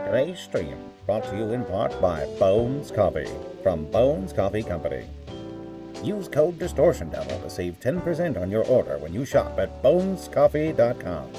Today's stream brought to you in part by Bones Coffee from Bones Coffee Company. Use code Distortion Devil to save 10% on your order when you shop at bonescoffee.com.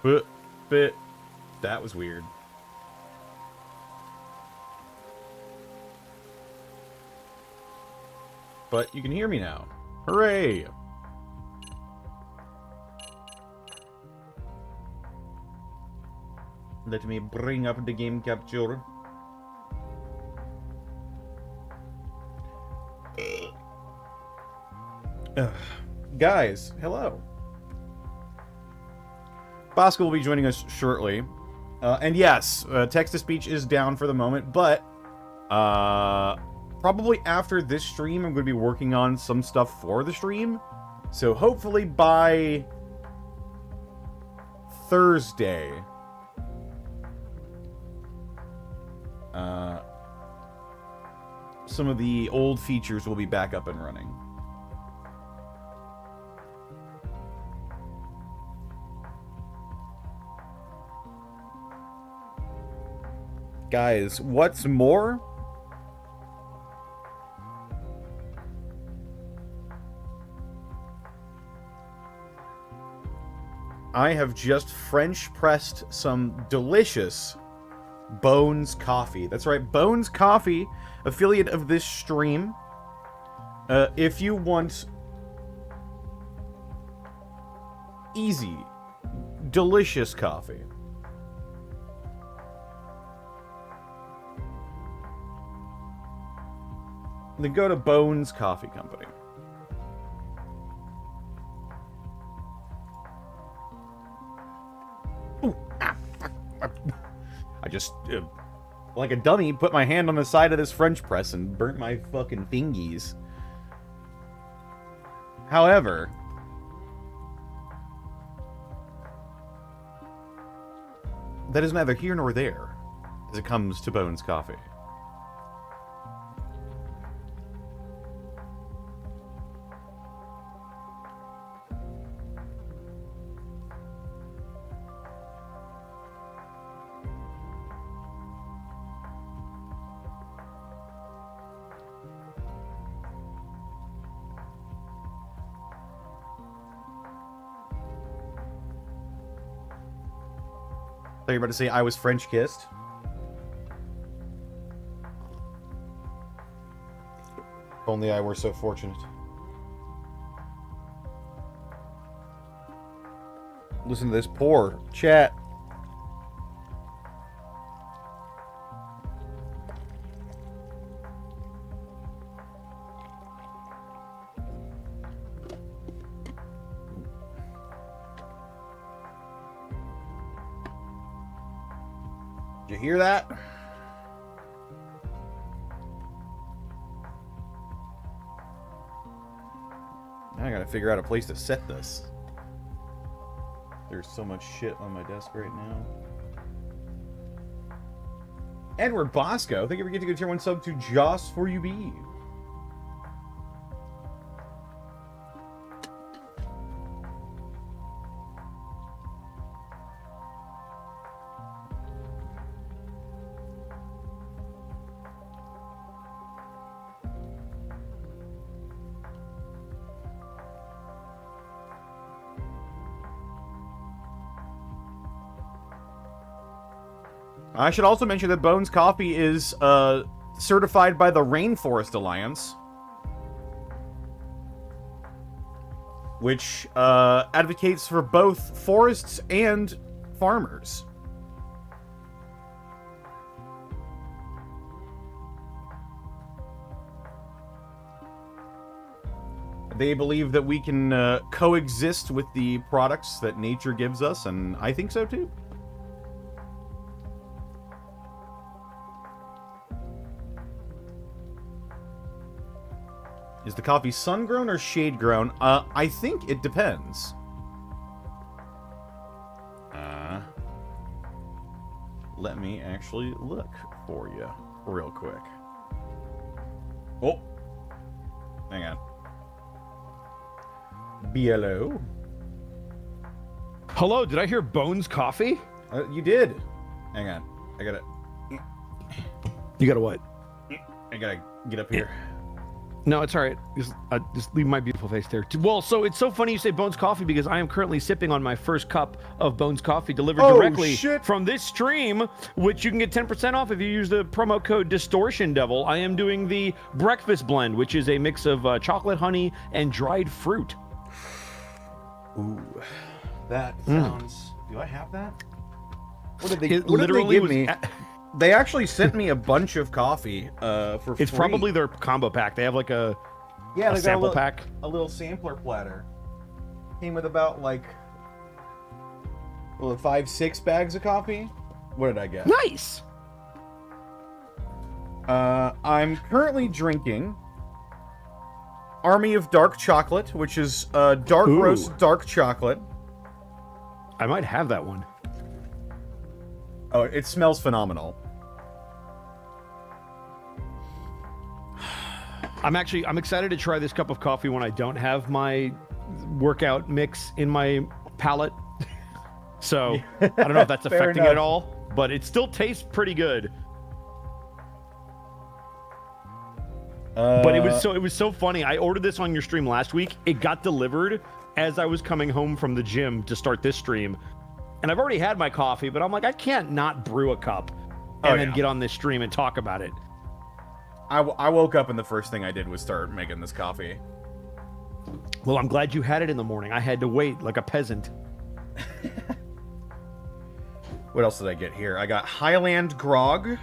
But that was weird. But you can hear me now. Hooray! Let me bring up the game capture. Guys, hello. Bosco will be joining us shortly. And yes, text-to-speech is down for the moment, but probably after this stream, I'm going to be working on some stuff for the stream. So hopefully by Thursday, some of the old features will be back up and running. Guys, what's more? I have just French pressed some delicious Bones Coffee. That's right, Bones Coffee, affiliate of this stream. If you want easy, delicious coffee, then go to Bones Coffee Company. Ooh, I just, like a dummy, put my hand on the side of this French press and burnt my fucking fingies. However, that is neither here nor there as it comes to Bones Coffee. You're about to say I was French kissed. If only I were so fortunate. Listen to this poor chat. Did you hear that? Now I gotta figure out a place to set this. There's so much shit on my desk right now. Edward Bosco, thank you for getting a tier 1 sub to Joss for you be. I should also mention that Bones Coffee is certified by the Rainforest Alliance, which advocates for both forests and farmers. They believe that we can coexist with the products that nature gives us, and I think so too. Is the coffee sun-grown or shade-grown? I think it depends. Let me actually look for you real quick. Oh. Hang on. BLO. Hello, did I hear Bones Coffee? You did. Hang on. I gotta... You gotta what? I gotta get up here. No, it's all right. Just leave my beautiful face there. Well, so it's so funny you say Bones Coffee because I am currently sipping on my first cup of Bones Coffee delivered directly from this stream, which you can get 10% off if you use the promo code Distortion Devil. I am doing the breakfast blend, which is a mix of chocolate, honey, and dried fruit. Ooh, that sounds. Do I have that? What did they give me? They actually sent me a bunch of coffee for free. It's probably their combo pack. They have like a they sample pack. A little sampler platter. Came with about like 5-6 bags of coffee. What did I get? Nice. I'm currently drinking Army of Dark Chocolate, which is dark roast dark chocolate. I might have that one. Oh, it smells phenomenal. I'm excited to try this cup of coffee when I don't have my workout mix in my palate. So I don't know if that's affecting it at all, but it still tastes pretty good. But it was so funny. I ordered this on your stream last week. It got delivered as I was coming home from the gym to start this stream. And I've already had my coffee, but I'm like, I can't not brew a cup and then get on this stream and talk about it. I woke up and the first thing I did was start making this coffee. Well, I'm glad you had it in the morning. I had to wait like a peasant. What else did I get here? I got Highland Grog,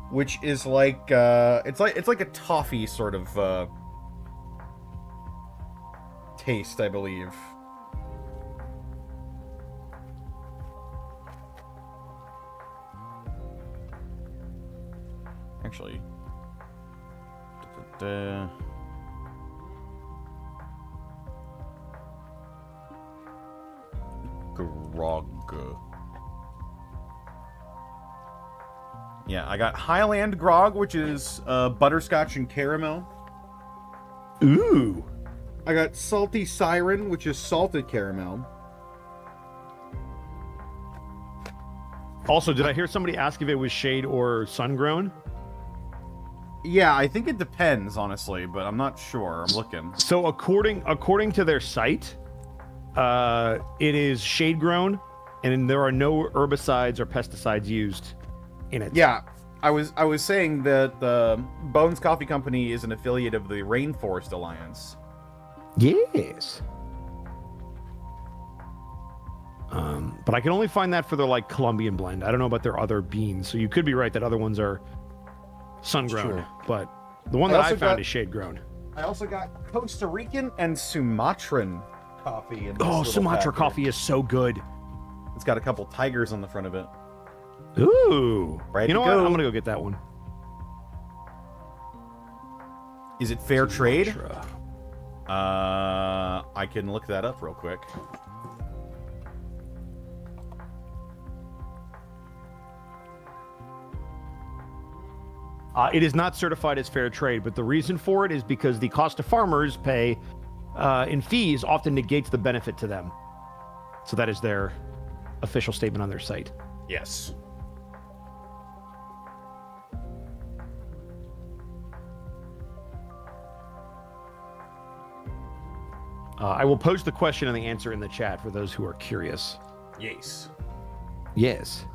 which is like it's like a toffee sort of taste, I believe. Actually, Grog. Yeah, I got Highland Grog, which is butterscotch and caramel. Ooh. I got Salty Siren, which is salted caramel. Also, did I hear somebody ask if it was shade or sun-grown? Yeah, I think it depends, honestly, but I'm not sure. I'm looking. So according to their site, it is shade-grown, and there are no herbicides or pesticides used in it. Yeah, I was saying that the Bones Coffee Company is an affiliate of the Rainforest Alliance. Yes. But I can only find that for their like Colombian blend. I don't know about their other beans, so you could be right that other ones are sun-grown, but the one that I found is shade-grown. I also got Costa Rican and Sumatran coffee. In this Sumatra coffee is so good. It's got a couple tigers on the front of it. Ooh. You know what? I'm gonna go get that one. Is it fair trade? I can look that up real quick. It is not certified as fair trade, but the reason for it is because the cost to farmers pay in fees often negates the benefit to them. So that is their official statement on their site. Yes. I will post the question and the answer in the chat for those who are curious. Yes. Yes.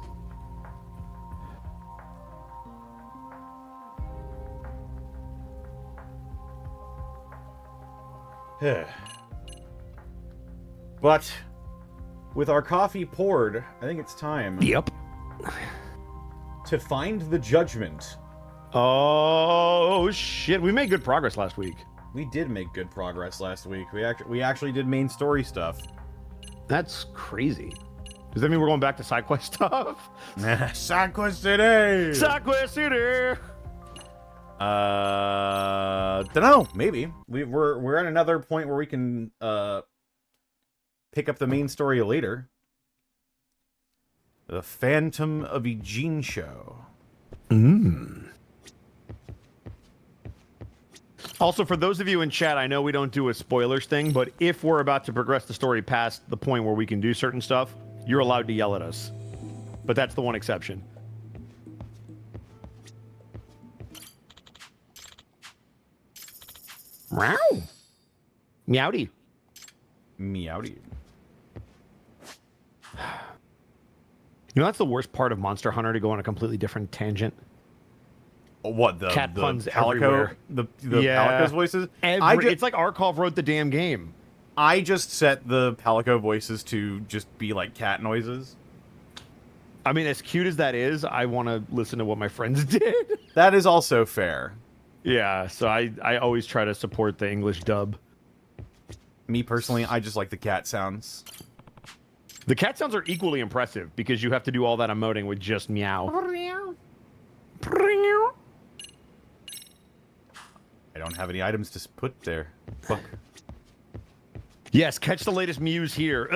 But with our coffee poured, I think it's time Yep. to find the judgment. Oh shit, we made good progress last week. We did make good progress last week. We actually did main story stuff. That's crazy. Does that mean we're going back to side quest stuff? Side quest City. Side quest City. Dunno. Maybe we're at another point where we can pick up the main story later. The Phantom of Eugene show. Also, for those of you in chat, I know we don't do a spoilers thing, but if we're about to progress the story past the point where we can do certain stuff, you're allowed to yell at us. But that's the one exception. Meow. Meowdy. Meowdy. You know, that's the worst part of Monster Hunter, to go on a completely different tangent. What, the cat puns Palico, everywhere. the Palico's voices? It's like Arcov wrote the damn game. I just set the Palico voices to just be like cat noises. I mean, as cute as that is, I want to listen to what my friends did. That is also fair. Yeah, so I always try to support the English dub. Me personally, I just like the cat sounds. The cat sounds are equally impressive because you have to do all that emoting with just meow. I don't have any items to put there. Fuck. Yes, catch the latest Muse here.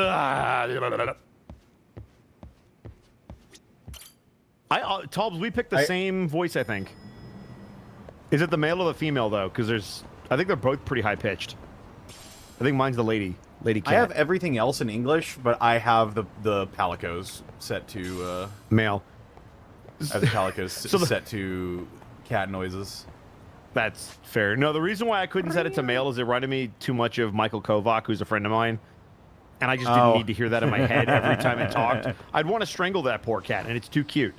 Tobbs, we picked the same voice, I think. Is it the male or the female, though? Because I think they're both pretty high-pitched. I think mine's the lady cat. I have everything else in English, but I have the Palicos set to... male. I have the Palicos set to cat noises. That's fair. No, the reason why I couldn't set it to male is it reminded me too much of Michael Kovac, who's a friend of mine. And I just didn't need to hear that in my head every time it talked. I'd want to strangle that poor cat, and it's too cute.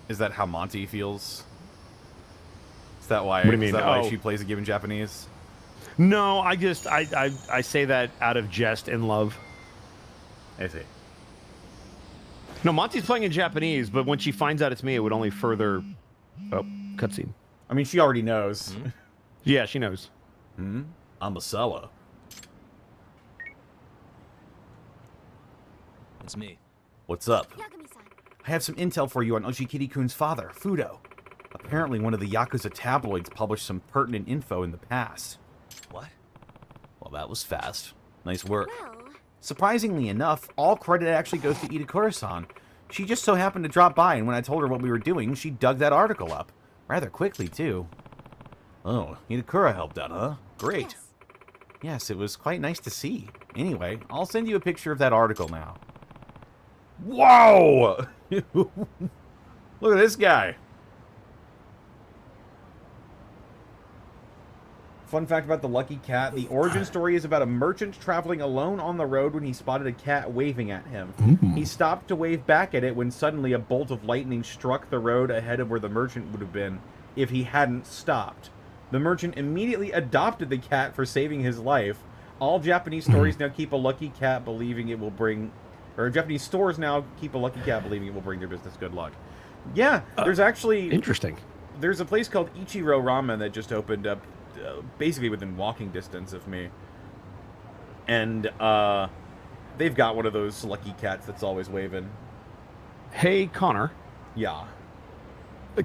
Is that how Monty feels? Is that why? What do you mean? Is that why she plays a game in Japanese? No, I say that out of jest and love. I see. No, Monty's playing in Japanese, but when she finds out it's me, it would only further... Oh, cutscene. I mean, she already knows. Mm-hmm. Yeah, she knows. I'm a seller. It's me. What's up? I have some intel for you on Oshikiri-kun's father, Fudo. Apparently one of the Yakuza tabloids published some pertinent info in the past. What? Well, that was fast. Nice work. Surprisingly enough, all credit actually goes to Itakura-san. She just so happened to drop by, and when I told her what we were doing, she dug that article up. Rather quickly, too. Oh, Itakura helped out, huh? Great. Yes, it was quite nice to see. Anyway, I'll send you a picture of that article now. Wow! Look at this guy. Fun fact about the lucky cat, the origin story is about a merchant traveling alone on the road when he spotted a cat waving at him. He stopped to wave back at it when suddenly a bolt of lightning struck the road ahead of where the merchant would have been if he hadn't stopped. The merchant immediately adopted the cat for saving his life. All Japanese stories now keep a lucky cat believing it will bring... Or Japanese stores now keep a lucky cat believing it will bring their business good luck. Yeah, there's actually... Interesting. There's a place called Ichiro Ramen that just opened up basically within walking distance of me. And they've got one of those lucky cats that's always waving. Hey, Connor. Yeah.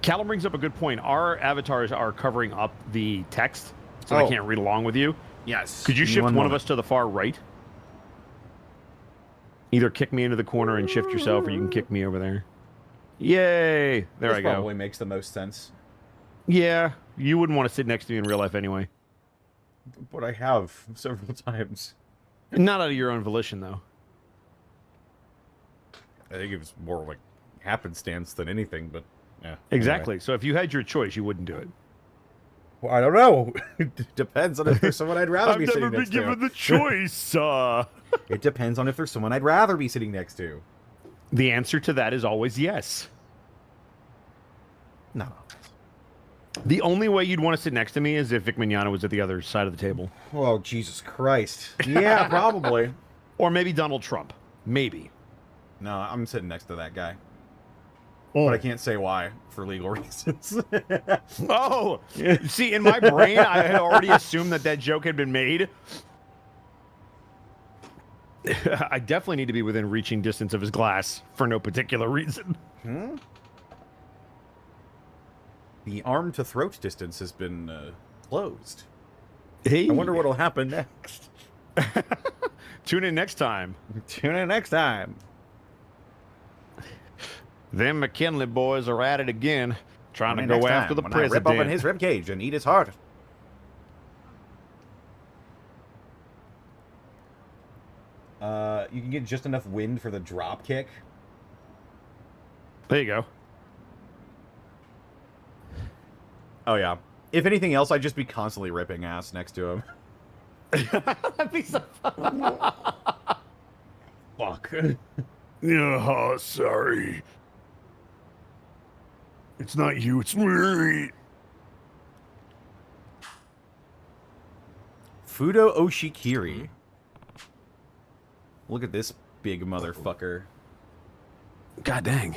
Callum brings up a good point. Our avatars are covering up the text, so I can't read along with you. Yes. Could you shift one of us to the far right? Either kick me into the corner and shift yourself, or you can kick me over there. Yay! There I go. Probably makes the most sense. Yeah, you wouldn't want to sit next to me in real life anyway. But I have several times. Not out of your own volition, though. I think it was more like happenstance than anything, but yeah. Exactly. Anyway. So if you had your choice, you wouldn't do it. Well, I don't know. It depends on if there's someone I'd rather be sitting next to. I've never been given the choice. It depends on if there's someone I'd rather be sitting next to. The answer to that is always yes. No. The only way you'd want to sit next to me is if Vic Mignogna was at the other side of the table. Oh, Jesus Christ. Yeah, probably. Or maybe Donald Trump. Maybe. No, I'm sitting next to that guy. But I can't say why, for legal reasons. Oh! See, in my brain, I had already assumed that joke had been made. I definitely need to be within reaching distance of his glass for no particular reason. The arm-to-throat distance has been closed. Hey. I wonder what'll happen next. Tune in next time. Tune in next time. Them McKinley boys are at it again, trying to go after the when president. I rip open his ribcage and eat his heart. You can get just enough wind for the drop kick. There you go. Oh, yeah. If anything else, I'd just be constantly ripping ass next to him. That'd be so fun. Fuck. Yeah, sorry. It's not you, it's me. Fudo Oshikiri. Look at this big motherfucker. God dang.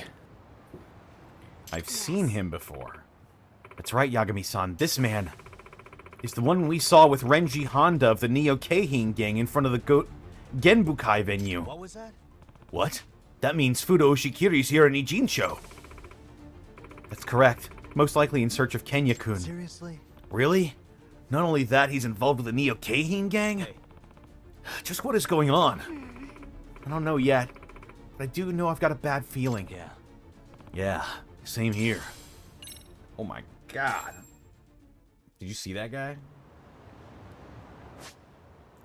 I've seen him before. That's right, Yagami-san. This man is the one we saw with Renji Honda of the Neo Keihin gang in front of the Genbukai venue. What was that? What? That means Fudo Oshikiri's here in Ijincho. That's correct. Most likely in search of Kenya-kun. Seriously? Really? Not only that, he's involved with the Neo Keihin gang? Hey. Just what is going on? I don't know yet, but I do know I've got a bad feeling. Yeah. Yeah, same here. Oh my god. Did you see that guy?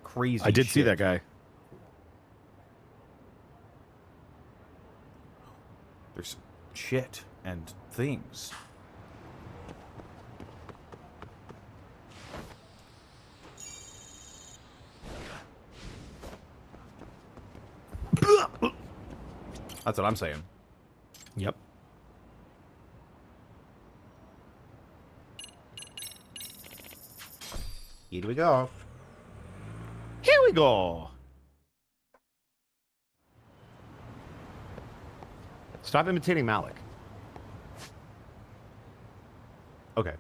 Crazy I did shit. see that guy. There's shit and things. That's what I'm saying. Yep. Here we go. Here we go. Stop imitating Malik. Okay.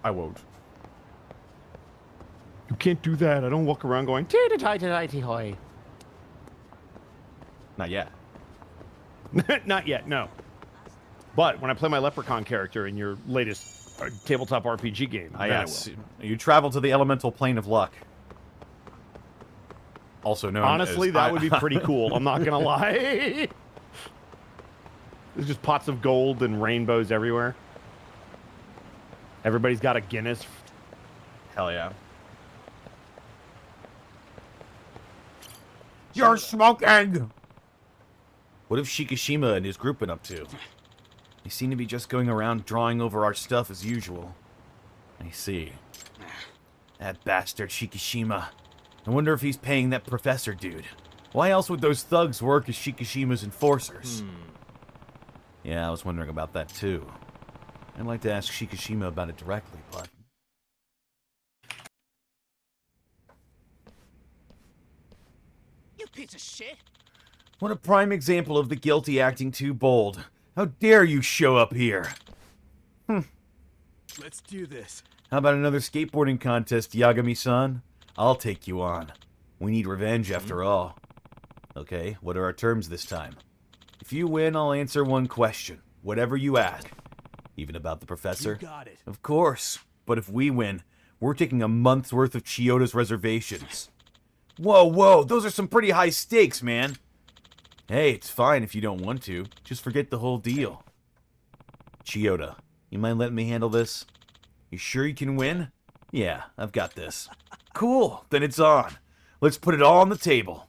I won't. You can't do that. I don't walk around going hoy. Not yet. Not yet, no. But when I play my Leprechaun character in your latest tabletop RPG game, then I Yes. will. You travel to the elemental plane of luck. Also known Honestly, as... that would be pretty cool. I'm not gonna lie. There's just pots of gold and rainbows everywhere. Everybody's got a Guinness. Hell yeah. You're smoking! What have Shikishima and his group been up to? They seem to be just going around drawing over our stuff as usual. I see. That bastard Shikishima. I wonder if he's paying that professor dude. Why else would those thugs work as Shikishima's enforcers? Yeah, I was wondering about that too. I'd like to ask Shikishima about it directly, but... You piece of shit! What a prime example of the guilty acting too bold. How dare you show up here? Let's do this. How about another skateboarding contest, Yagami-san? I'll take you on. We need revenge after all. Okay, what are our terms this time? If you win, I'll answer one question. Whatever you ask. Even about the professor? You got it. Of course. But if we win, we're taking a month's worth of Chiyoda's reservations. Whoa, those are some pretty high stakes, man. Hey, it's fine if you don't want to. Just forget the whole deal. Chiyoda, you mind letting me handle this? You sure you can win? Yeah, I've got this. Cool, then it's on. Let's put it all on the table.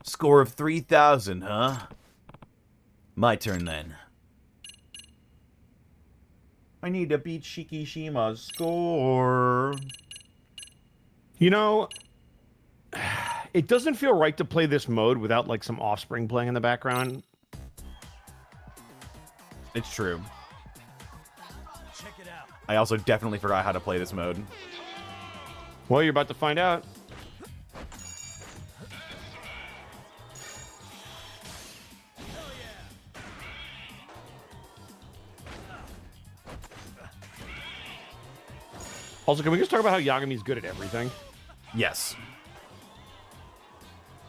Score of 3,000, huh? My turn then. I need to beat Shikishima's score. You know, it doesn't feel right to play this mode without like some Offspring playing in the background. It's true. Check it out. I also definitely forgot how to play this mode. Well, you're about to find out. Also, can we just talk about how Yagami's good at everything? Yes.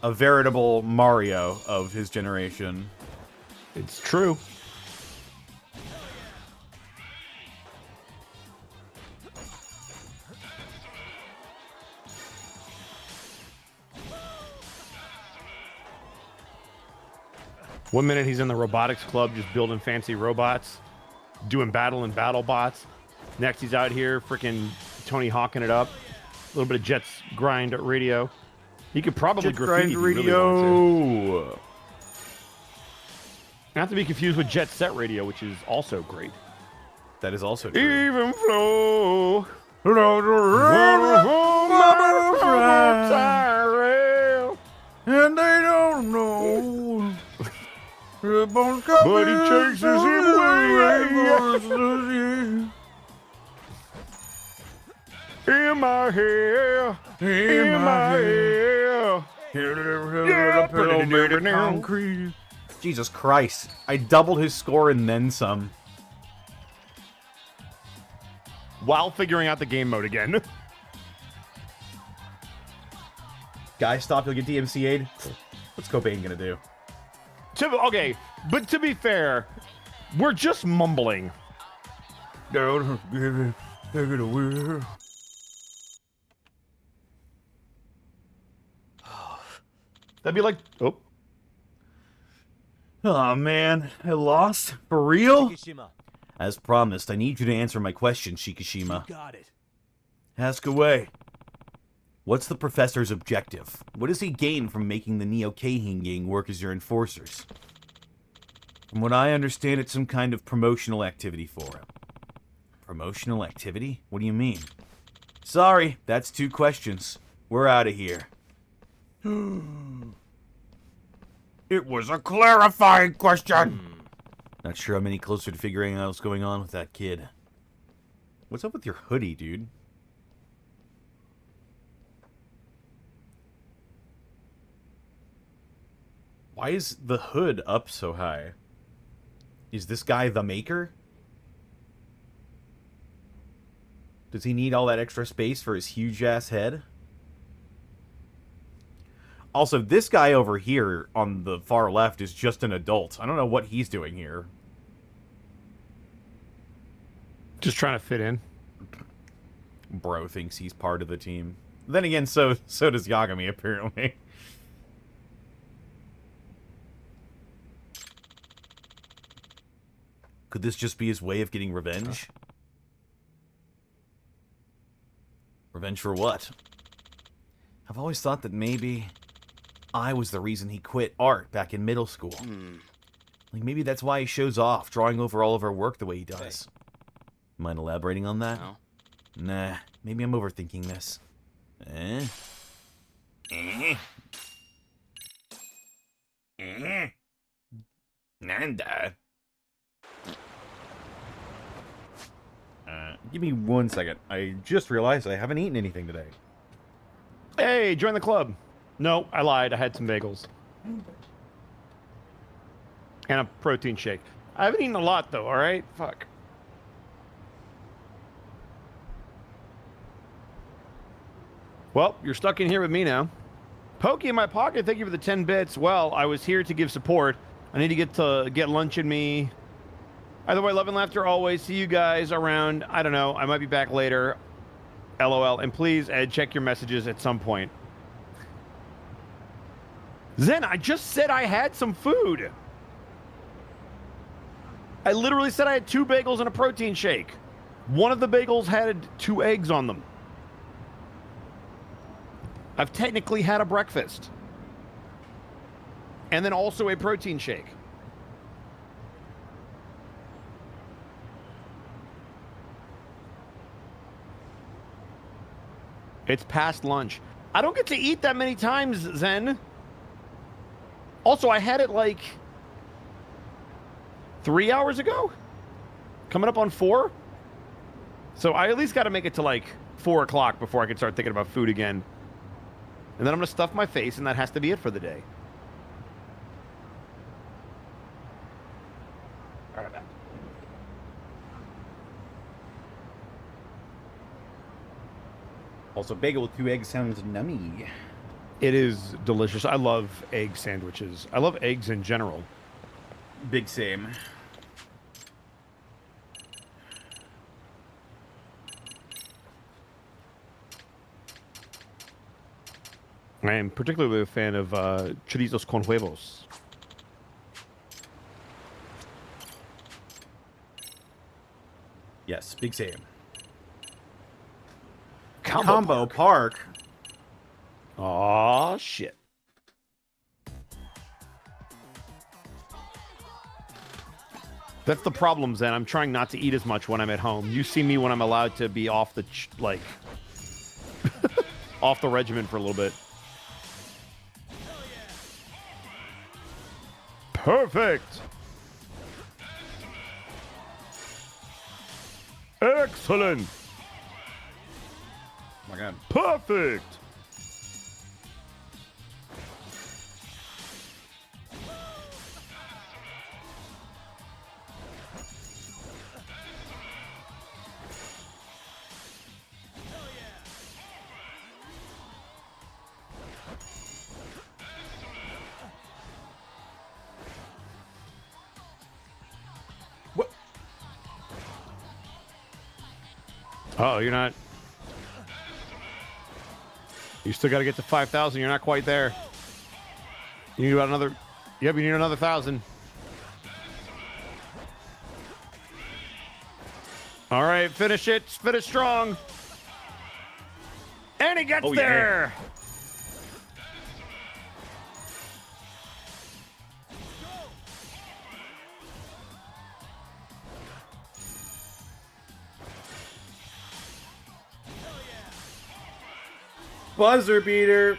A veritable Mario of his generation. It's true. One minute he's in the robotics club just building fancy robots, doing battle and battle bots. Next he's out here freaking Tony Hawking it up. A little bit of Jets grind radio. He could probably Jet graffiti Grind if he really wanted to. Radio. Not to be confused with Jet Set Radio, which is also great. That is also true. Even flow. And they don't know. But he chases him away. In my hair. In my hair. Jesus Christ. I doubled his score and then some. While figuring out the game mode again. Guy, stop, you'll get DMCA'd. What's Cobain gonna do? Okay, but to be fair, we're just mumbling. Don't give it away. That'd be like, oh. Oh man, I lost? For real? Shikishima, As promised, I need you to answer my question, Shikishima. got it. Ask away. What's the professor's objective? What does he gain from making the Neo-Keihin gang work as your enforcers? From what I understand, it's some kind of promotional activity for him. Promotional activity? What do you mean? Sorry, that's 2 questions. We're out of here. It was a clarifying question. Not sure I'm any closer to figuring out what's going on with that kid. What's up with your hoodie, dude? Why is the hood up so high? Is this guy the maker? Does he need all that extra space for his huge-ass head? Also, this guy over here on the far left is just an adult. I don't know what he's doing here. Just trying to fit in. Bro thinks he's part of the team. Then again, so does Yagami, apparently. Could this just be his way of getting revenge? Revenge for what? I've always thought that maybe I was the reason he quit art back in middle school. Like, maybe that's why he shows off, drawing over all of our work the way he does. Mind elaborating on that? No. Nah, maybe I'm overthinking this. Nanda. Give me 1 second. I just realized I haven't eaten anything today. Hey, join the club. No, I lied. I had some bagels. And a protein shake. I haven't eaten a lot, though, alright? Fuck. Well, you're stuck in here with me now. Pokey in my pocket, thank you for the 10 bits. Well, I was here to give support. I need to get lunch in me. Either way, love and laughter always. See you guys around. I don't know. I might be back later. LOL. And please, Ed, check your messages at some point. Zen, I just said I had some food. I literally said I had 2 bagels and a protein shake. One of the bagels had 2 eggs on them. I've technically had a breakfast. And then also a protein shake. It's past lunch. I don't get to eat that many times, Zen. Also, I had it like 3 hours ago? Coming up on 4? So I at least got to make it to like 4 o'clock before I can start thinking about food again. And then I'm going to stuff my face, and that has to be it for the day. All right, back. Also, bagel with 2 eggs sounds nummy. It is delicious. I love egg sandwiches. I love eggs in general. Big same. I am particularly a fan of chorizos con huevos. Yes, big same. Combo Park. Aw, shit. That's the problem, Zen. I'm trying not to eat as much when I'm at home. You see me when I'm allowed to be off the, off the regimen for a little bit. Perfect! Excellent! Oh my god. Perfect! What? Oh, you're not... You still got to get to 5,000. You're not quite there. You need about another... Yep, you need another 1,000. All right, finish it. Finish strong. And he gets there. Buzzer beater.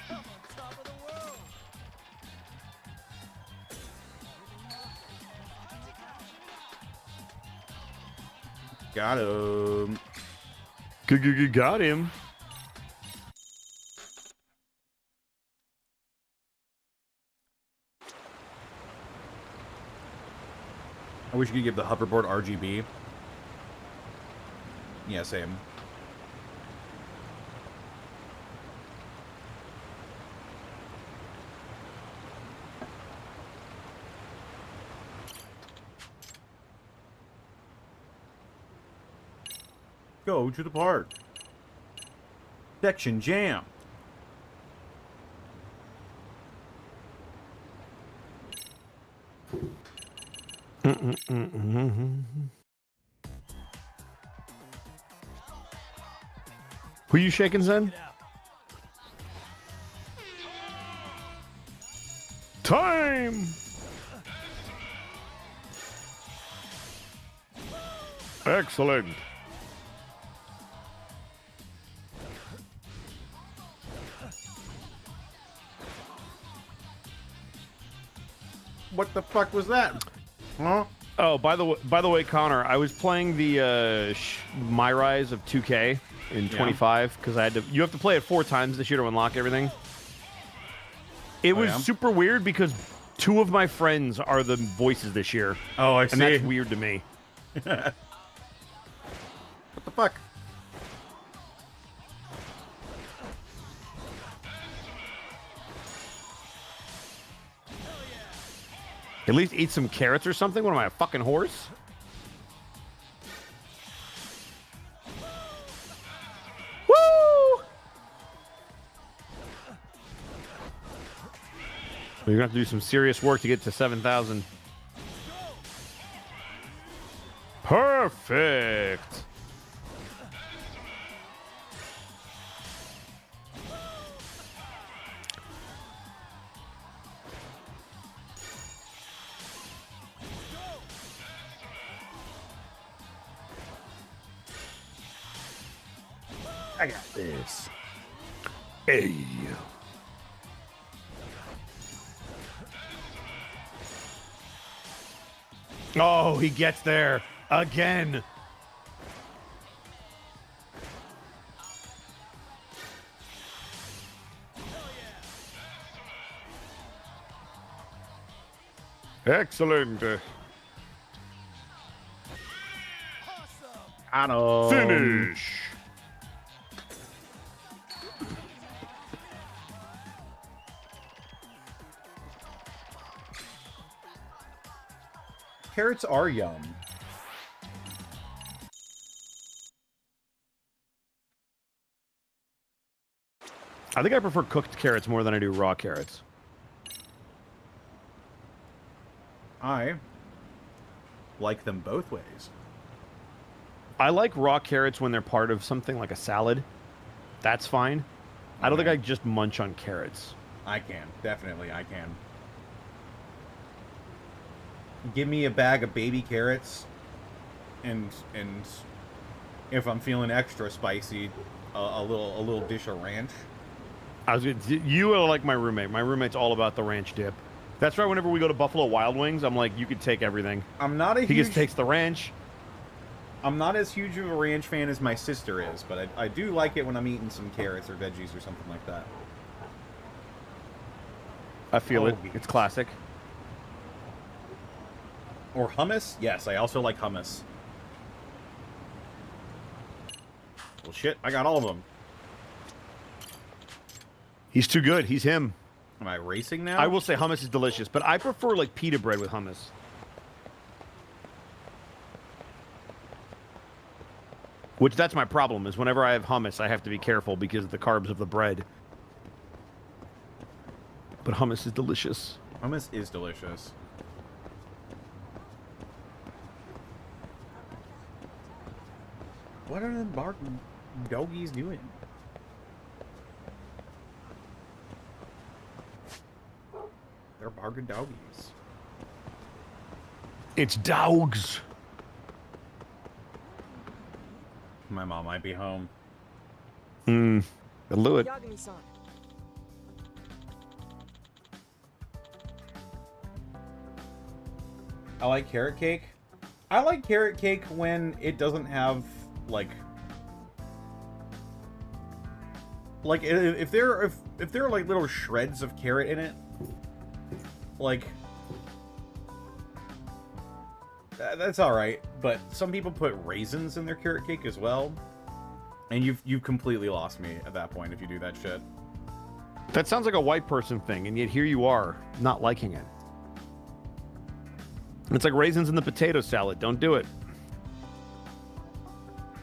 Got him. Got him. I wish you could give the hoverboard RGB. Yeah, same. Go to the park. Section Jam. Who you shaking, Zen? Time! Excellent. What the fuck was that? Huh? Oh, by the way, Connor, I was playing the My Rise of 2K in 25 because I had to. You have to play it 4 times this year to unlock everything. It was super weird because 2 of my friends are the voices this year. Oh, I see. And that's weird to me. What the fuck? At least eat some carrots or something. What am I, a fucking horse? Woo! You're gonna have to do some serious work to get to 7,000. Perfect. I got this. Hey. Oh, he gets there again. Excellent. Finish. Carrots are yum. I think I prefer cooked carrots more than I do raw carrots. I like them both ways. I like raw carrots when they're part of something like a salad. That's fine. I don't think I just munch on carrots. I can. Definitely, I can. give me a bag of baby carrots, and if I'm feeling extra spicy, a little dish of ranch. You are like my roommate. My roommate's all about the ranch dip. That's why whenever we go to Buffalo Wild Wings, I'm like, you could take everything. He just takes the ranch. I'm not as huge of a ranch fan as my sister is, but I do like it when I'm eating some carrots or veggies or something like that. I feel it. It's classic. Or hummus? Yes, I also like hummus. Well, shit, I got all of them. He's too good. He's him. Am I racing now? I will say hummus is delicious, but I prefer like pita bread with hummus. Which that's my problem, is whenever I have hummus, I have to be careful because of the carbs of the bread. But hummus is delicious. Hummus is delicious. What are the barking doggies doing? They're barking doggies. It's dogs. My mom might be home. I'll do it. I like carrot cake. I like carrot cake when it doesn't have like if there are like little shreds of carrot in it, like that's all right. But some people put raisins in their carrot cake as well, and you've completely lost me at that point if you do that shit. That sounds like a white person thing, and yet here you are not liking it. It's like raisins in the potato salad. Don't do it.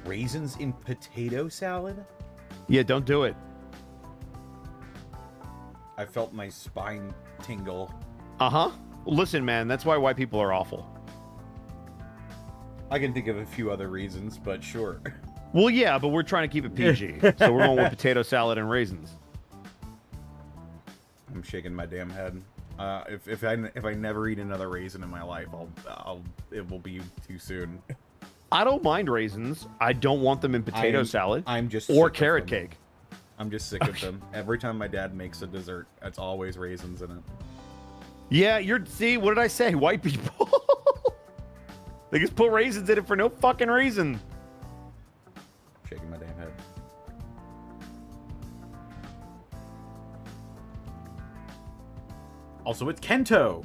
Raisins in potato salad? Yeah, don't do it. I felt my spine tingle. Uh-huh. Listen, man, that's why white people are awful. I can think of a few other reasons, but sure. Well, yeah, but we're trying to keep it PG. So we're going with potato salad and raisins. I'm shaking my damn head. If I never eat another raisin in my life, it will be too soon. I don't mind raisins. I don't want them in potato salad. I'm just or sick carrot of them. cake. I'm just sick of them. Every time my dad makes a dessert, it's always raisins in it. Yeah, see, what did I say? White people. They just put raisins in it for no fucking reason. Shaking my damn head. Also, it's Kento.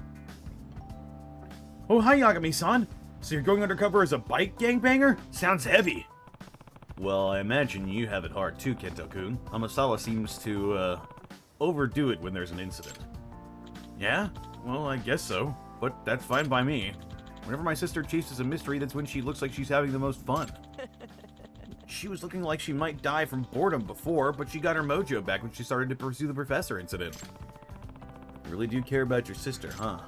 Oh, hi, Yagami-san. So you're going undercover as a bike gangbanger? Sounds heavy. Well, I imagine you have it hard too, Kento-kun. Amasawa seems to, overdo it when there's an incident. Yeah? Well, I guess so. But that's fine by me. Whenever my sister chases a mystery, that's when she looks like she's having the most fun. She was looking like she might die from boredom before, but she got her mojo back when she started to pursue the professor incident. You really do care about your sister, huh?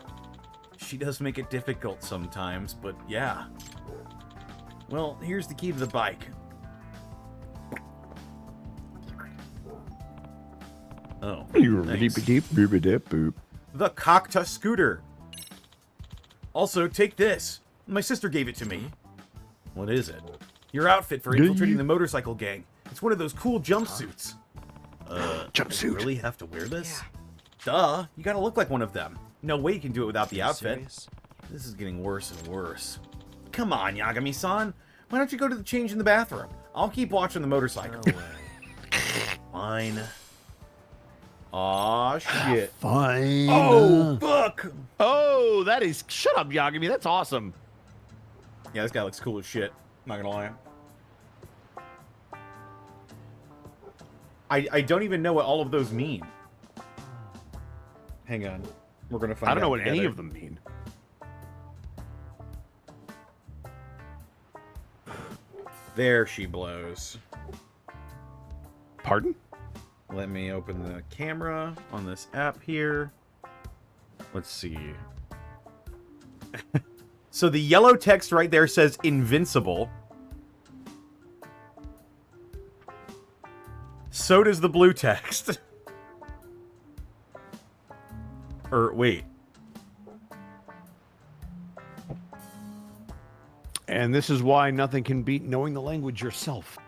She does make it difficult sometimes, but yeah. Well, here's the key to the bike. Oh, thanks. The Cactus Scooter. Also, take this. My sister gave it to me. What is it? Your outfit for infiltrating the motorcycle gang. It's one of those cool jumpsuits. Jumpsuit. Do you really have to wear this? Yeah. Duh, you gotta look like one of them. No way you can do it without the outfit. Serious? This is getting worse and worse. Come on, Yagami-san. Why don't you go to the change in the bathroom? I'll keep watching the motorcycle. No way. Fine. Aw, shit. Fine. Oh, fuck! Oh, that is... Shut up, Yagami. That's awesome. Yeah, this guy looks cool as shit. Not gonna lie. I don't even know what all of those mean. Hang on. We're gonna find out. I don't know what together. any of them mean. There she blows. Pardon? Let me open the camera on this app here. Let's see. So the yellow text right there says invincible. So does the blue text. Or wait. And this is why nothing can beat knowing the language yourself.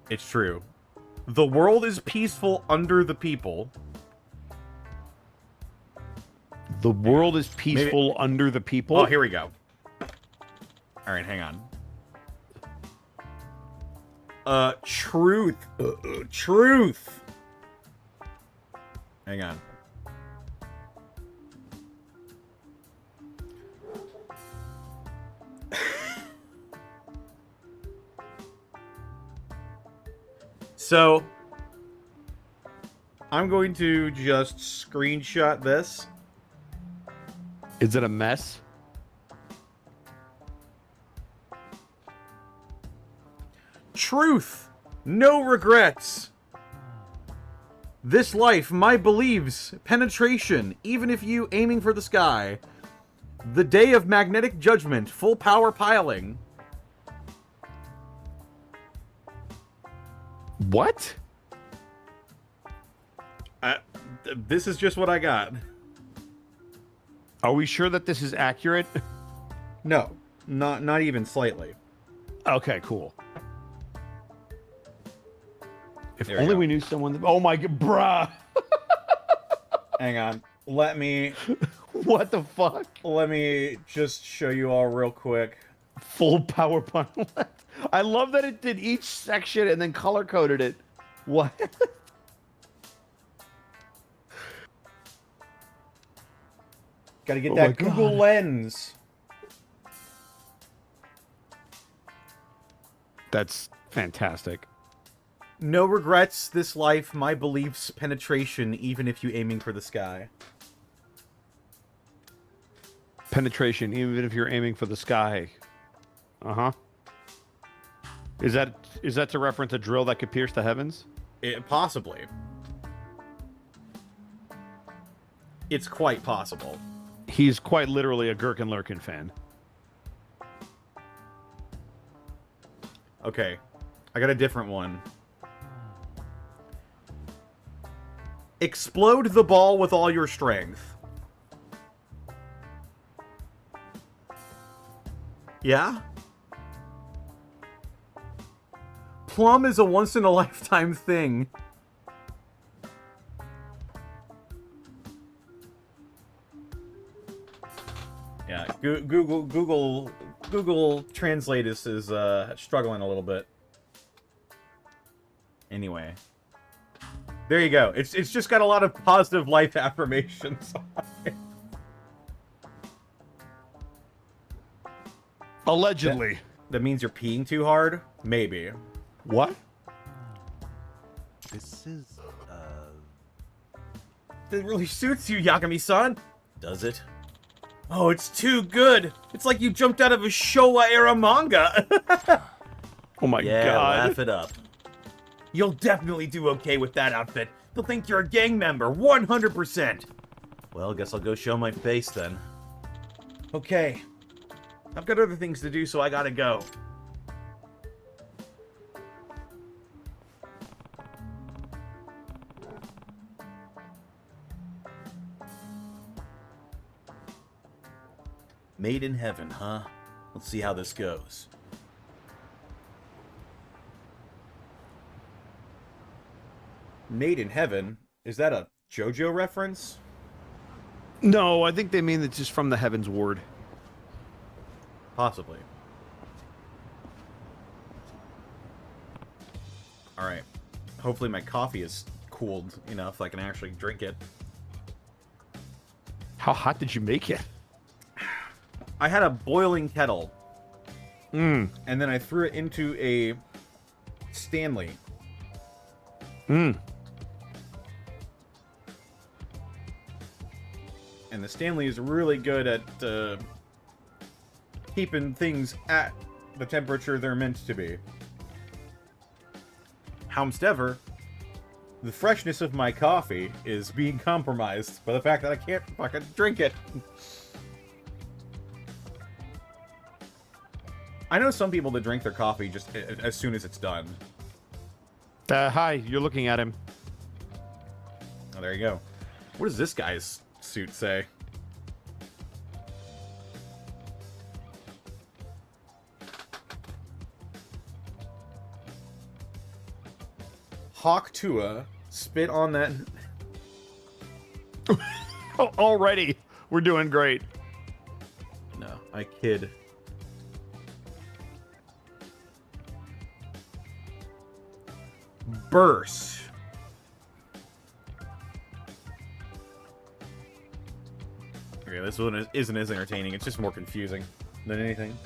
It's true. The world is peaceful under the people. The world is peaceful under the people. Oh, here we go. All right, hang on. Truth. Truth. Hang on. So, I'm going to just screenshot this. Is it a mess? Truth. No regrets. This life, my beliefs, penetration, even if you aiming for the sky. The day of magnetic judgment, full power piling. What? This is just what I got. Are we sure that this is accurate? No, not even slightly. Okay, cool. If There we only go. we knew someone that... Oh my god, bruh! Hang on. Let me What the fuck? just show you all real quick. Full power pile. I love that it did each section and then color coded it. What? Gotta get Oh that my Google God. Lens. That's fantastic. No regrets, this life, my beliefs, penetration, even if you aiming for the sky. Penetration, even if you're aiming for the sky. Uh-huh. Is that to reference a drill that could pierce the heavens? Possibly. It's quite possible. He's quite literally a Gherkin Lurkin fan. Okay. I got a different one. Explode the ball with all your strength. Yeah? Plum is a once-in-a-lifetime thing. Yeah, Google Translate is struggling a little bit. Anyway. There you go. It's just got a lot of positive life affirmations on it. Allegedly. That means you're peeing too hard? Maybe. What? This is, It really suits you, Yagami-san. Does it? Oh, it's too good. It's like you jumped out of a Showa-era manga. Oh my god. it up. You'll definitely do okay with that outfit. They'll think you're a gang member, 100%. Well, guess I'll go show my face then. Okay. I've got other things to do, so I gotta go. Made in heaven, huh? Let's see how this goes. Made in heaven? Is that a JoJo reference? No, I think they mean it's just from the Heavens Ward. Possibly. Alright. Hopefully my coffee is cooled enough I can actually drink it. How hot did you make it? I had a boiling kettle. Mmm. And then I threw it into a Stanley. Mmm. And the Stanley is really good at keeping things at the temperature they're meant to be. However, the freshness of my coffee is being compromised by the fact that I can't fucking drink it. I know some people that drink their coffee just as soon as it's done. Hi, you're looking at him. Oh, there you go. What does this guy's suit say? Hawk Tua, spit on that. Already, we're doing great. No, I kid. Burst. Okay, this one isn't as entertaining. It's just more confusing than anything.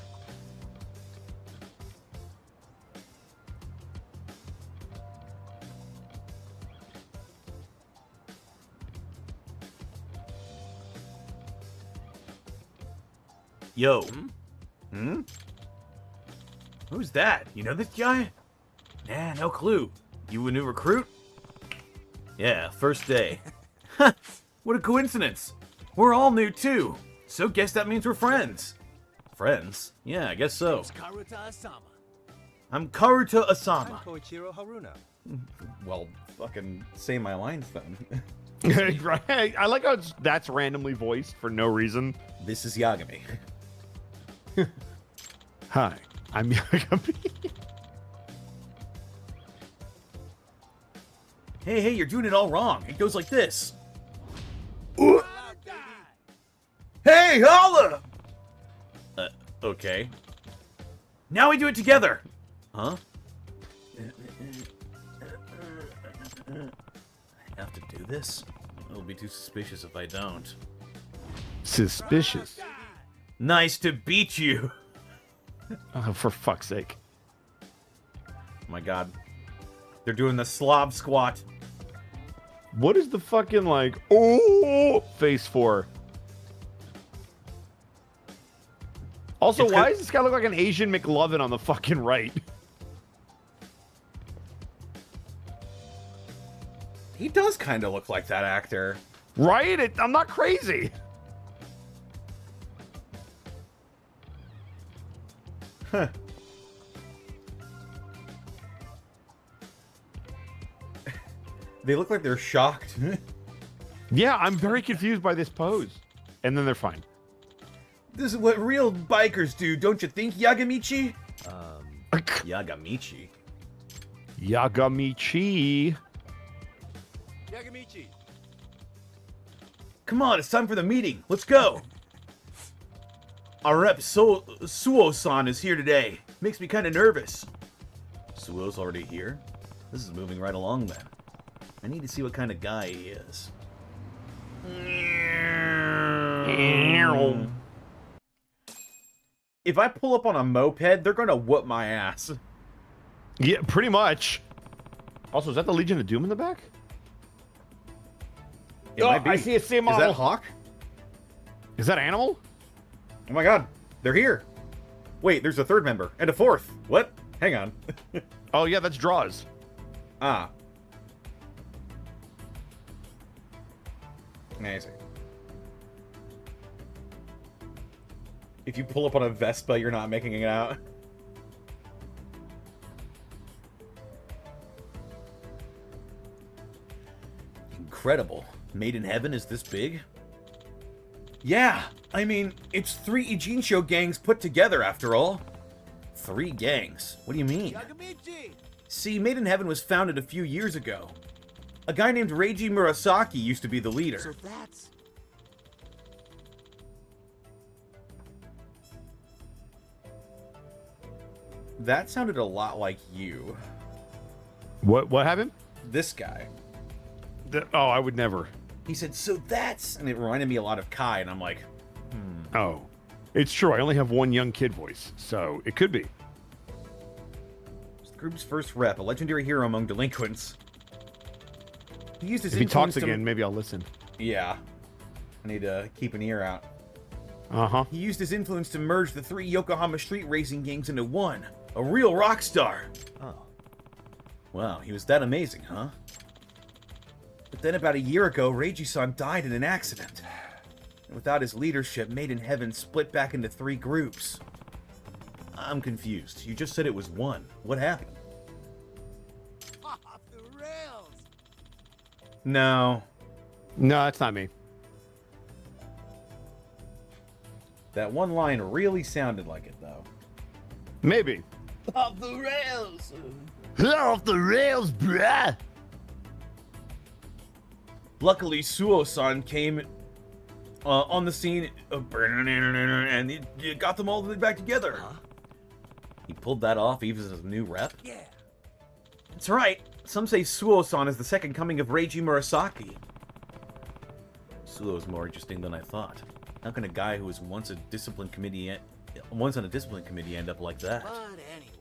Yo. Hmm? Who's that? You know this guy? Nah, no clue. You a new recruit? Yeah, first day. Ha! What a coincidence. We're all new too. So guess that means we're friends. Friends? Yeah, I guess so. It's Karuta Asama. I'm Karuta I'm Asama. Koichiro Haruna. Well, fucking say my lines then. Right? I like how that's randomly voiced for no reason. This is Yagami. Hi, I'm Yagami. Hey, you're doing it all wrong. It goes like this. Hey, holla! Okay. Now we do it together. Huh? I have to do this? It'll be too suspicious if I don't. Suspicious. Nice to beat you. Oh, for fuck's sake. Oh my god. They're doing the slob squat. What is the fucking, like, oh, face for? Also, It's why good- does this guy look like an Asian McLovin on the fucking right? He does kind of look like that actor. Right? I'm not crazy. Huh. They look like they're shocked. Yeah, I'm very confused by this pose. And then they're fine. This is what real bikers do, don't you think, Yagamichi? Yagamichi? Yagamichi. Yagamichi. Come on, it's time for the meeting. Let's go. Our rep Suo-san is here today. Makes me kind of nervous. Suo's already here? This is moving right along then. I need to see what kind of guy he is. If I pull up on a moped, they're gonna whoop my ass. Yeah, pretty much. Also, is that the Legion of Doom in the back? It might be. I see a same Is model. that Hawk? Is that Animal? Oh my god, they're here. Wait, there's a third member. And a fourth. What? Hang on. Oh, yeah, that's Draws. Ah. Amazing. If you pull up on a Vespa, you're not making it out. Incredible. Made in Heaven is this big? Yeah, I mean, it's 3 Ijincho gangs put together after all. 3 gangs? What do you mean? Yagamichi! See, Made in Heaven was founded a few years ago. A guy named Reiji Murasaki used to be the leader. So that's... That sounded a lot like you. What happened? This guy. Oh, I would never. He said, so that's... And it reminded me a lot of Kai, and I'm like, Oh. It's true. I only have one young kid voice, so it could be. it's the group's first rep, a legendary hero among delinquents. He used his If he influence talks again, maybe I'll listen. Yeah. I need to keep an ear out. Uh-huh. He used his influence to merge the 3 Yokohama street racing gangs into one. A real rock star. Oh. Wow, he was that amazing, huh? But then about a year ago, Reiji-san died in an accident. And without his leadership, Made in Heaven split back into 3 groups. I'm confused. You just said it was 1. What happened? Off the rails! No. No, that's not me. That one line really sounded like it, though. Maybe. Off the rails! Off the rails, bruh! Luckily, Suo-san came on the scene and he got them all back together. Huh? He pulled that off even as a new rep. Yeah. That's right. Some say Suo-san is the second coming of Reiji Murasaki. Suo's more interesting than I thought. How can a guy who was once on a discipline committee end up like that? But anyway.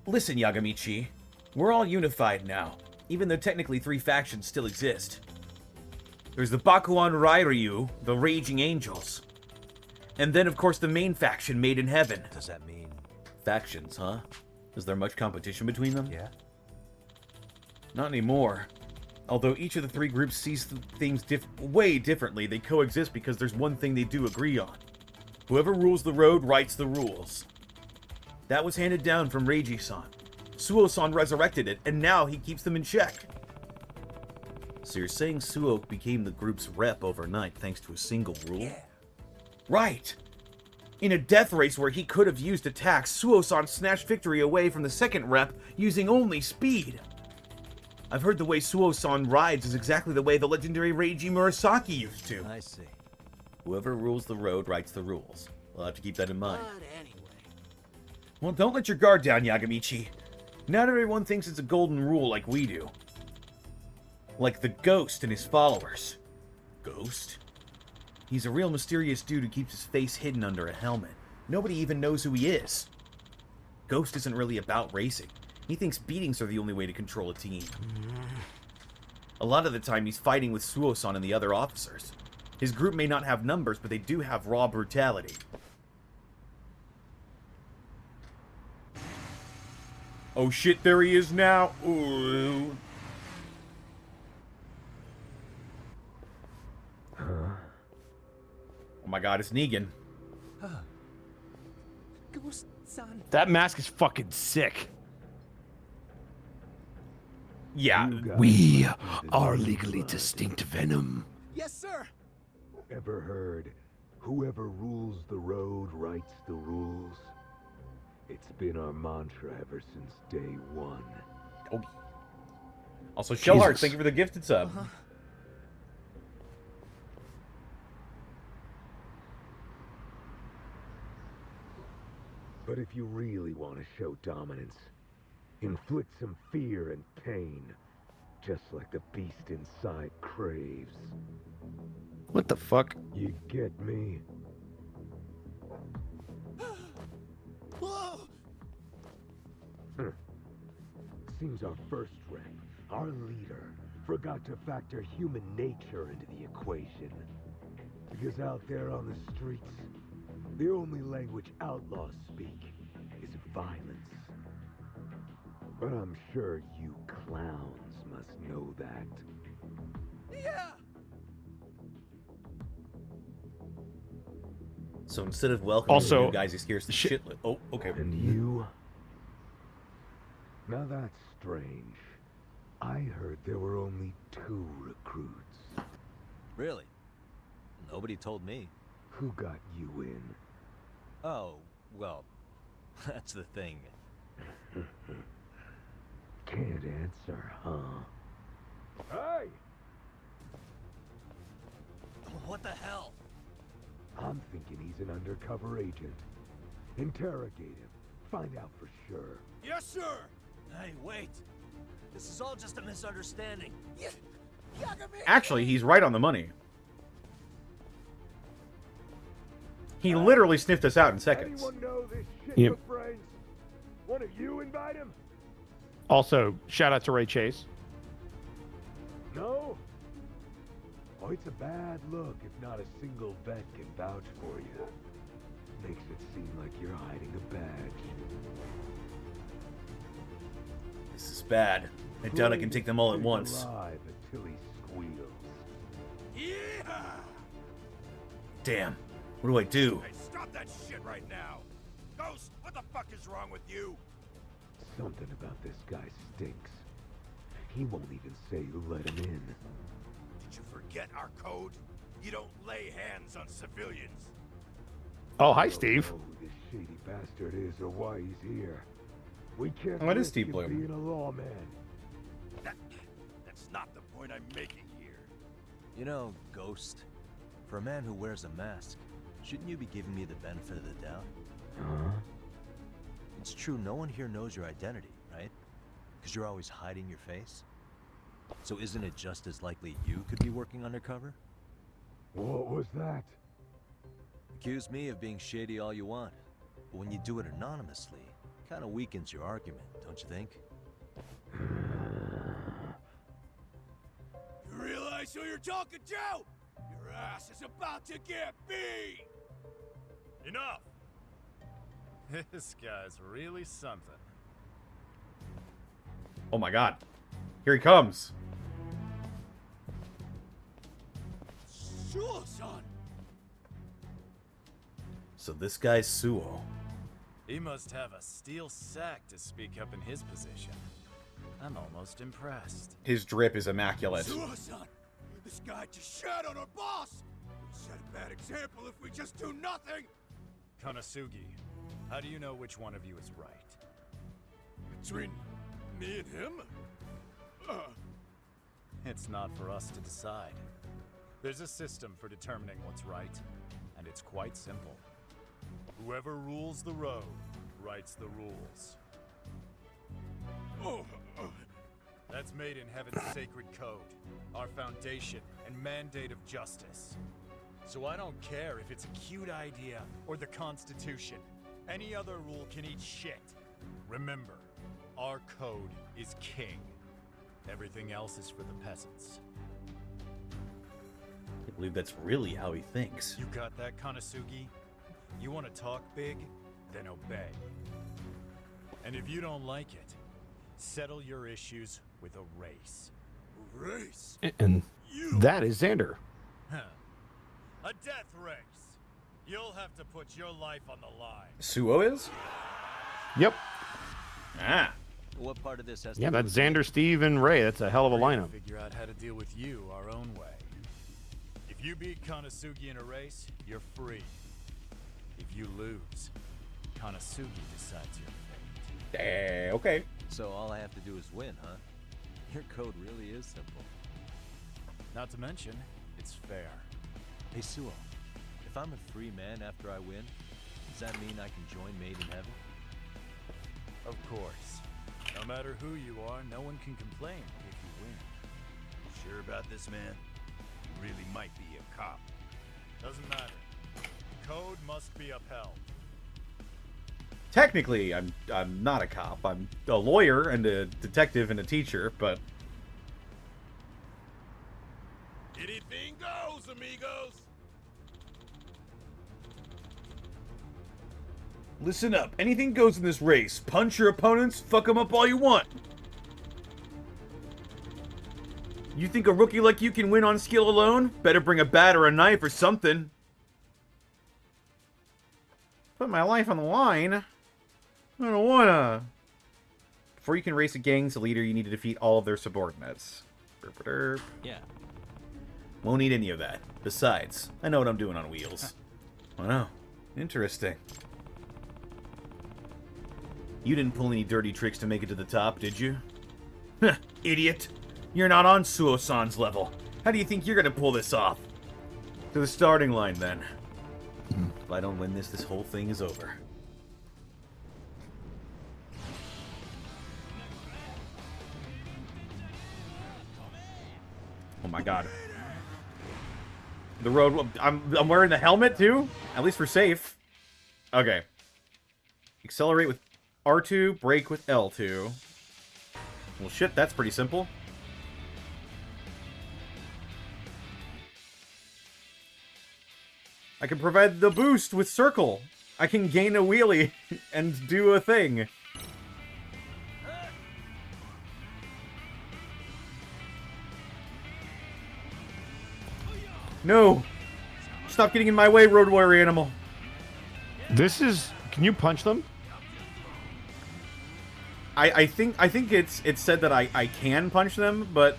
Listen, Yagamichi. We're all unified now, even though technically 3 factions still exist. There's the Bakuan Rairyu, the Raging Angels. And then, of course, the main faction, Made in Heaven. Does that mean? Factions, huh? Is there much competition between them? Yeah. Not anymore. Although each of the 3 groups sees things way differently, they coexist because there's one thing they do agree on. Whoever rules the road writes the rules. That was handed down from Reiji-san. Suo-san resurrected it, and now he keeps them in check. So you're saying Suo became the group's rep overnight thanks to a single rule? Yeah. Right! In a death race where he could have used attacks, Suo-san snatched victory away from the second rep using only speed. I've heard the way Suo-san rides is exactly the way the legendary Reiji Murasaki used to. I see. Whoever rules the road writes the rules. We'll have to keep that in mind. But anyway. Well, don't let your guard down, Yagamichi. Not everyone thinks it's a golden rule like we do. Like the Ghost and his followers. Ghost? He's a real mysterious dude who keeps his face hidden under a helmet. Nobody even knows who he is. Ghost isn't really about racing. He thinks beatings are the only way to control a team. A lot of the time he's fighting with Suo-san and the other officers. His group may not have numbers, but they do have raw brutality. Oh shit, there he is now. Ooh. Oh my god, it's Negan. Ghost-san. That mask is fucking sick. Yeah. We are legally distinct Venom. Yes, sir. Ever heard, whoever rules the road writes the rules? It's been our mantra ever since day one. Oh. Also, Shellheart, Jesus. thank you for the gifted sub. But if you really want to show dominance, inflict some fear and pain, just like the beast inside craves. What the fuck? You get me? Whoa! Seems our first rep, our leader, forgot to factor human nature into the equation. Because out there on the streets, the only language outlaws speak is violence. But I'm sure you clowns must know that. Yeah! So instead of welcoming Also, the new guys, he scares the shit. Oh, okay. And you? Now that's strange. I heard there were only 2 recruits. Really? Nobody told me. Who got you in? Oh, well, that's the thing. Can't answer, huh? Hey! What the hell? I'm thinking he's an undercover agent. Interrogate him. Find out for sure. Yes, sir. Hey, wait. This is all just a misunderstanding. Yagami! Actually, he's right on the money. He literally sniffed us out in seconds. Anyone know this shit Yep. refrains? One of you invite him? Also, shout out to Ray Chase. No? Oh, it's a bad look if not a single vet can vouch for you. Makes it seem like you're hiding a badge. This is bad. I doubt I can take them all at once. Alive until he squeals. Yeah! Damn. What do I do? Hey, stop that shit right now! Ghost, what the fuck is wrong with you? Something about this guy stinks. He won't even say who let him in. Did you forget our code? You don't lay hands on civilians. Oh, hi, I don't Steve. know who this shady bastard is or why he's here. We can't Oh, it is risk Deep you Blue. being a lawman. That's not the point I'm making here. You know, Ghost, for a man who wears a mask, shouldn't you be giving me the benefit of the doubt? Huh? It's true, no one here knows your identity, right? Because you're always hiding your face. So isn't it just as likely you could be working undercover? What was that? Accuse me of being shady all you want, but when you do it anonymously, it kind of weakens your argument, don't you think? You realize who you're talking to? Your ass is about to get beat! Enough! This guy's really something. Oh my god. Here he comes. Suo-san! So this guy's Suo. He must have a steel sack to speak up in his position. I'm almost impressed. His drip is immaculate. Suo-san! This guy just shat on our boss! We set a bad example if we just do nothing! Konosugi, how do you know which one of you is right? Between me and him? It's not for us to decide. There's a system for determining what's right, and it's quite simple. Whoever rules the road writes the rules. That's made in heaven's sacred code, our foundation and mandate of justice. So I don't care if it's a cute idea or the Constitution. Any other rule can eat shit. Remember, our code is king. Everything else is for the peasants. I believe that's really how he thinks. You got that, Konosugi? You want to talk big? Then obey. And if you don't like it, settle your issues with a race. Race? And You! that is Xander. Huh. A death race. You'll have to put your life on the line. Suo is? Yep. Ah. What part of this has Yeah, to do that's with Xander, Steve, and Ray. That's a hell of a We're gonna lineup. Figure out how to deal with you our own way. If you beat Konosugi in a race, you're free. If you lose, Konosugi decides your fate. Okay. So all I have to do is win, huh? Your code really is simple. Not to mention, it's fair. Hey, Suo, if I'm a free man after I win, does that mean I can join Made in Heaven? Of course. No matter who you are, no one can complain if you win. Sure about this, man? You really might be a cop. Doesn't matter. Code must be upheld. Technically, I'm not a cop. I'm a lawyer and a detective and a teacher, but Anything goes, amigos! listen up. Anything goes in this race. Punch your opponents, fuck them up all you want. You think a rookie like you can win on skill alone? Better bring a bat or a knife or something. Put my life on the line? I don't wanna. Before you can race a gang's leader, you need to defeat all of their subordinates. Derp-a-derp. Yeah. Won't need any of that. Besides, I know what I'm doing on wheels. Wow. Interesting. You didn't pull any dirty tricks to make it to the top, did you? Idiot. You're not on Suo-san's level. How do you think you're gonna pull this off? To the starting line, then. If I don't win this, this whole thing is over. Oh my god. The road... I'm wearing the helmet, too? At least we're safe. Okay. Accelerate with R2, brake with L2. Well, shit, that's pretty simple. I can provide the boost with circle. I can gain a wheelie and do a thing. No! Stop getting in my way, road warrior animal. This is... Can you punch them? I think it's said that I can punch them, but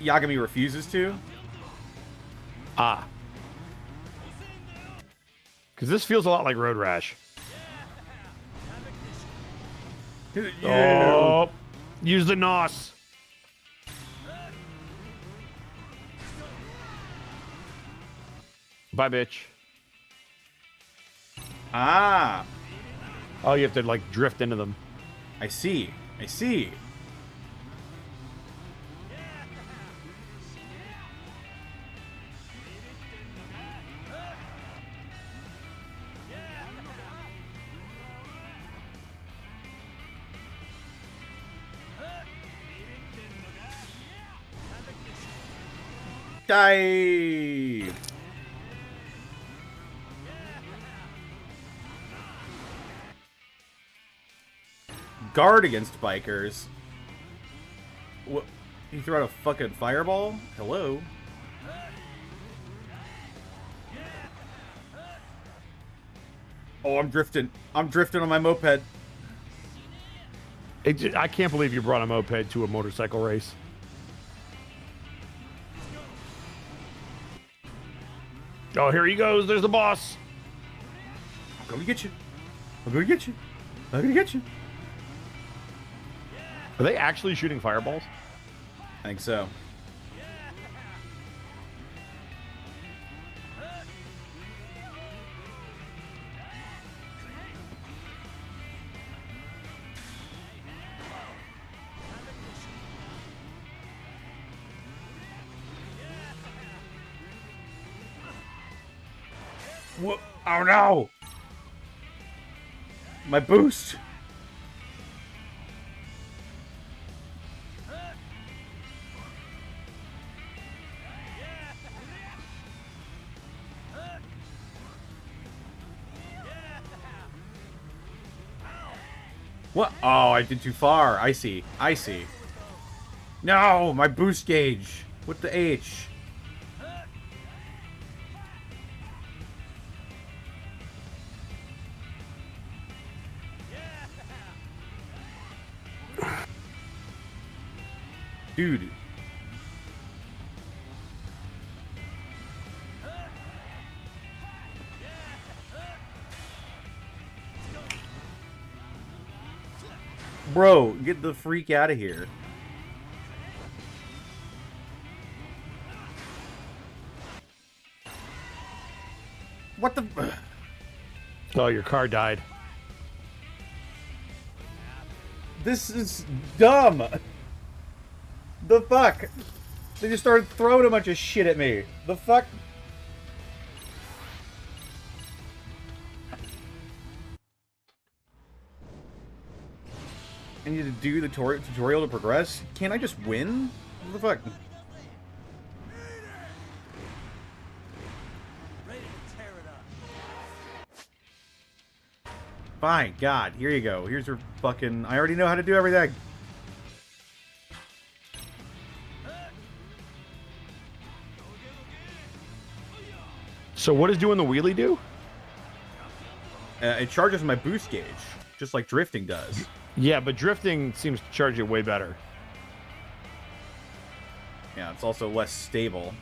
Yagami refuses to. Ah. Because this feels a lot like Road Rash. Yeah. Oh, use the NOS. Bye, bitch. Ah, Oh, you have to like drift into them. I see. I see. Die. Guard against bikers. What? He threw out a fucking fireball? Hello? Oh, I'm drifting. I'm drifting on my moped. I can't believe you brought a moped to a motorcycle race. Oh, here he goes. There's the boss. I'm gonna get you. I'm gonna get you. I'm gonna get you. Are they actually shooting fireballs? I think so. What? Oh no! My boost! What? Oh, I did too far. I see. I see. No, my boost gauge. With the H. Dude. Bro, get the freak out of here. What the... Oh, your car died. This is dumb. The fuck? They just started throwing a bunch of shit at me. The fuck? I need to do the tutorial to progress? Can't I just win? What the fuck? Fine, God, here you go. Here's your fucking... I already know how to do everything. So what does doing the wheelie do? It charges my boost gauge, just like drifting does. Yeah, but drifting seems to charge it way better. Yeah, it's also less stable.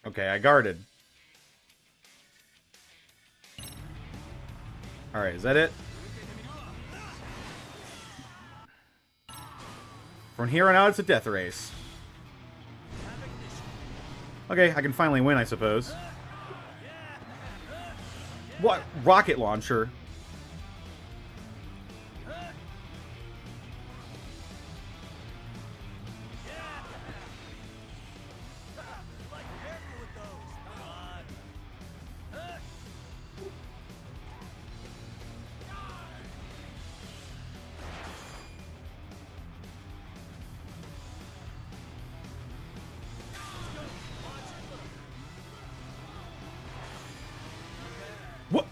Okay, I guarded. Alright, is that it? From here on out, it's a death race. Okay, I can finally win, I suppose. What? Rocket launcher? What?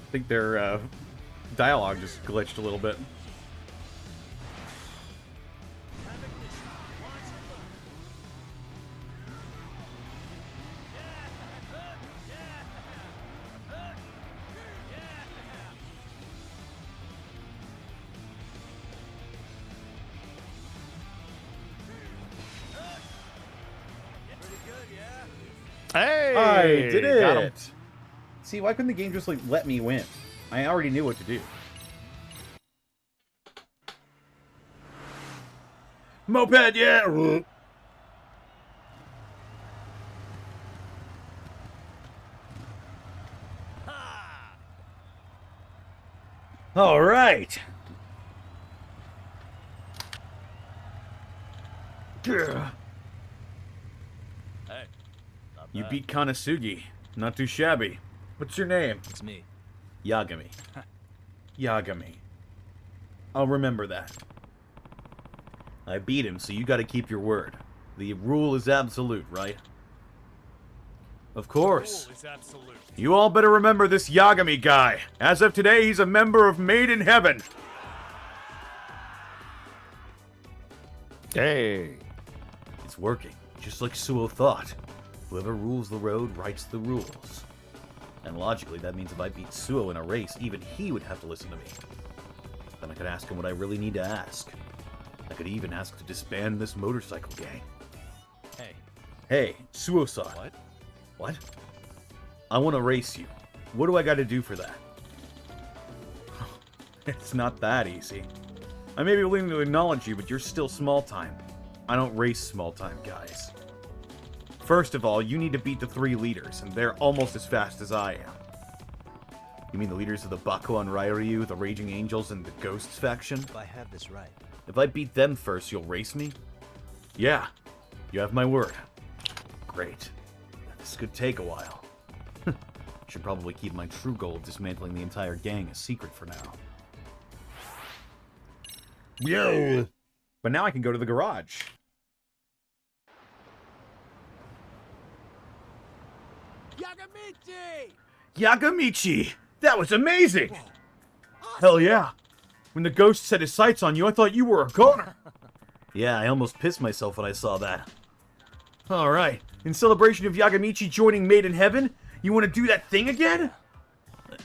I think their dialogue just glitched a little bit. Hey! I did Got him. it! See, why couldn't the game just, like, let me win? I already knew what to do. Moped, yeah! All right. Hey, You beat Kanasugi. Not too shabby. What's your name? it's me. Yagami. Yagami. I'll remember that. I beat him, so you gotta keep your word. The rule is absolute, right? Of course. Rule is absolute. You all better remember this Yagami guy. As of today, he's a member of Made in Heaven. Hey. It's working, just like Suo thought. Whoever rules the road writes the rules. And logically, that means if I beat Suo in a race, even he would have to listen to me. Then I could ask him what I really need to ask. I could even ask to disband this motorcycle gang. Hey, Hey, Suo-san. what? What? I want to race you. What do I got to do for that? It's not that easy. I may be willing to acknowledge you, but you're still small time. I don't race small time guys. First of all, you need to beat the 3 leaders, and they're almost as fast as I am. You mean the leaders of the Bakuan Ryoryu, the Raging Angels, and the Ghosts faction? If I have this right, If I beat them first, you'll race me? Yeah, you have my word. Great. This could take a while. Should probably keep my true goal of dismantling the entire gang a secret for now. Yeah. But now I can go to the garage. Yagamichi! Yagamichi! That was amazing! Hell yeah. When the ghost set his sights on you, I thought you were a goner. Yeah, I almost pissed myself when I saw that. Alright, in celebration of Yagamichi joining Made in Heaven, you want to do that thing again?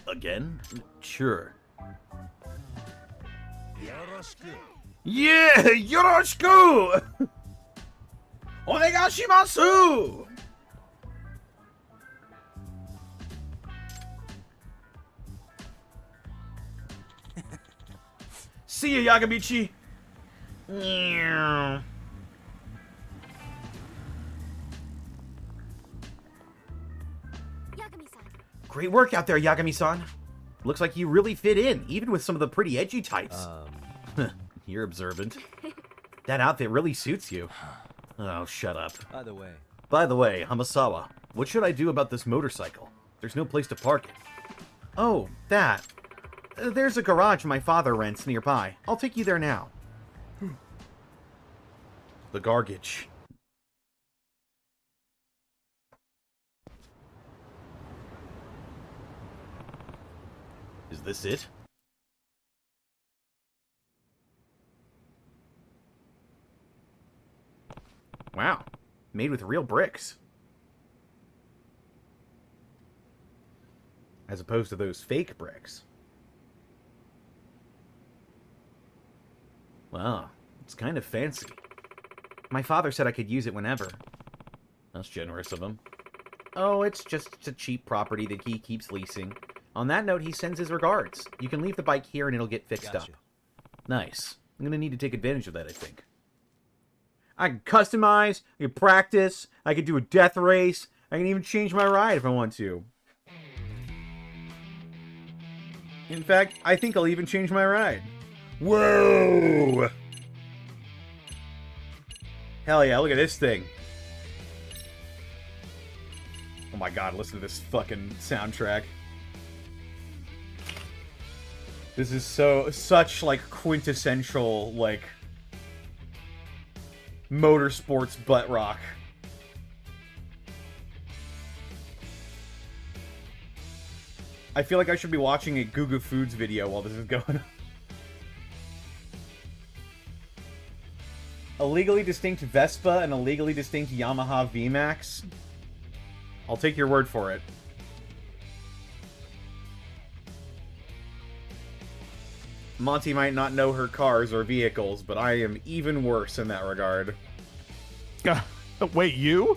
Again? Sure. Yeah, yoroshiku! Onegashimasu! See ya, Yagamichi! Meow. Yagami-san. Great work out there, Yagami-san. Looks like you really fit in, even with some of the pretty edgy types. You're observant. That outfit really suits you. Oh, shut up. By the way, Hamasawa, what should I do about this motorcycle? There's no place to park it. Oh, that. There's a garage my father rents nearby. I'll take you there now. The garbage. Is this it? Wow. Made with real bricks. As opposed to those fake bricks. Wow. It's kind of fancy. My father said I could use it whenever. That's generous of him. Oh, it's just a cheap property that he keeps leasing. On that note, he sends his regards. You can leave the bike here and it'll get fixed up. Nice. I'm gonna need to take advantage of that, I think. I can customize, I can practice, I can do a death race, I can even change my ride if I want to. In fact, I think I'll even change my ride. Whoa! Hell yeah, look at this thing. Oh my god, listen to this fucking soundtrack. This is such, like, quintessential, like, motorsports butt rock. I feel like I should be watching a Gugu Foods video while this is going on. A legally distinct Vespa and a legally distinct Yamaha VMAX. I'll take your word for it. Monty might not know her cars or vehicles, but I am even worse in that regard. Wait, you?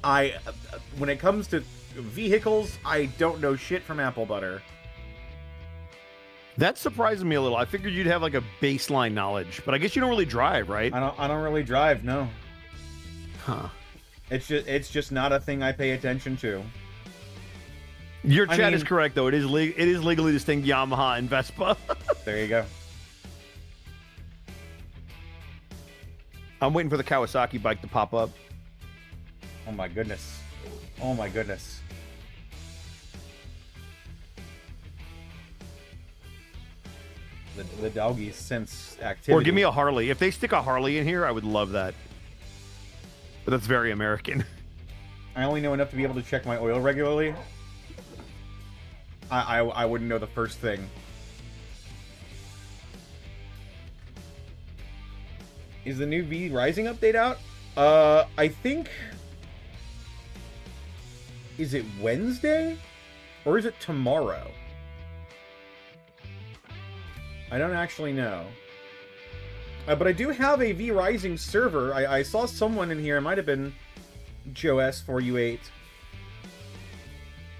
When it comes to vehicles, I don't know shit from apple butter. That's surprising me a little. I figured you'd have like a baseline knowledge, but I guess you don't really drive, right? I don't really drive, no. Huh. It's just not a thing I pay attention to. Your chat is correct though. It is legally distinct Yamaha and Vespa. There you go. I'm waiting for the Kawasaki bike to pop up. Oh my goodness. Oh my goodness. The doggies sense activity. Or give me a Harley. If they stick a Harley in here, I would love that. But that's very American. I only know enough to be able to check my oil regularly. I wouldn't know the first thing. Is the new V Rising update out? I think... Is it Wednesday? Or is it tomorrow? I don't actually know. But I do have a V Rising server. I saw someone in here. It might have been Joe S4U8.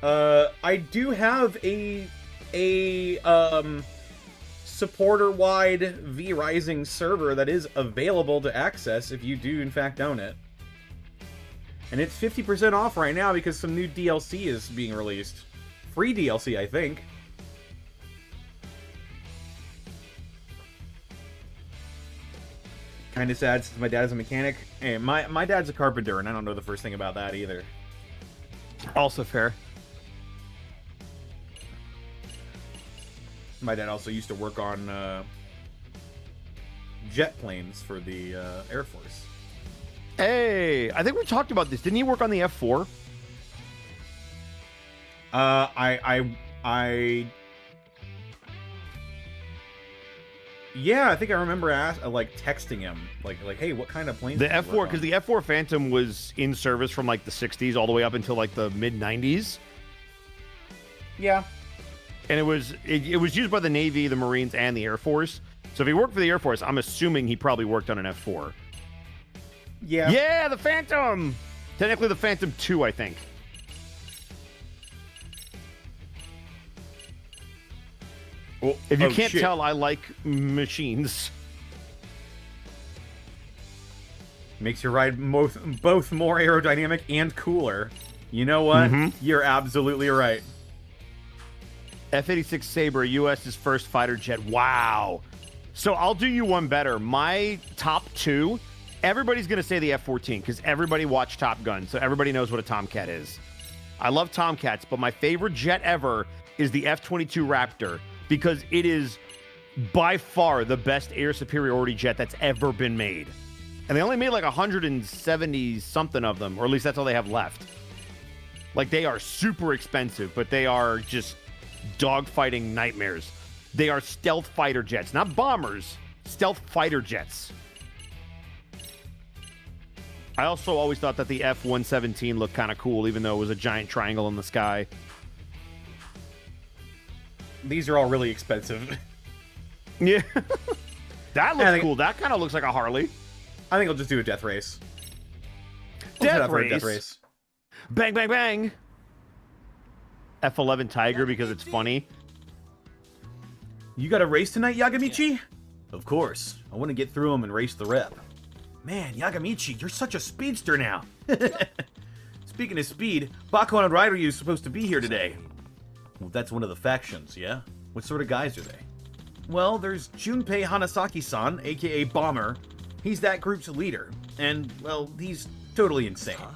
I do have a supporter-wide V Rising server that is available to access if you do in fact own it. And it's 50% off right now because some new DLC is being released. Free DLC, I think. Kinda sad since my dad's a mechanic. Hey, my dad's a carpenter, and I don't know the first thing about that either. Also fair. My dad also used to work on jet planes for the Air Force. Hey, I think we talked about this. Didn't he work on the F4? Yeah, I think I remember like texting him, like, hey, what kind of plane? The F4, because the F4 Phantom was in service from like the 60s all the way up until like the mid 90s. Yeah, and it was used by the Navy, the Marines, and the Air Force. So if he worked for the Air Force, I'm assuming he probably worked on an F4. Yeah. Yeah, the Phantom. Technically, the Phantom 2, I think. Well, if you can't tell, I like machines. Makes your ride both more aerodynamic and cooler. You know what? You're absolutely right. F-86 Sabre, U.S.'s first fighter jet. Wow. So I'll do you one better. My top two, everybody's going to say the F-14 because everybody watched Top Gun, so everybody knows what a Tomcat is. I love Tomcats, but my favorite jet ever is the F-22 Raptor because it is by far the best air superiority jet that's ever been made. And they only made like 170-something of them, or at least that's all they have left. Like, they are super expensive, but they are just dogfighting nightmares. They are stealth fighter jets, not bombers, stealth fighter jets. I also always thought that the F-117 looked kind of cool, even though it was a giant triangle in the sky. These are all really expensive. Yeah. That looks cool. That kind of looks like a Harley. I think I'll just do a death race. Death race. Bang, bang, bang. F-11 Tiger because it's funny. You got a race tonight, Yagamichi? Of course. I want to get through them and race the rep. Man, Yagamichi, you're such a speedster now. Speaking of speed, Bako and Raideryu is supposed to be here today. Well, that's one of the factions, yeah? What sort of guys are they? Well, there's Junpei Hanasaki-san, aka Bomber. He's that group's leader. And, well, he's totally insane. Huh?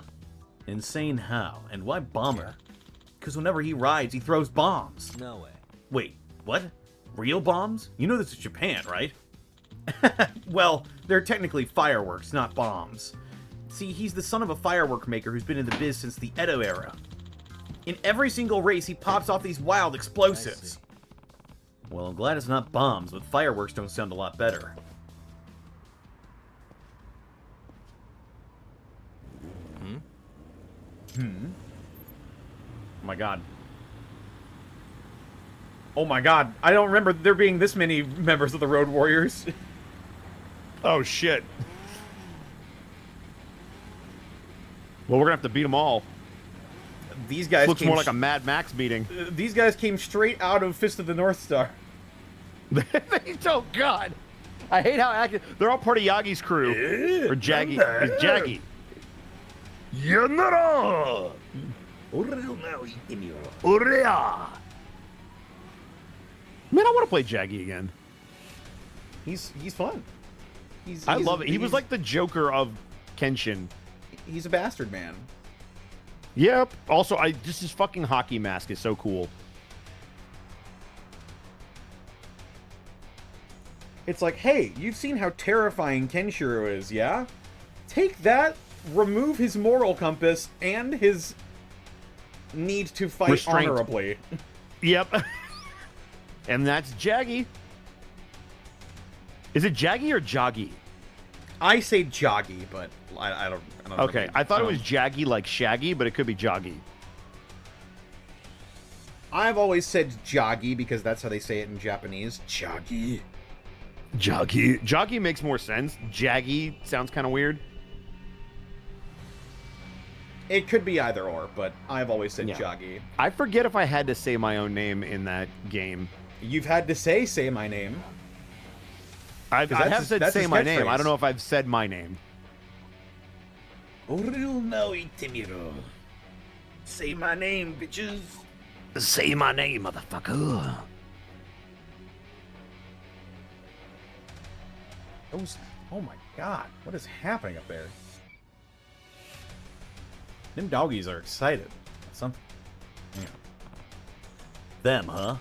Insane how? And why Bomber? Because whenever he rides, he throws bombs. No way. Wait, what? Real bombs? You know this is Japan, right? Well, they're technically fireworks, not bombs. See, he's the son of a firework maker who's been in the biz since the Edo era. In every single race, he pops off these wild explosives. Well, I'm glad it's not bombs, but fireworks don't sound a lot better. Oh my god. Oh my god, I don't remember there being this many members of the Road Warriors. Oh, shit. Well, we're gonna have to beat them all. These guys looks came more like a Mad Max meeting. These guys came straight out of Fist of the North Star. Oh, God. I hate how active. They're all part of Yagi's crew. Or Jaggy. It's Jaggy. Yanara! Urea! Man, I want to play Jaggy again. He's fun. I love it. He was like the Joker of Kenshin. He's a bastard man. Yep. Also, just his fucking hockey mask is so cool. It's like, hey, you've seen how terrifying Kenshiro is, yeah? Take that, remove his moral compass, and his need to fight Restraint. honorably. Yep. And that's Jaggy. Is it Jaggy or Joggy? I say Joggy, but I don't know. Okay, I thought it was Jaggy like Shaggy, but it could be Joggy. I've always said Joggy because that's how they say it in Japanese. Joggy. Joggy. Joggy makes more sense. Jaggy sounds kind of weird. It could be either or, but I've always said Joggy. I forget if I had to say my own name in that game. You've had to say my name. I have said say my name. I don't know if I've said my name. Say my name, bitches. Say my name, motherfucker. Oh my god, what is happening up there? Them doggies are excited. Something. Yeah. Them, huh?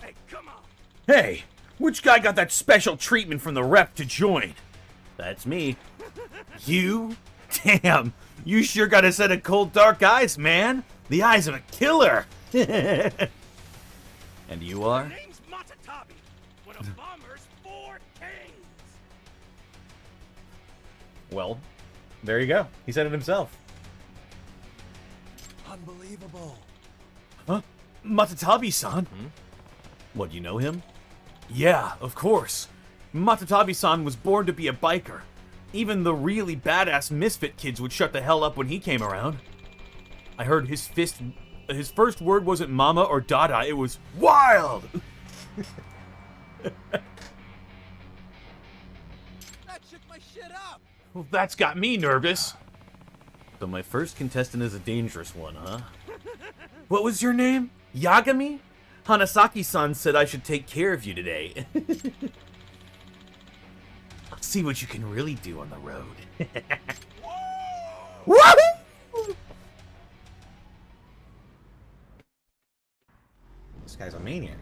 Hey, come on! Hey, which guy got that special treatment from the rep to join? That's me. You? Damn, you sure got a set of cold, dark eyes, man. The eyes of a killer. And you are? My name's Matatabi. One of Bomber's 4 kings. Well, there you go. He said it himself. Unbelievable. Huh? Matatabi-san? What, you know him? Yeah, of course. Matatabi-san was born to be a biker. Even the really badass misfit kids would shut the hell up when he came around. I heard his first word wasn't mama or dada, it was wild! That shook my shit up! Well, that's got me nervous. So my first contestant is a dangerous one, huh? What was your name? Yagami? Hanasaki-san said I should take care of you today. Let's see what you can really do on the road. Woo! This guy's a maniac.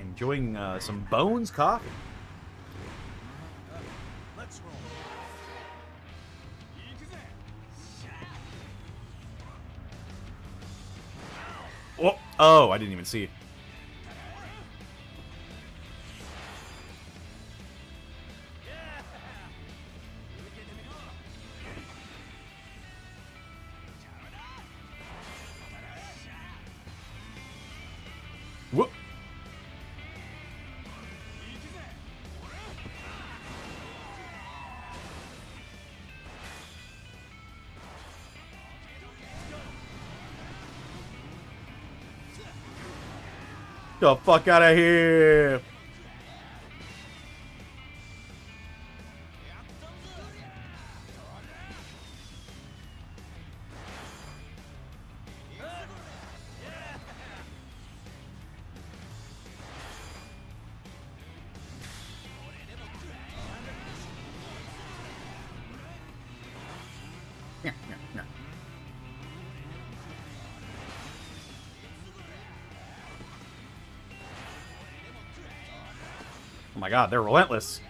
Enjoying some Bones coffee. Let's roll. Oh, I didn't even see it. Whoop. The fuck out of here! Oh my god, they're relentless.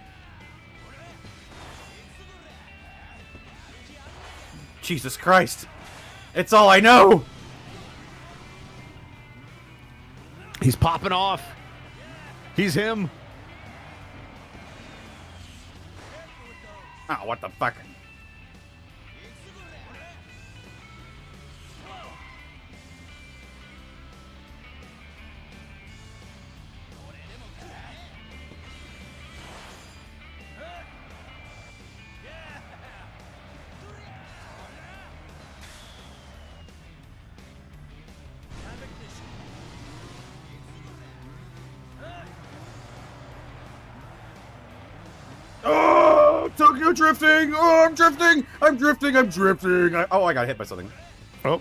Jesus Christ. It's all I know. He's popping off. He's him. Oh, what the fuck? Oh, Tokyo drifting! Oh, I'm drifting! I'm drifting! I'm drifting! Oh, I got hit by something. Oh.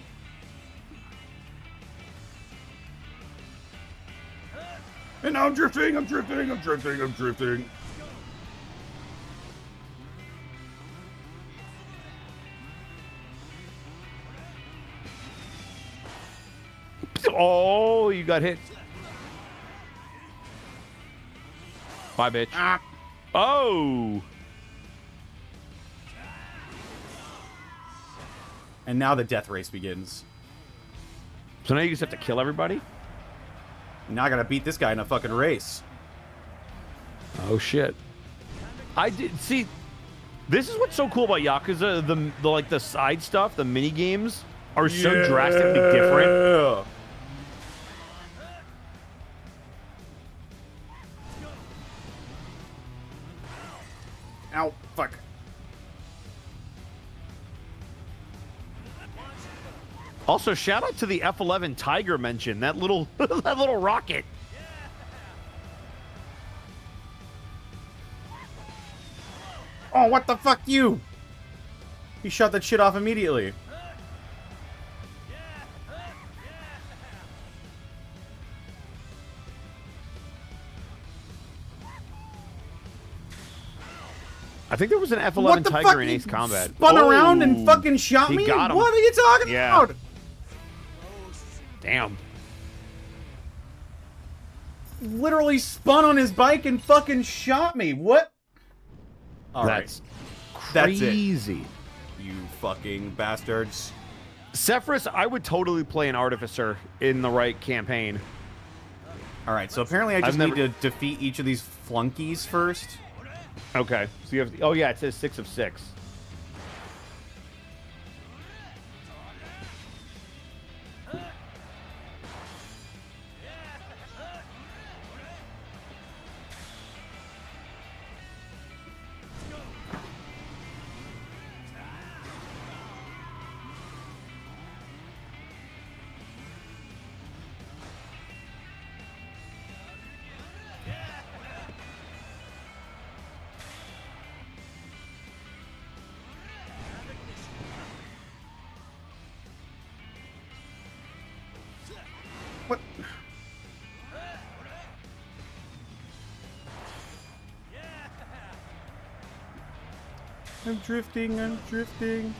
And now I'm drifting! I'm drifting! I'm drifting! I'm drifting! Oh, you got hit. Bye, bitch. Ah. Oh. And now the death race begins. So now you just have to kill everybody? Now I gotta beat this guy in a fucking race. Oh shit. I did see. This is what's so cool about Yakuza. The like the side stuff, the mini games are so drastically different. Ow, fuck. Also, shout out to the F-11 Tiger mention. That little that little rocket. Oh, what the fuck, you? He shot that shit off immediately. I think there was an F-11 Tiger in Ace Combat. Spun around and fucking shot me? Got him. What are you talking about? Damn. Literally spun on his bike and fucking shot me. What? That's crazy. You fucking bastards. Sephiroth, I would totally play an Artificer in the right campaign. Alright, so apparently I just need to defeat each of these flunkies first. Okay. So you have. Oh yeah, it says 6 of 6. What? I'm drifting, I'm drifting.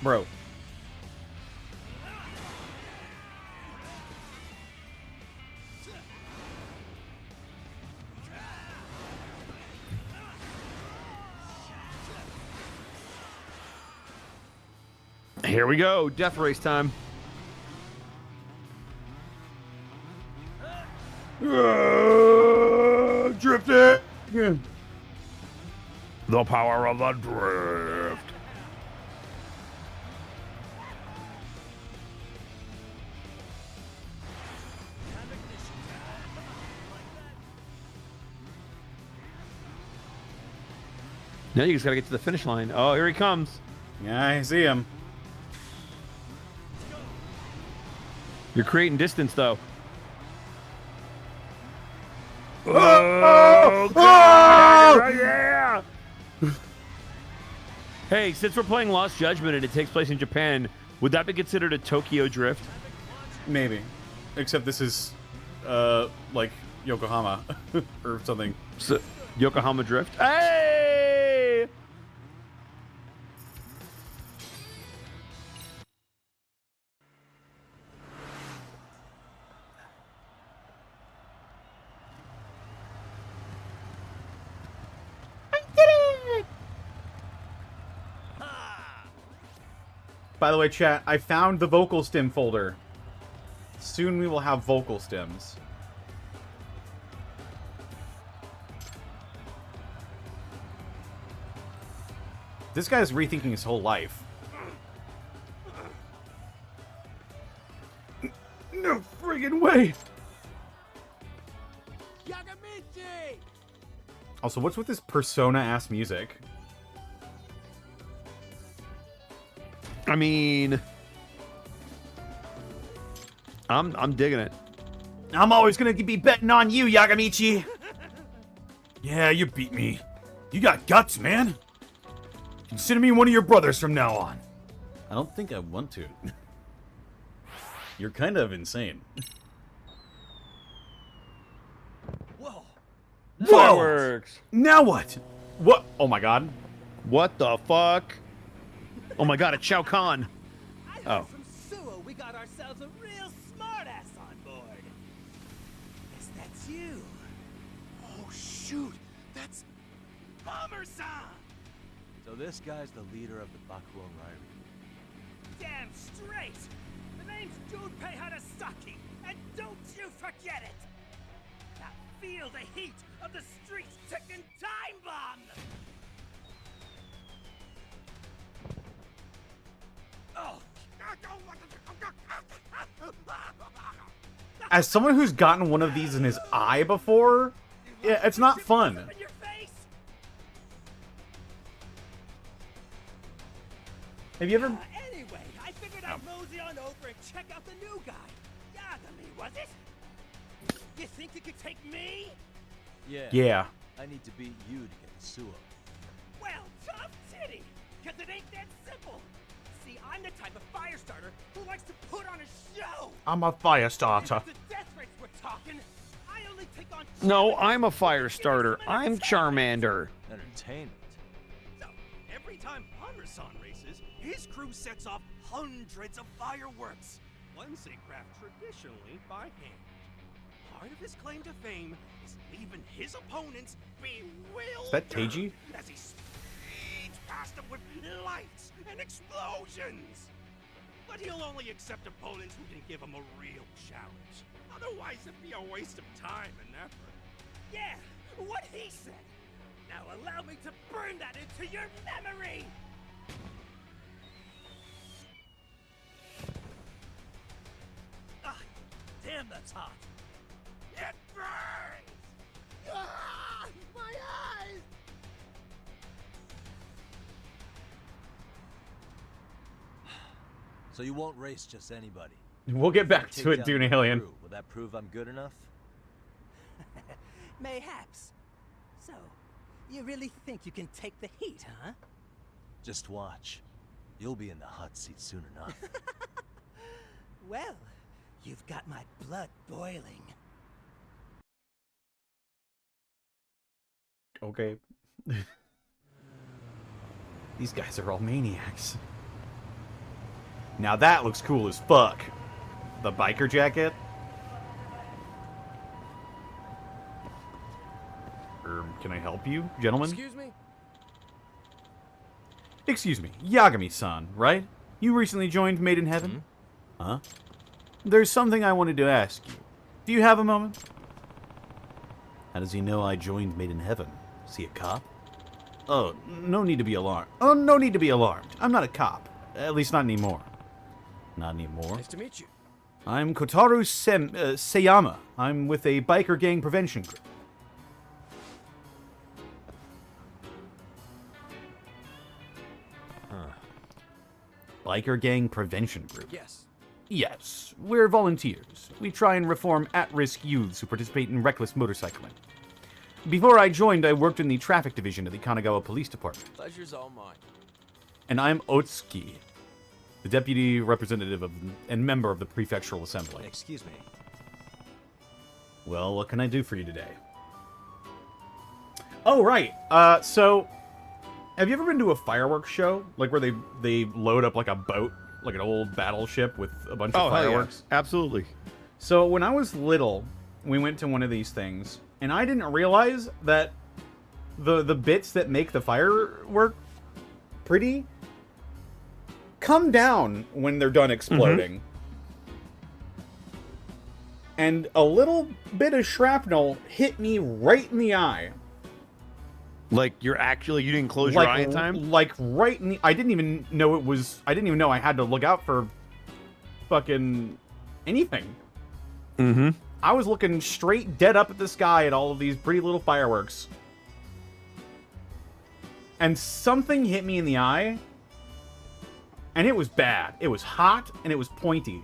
Bro. Here we go. Death race time. Drifting. The power of the drift. Now you just gotta get to the finish line. Oh, here he comes. Yeah, I see him. You're creating distance, though. Oh, God! Yeah! Hey, since we're playing Lost Judgment and it takes place in Japan, would that be considered a Tokyo drift? Maybe. Except this is, like, Yokohama or something. So, Yokohama drift? Hey! By the way, chat, I found the vocal stem folder. Soon we will have vocal stems. This guy's rethinking his whole life. No friggin' way! Yagamichi! Also, what's with this persona-ass music? I mean, I'm digging it. I'm always gonna be betting on you, Yagamichi! Yeah, you beat me. You got guts, man! Consider me one of your brothers from now on. I don't think I want to. You're kind of insane. Whoa! Fireworks! Now what? What? Oh my god. What the fuck? Oh my god, it's Shao Kahn. I heard Oh. from Suo we got ourselves a real smartass on board. Guess that's you. Oh, shoot. That's Bomber-san! So this guy's the leader of the Bakuon Ryrie. Damn straight! The name's Junpei Harasaki, and don't you forget it! Now feel the heat of the streets ticking time bomb! Oh! As someone who's gotten one of these in his eye before, yeah, it's not fun. In your face? Have you ever... Anyway, I figured I'd mosey on over and check out the new guy. Yagami, was it? You think you could take me? Yeah. Yeah. I need to beat you to get the Suo. Well, tough titty, because it ain't that simple. See, I'm the type of fire starter who likes to put on a show. I'm a fire If starter. it's the death race we're talking, I only take on No, challenges I'm a that fire give us starter. some I'm entertainment. Charmander. Entertainment. So, every time Bomber-san races, his crew sets off hundreds of fireworks. Ones they craft traditionally by hand. Part of his claim to fame is leaving his opponents bewildered. Is that Teiji? As he speeds past them with lights and explosions. But he'll only accept opponents who can give him a real challenge. Otherwise, it'd be a waste of time and effort. Yeah, what he said. Now allow me to burn that into your memory. Ah, damn, that's hot. It burns! Ah, my eyes! So you won't race just anybody. We'll get back Take to it, down Dune my Alien. crew. Will that prove I'm good enough? Mayhaps. So, you really think you can take the heat, huh? Just watch. You'll be in the hot seat soon enough. Well, you've got my blood boiling. Okay. These guys are all maniacs. Now that looks cool as fuck. The biker jacket. Can I help you, gentlemen? Excuse me? Excuse me, Yagami-san, right? You recently joined Made in Heaven? Huh? There's something I wanted to ask you. Do you have a moment? How does he know I joined Made in Heaven? Is he a cop? Oh, no need to be alarmed. Oh, no need to be alarmed. I'm not a cop. At least not anymore. Not anymore. Nice to meet you. I'm Kotaru Seyama. I'm with a biker gang prevention group. Biker Gang Prevention Group. Yes. Yes, we're volunteers. We try and reform at-risk youths who participate in reckless motorcycling. Before I joined, I worked in the traffic division of the Kanagawa Police Department. Pleasure's all mine. And I'm Otsuki, the deputy representative of and member of the prefectural assembly. Excuse me. Well, what can I do for you today? Oh, right. So, have you ever been to a fireworks show? Like where they load up like a boat, like an old battleship with a bunch of fireworks? Yeah. Absolutely. So when I was little, we went to one of these things, and I didn't realize that the bits that make the firework pretty come down when they're done exploding. And a little bit of shrapnel hit me right in the eye. Like you didn't close your eye in time? Like right in the... I didn't even know I had to look out for fucking anything. Mm-hmm. I was looking straight dead up at the sky at all of these pretty little fireworks. And something hit me in the eye. And it was bad. It was hot and it was pointy.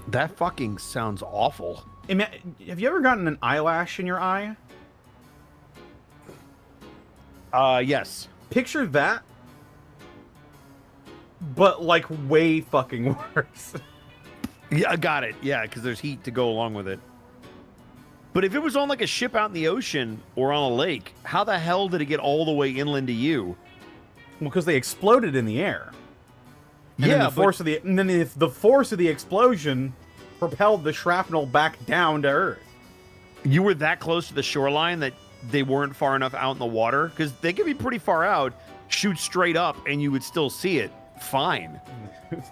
That fucking sounds awful. Have you ever gotten an eyelash in your eye? Yes. Picture that, but like way fucking worse. Yeah, I got it. Yeah, because there's heat to go along with it. But if it was on like a ship out in the ocean or on a lake, how the hell did it get all the way inland to you? Well, because they exploded in the air. And Yeah, then the force of the explosion propelled the shrapnel back down to Earth. You were that close to the shoreline that they weren't far enough out in the water? Because they could be pretty far out, shoot straight up, and you would still see it fine.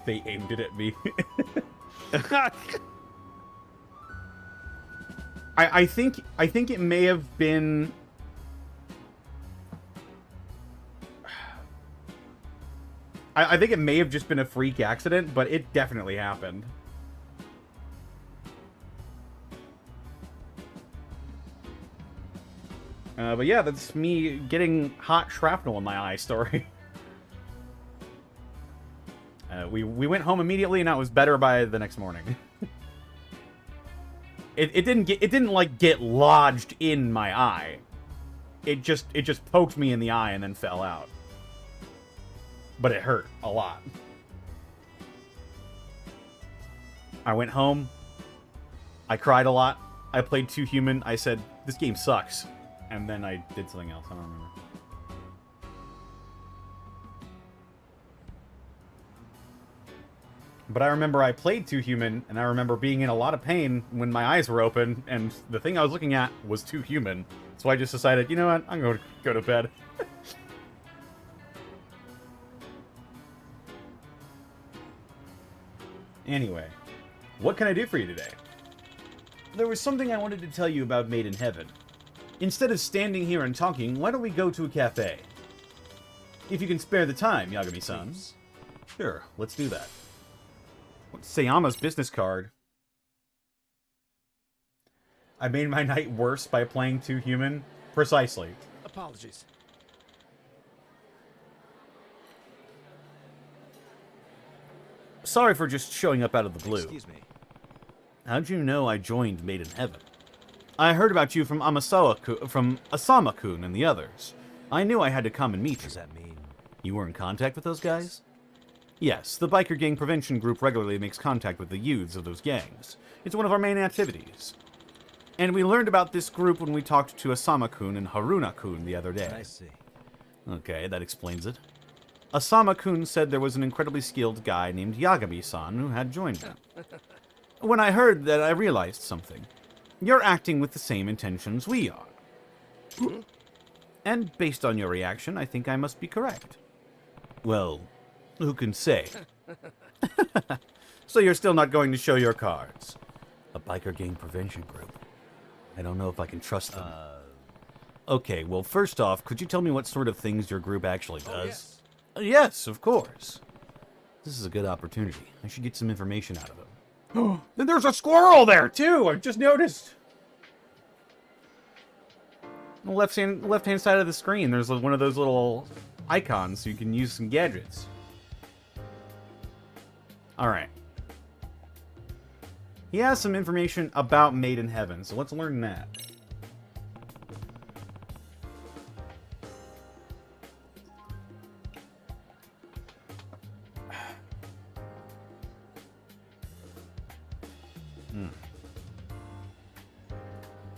They aimed it at me. I think it may have been... I think it may have just been a freak accident, but it definitely happened. But yeah, that's me getting hot shrapnel in my eye story. We went home immediately, and I was better by the next morning. It didn't like get lodged in my eye. It just poked me in the eye and then fell out. But it hurt a lot. I went home. I cried a lot. I played 2 Human. I said, this game sucks. And then I did something else. I don't remember. But I remember I played 2 Human, and I remember being in a lot of pain when my eyes were open, and the thing I was looking at was 2 Human. So I just decided, you know what? I'm going to go to bed. Anyway, what can I do for you today? There was something I wanted to tell you about Made in Heaven. Instead of standing here and talking, why don't we go to a cafe? If you can spare the time, Yagami-san. Sure, let's do that. What's Sayama's business card? I made my night worse by playing 2 Human? Precisely. Apologies. Sorry for just showing up out of the blue. Excuse me. How'd you know I joined Made in Heaven? I heard about you from Asama-kun and the others. I knew I had to come and meet you. Does that mean... You were in contact with those guys? Yes, the Biker Gang Prevention Group regularly makes contact with the youths of those gangs. It's one of our main activities. And we learned about this group when we talked to Asama-kun and Haruna-kun the other day. I see. Okay, that explains it. Asama-kun said there was an incredibly skilled guy named Yagami-san who had joined them. When I heard that, I realized something. You're acting with the same intentions we are. And based on your reaction, I think I must be correct. Well, who can say? So you're still not going to show your cards? A Biker Gang Prevention Group. I don't know if I can trust them. Okay, well, first off, could you tell me what sort of things your group actually does? Yes. Yes, of course. This is a good opportunity. I should get some information out of them. Then there's a squirrel there, too! I've just noticed! On the left-hand side of the screen, there's one of those little icons so you can use some gadgets. Alright. He has some information about Made in Heaven, so let's learn that.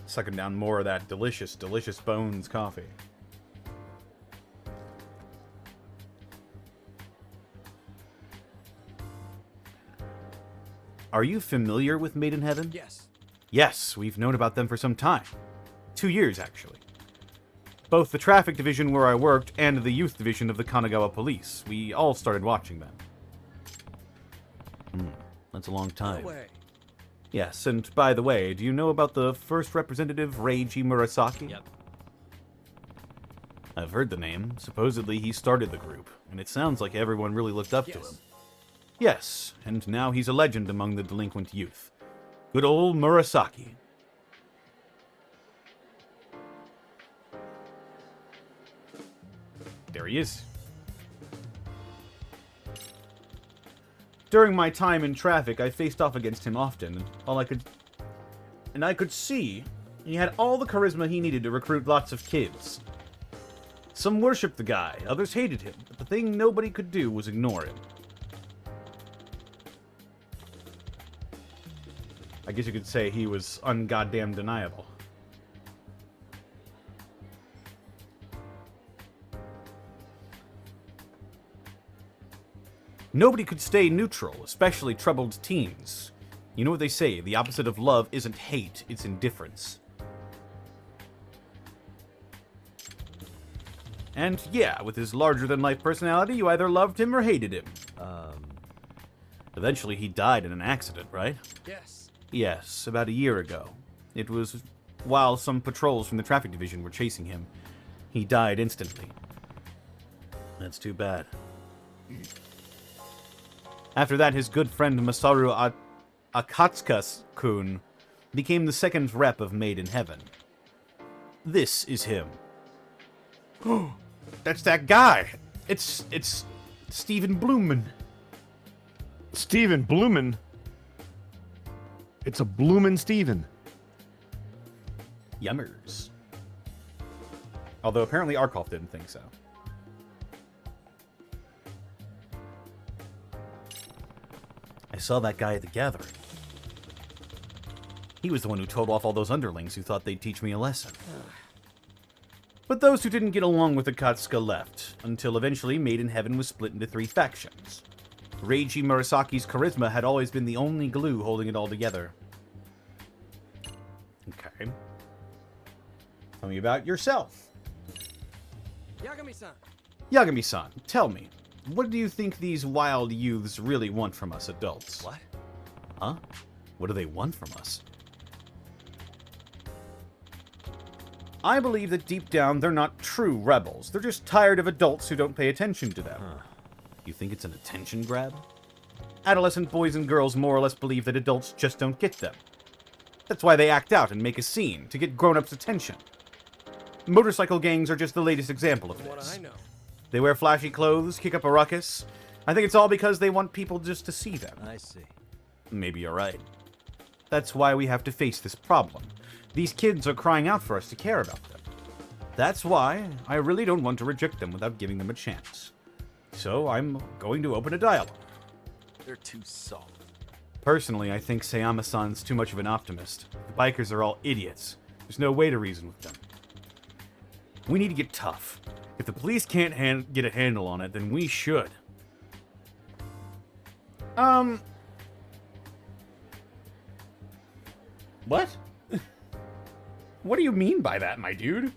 Sucking down more of that delicious, delicious Bones coffee. Are you familiar with Made in Heaven? Yes. Yes, we've known about them for some time. 2 years, actually. Both the traffic division where I worked and the youth division of the Kanagawa police. We all started watching them. That's a long time. No way. Yes, and by the way, do you know about the first representative, Reiji Murasaki? Yep. I've heard the name. Supposedly he started the group, and it sounds like everyone really looked up to him. Yes, and now he's a legend among the delinquent youth. Good old Murasaki. There he is. During my time in traffic, I faced off against him often, and I could see he had all the charisma he needed to recruit lots of kids. Some worshipped the guy, others hated him, but the thing nobody could do was ignore him. I guess you could say he was ungoddamn deniable. Nobody could stay neutral, especially troubled teens. You know what they say, the opposite of love isn't hate, it's indifference. And yeah, with his larger-than-life personality, you either loved him or hated him. Eventually he died in an accident, right? Yes. Yes, about a year ago. It was while some patrols from the traffic division were chasing him. He died instantly. That's too bad. After that, his good friend Masaru Akatsuka-kun became the second rep of Made in Heaven. This is him. That's that guy! It's Steven Bloomin. Steven Bloomin? It's a bloomin' Steven. Yummers. Although apparently Arkoff didn't think so. I saw that guy at the gathering. He was the one who told off all those underlings who thought they'd teach me a lesson. But those who didn't get along with Akatsuka left, until eventually Made in Heaven was split into 3 factions. Reiji Murasaki's charisma had always been the only glue holding it all together. Okay. Tell me about yourself. Yagami-san. Yagami-san, tell me, what do you think these wild youths really want from us adults? What? Huh? What do they want from us? I believe that deep down they're not true rebels. They're just tired of adults who don't pay attention to them. You think it's an attention grab? Adolescent boys and girls more or less believe that adults just don't get them. That's why they act out and make a scene, to get grown-ups' attention. Motorcycle gangs are just the latest example of What this. I know. They wear flashy clothes, kick up a ruckus. I think it's all because they want people just to see them. I see. Maybe you're right. That's why we have to face this problem. These kids are crying out for us to care about them. That's why I really don't want to reject them without giving them a chance. So I'm going to open a dialogue. They're too soft. Personally, I think Sayama-san's too much of an optimist. The bikers are all idiots. There's no way to reason with them. We need to get tough. If the police can't get a handle on it, then we should. What? What do you mean by that, my dude?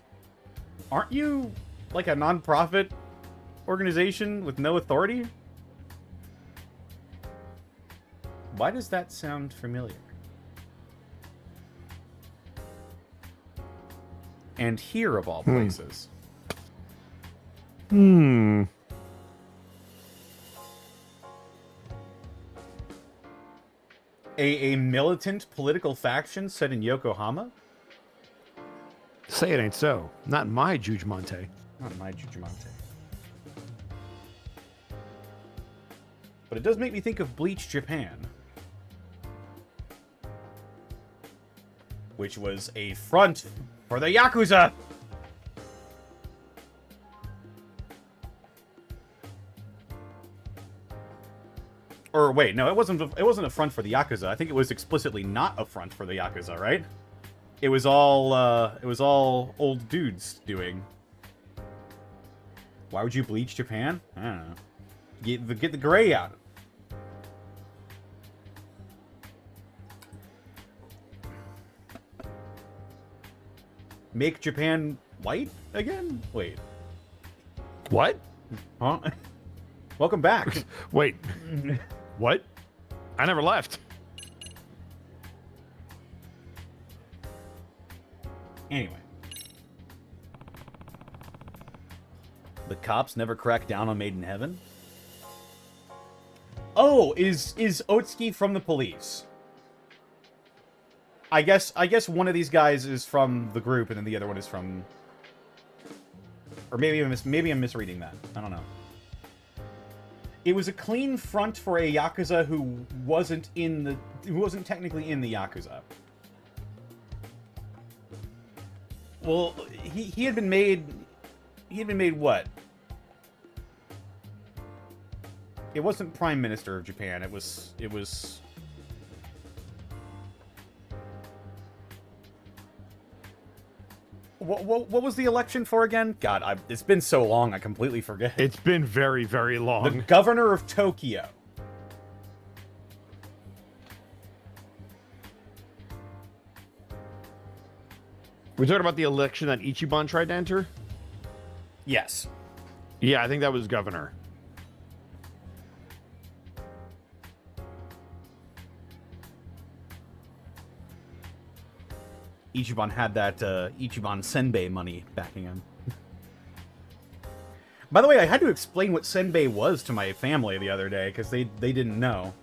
Aren't you, like, a non-profit organization with no authority? Why does that sound familiar? And here, of all places. A militant political faction set in Yokohama? Say it ain't so. Not in my Judgement. Not my Judgement. But it does make me think of Bleach Japan. Which was a front for the Yakuza! Or wait, no, it wasn't a front for the Yakuza. I think it was explicitly not a front for the Yakuza, right? It was all old dudes doing. Why would you bleach Japan? I don't know. Get the gray out. Make Japan white again? Wait. What? Huh? Welcome back. Wait. What? I never left. Anyway. The cops never cracked down on Made in Heaven? Oh, is Otsuki from the police? I guess one of these guys is from the group, and then the other one is from... Or maybe I'm misreading that. I don't know. It was a clean front for a Yakuza who wasn't technically in the Yakuza. Well, he had been made what? It wasn't Prime Minister of Japan. It was What was the election for again? God, it's been so long, I completely forget. It's been very, very long. The governor of Tokyo. We're talking about the election that Ichiban tried to enter? Yes. Yeah, I think that was governor. Ichiban had that Ichiban Senbei money backing him. By the way, I had to explain what Senbei was to my family the other day, because they didn't know.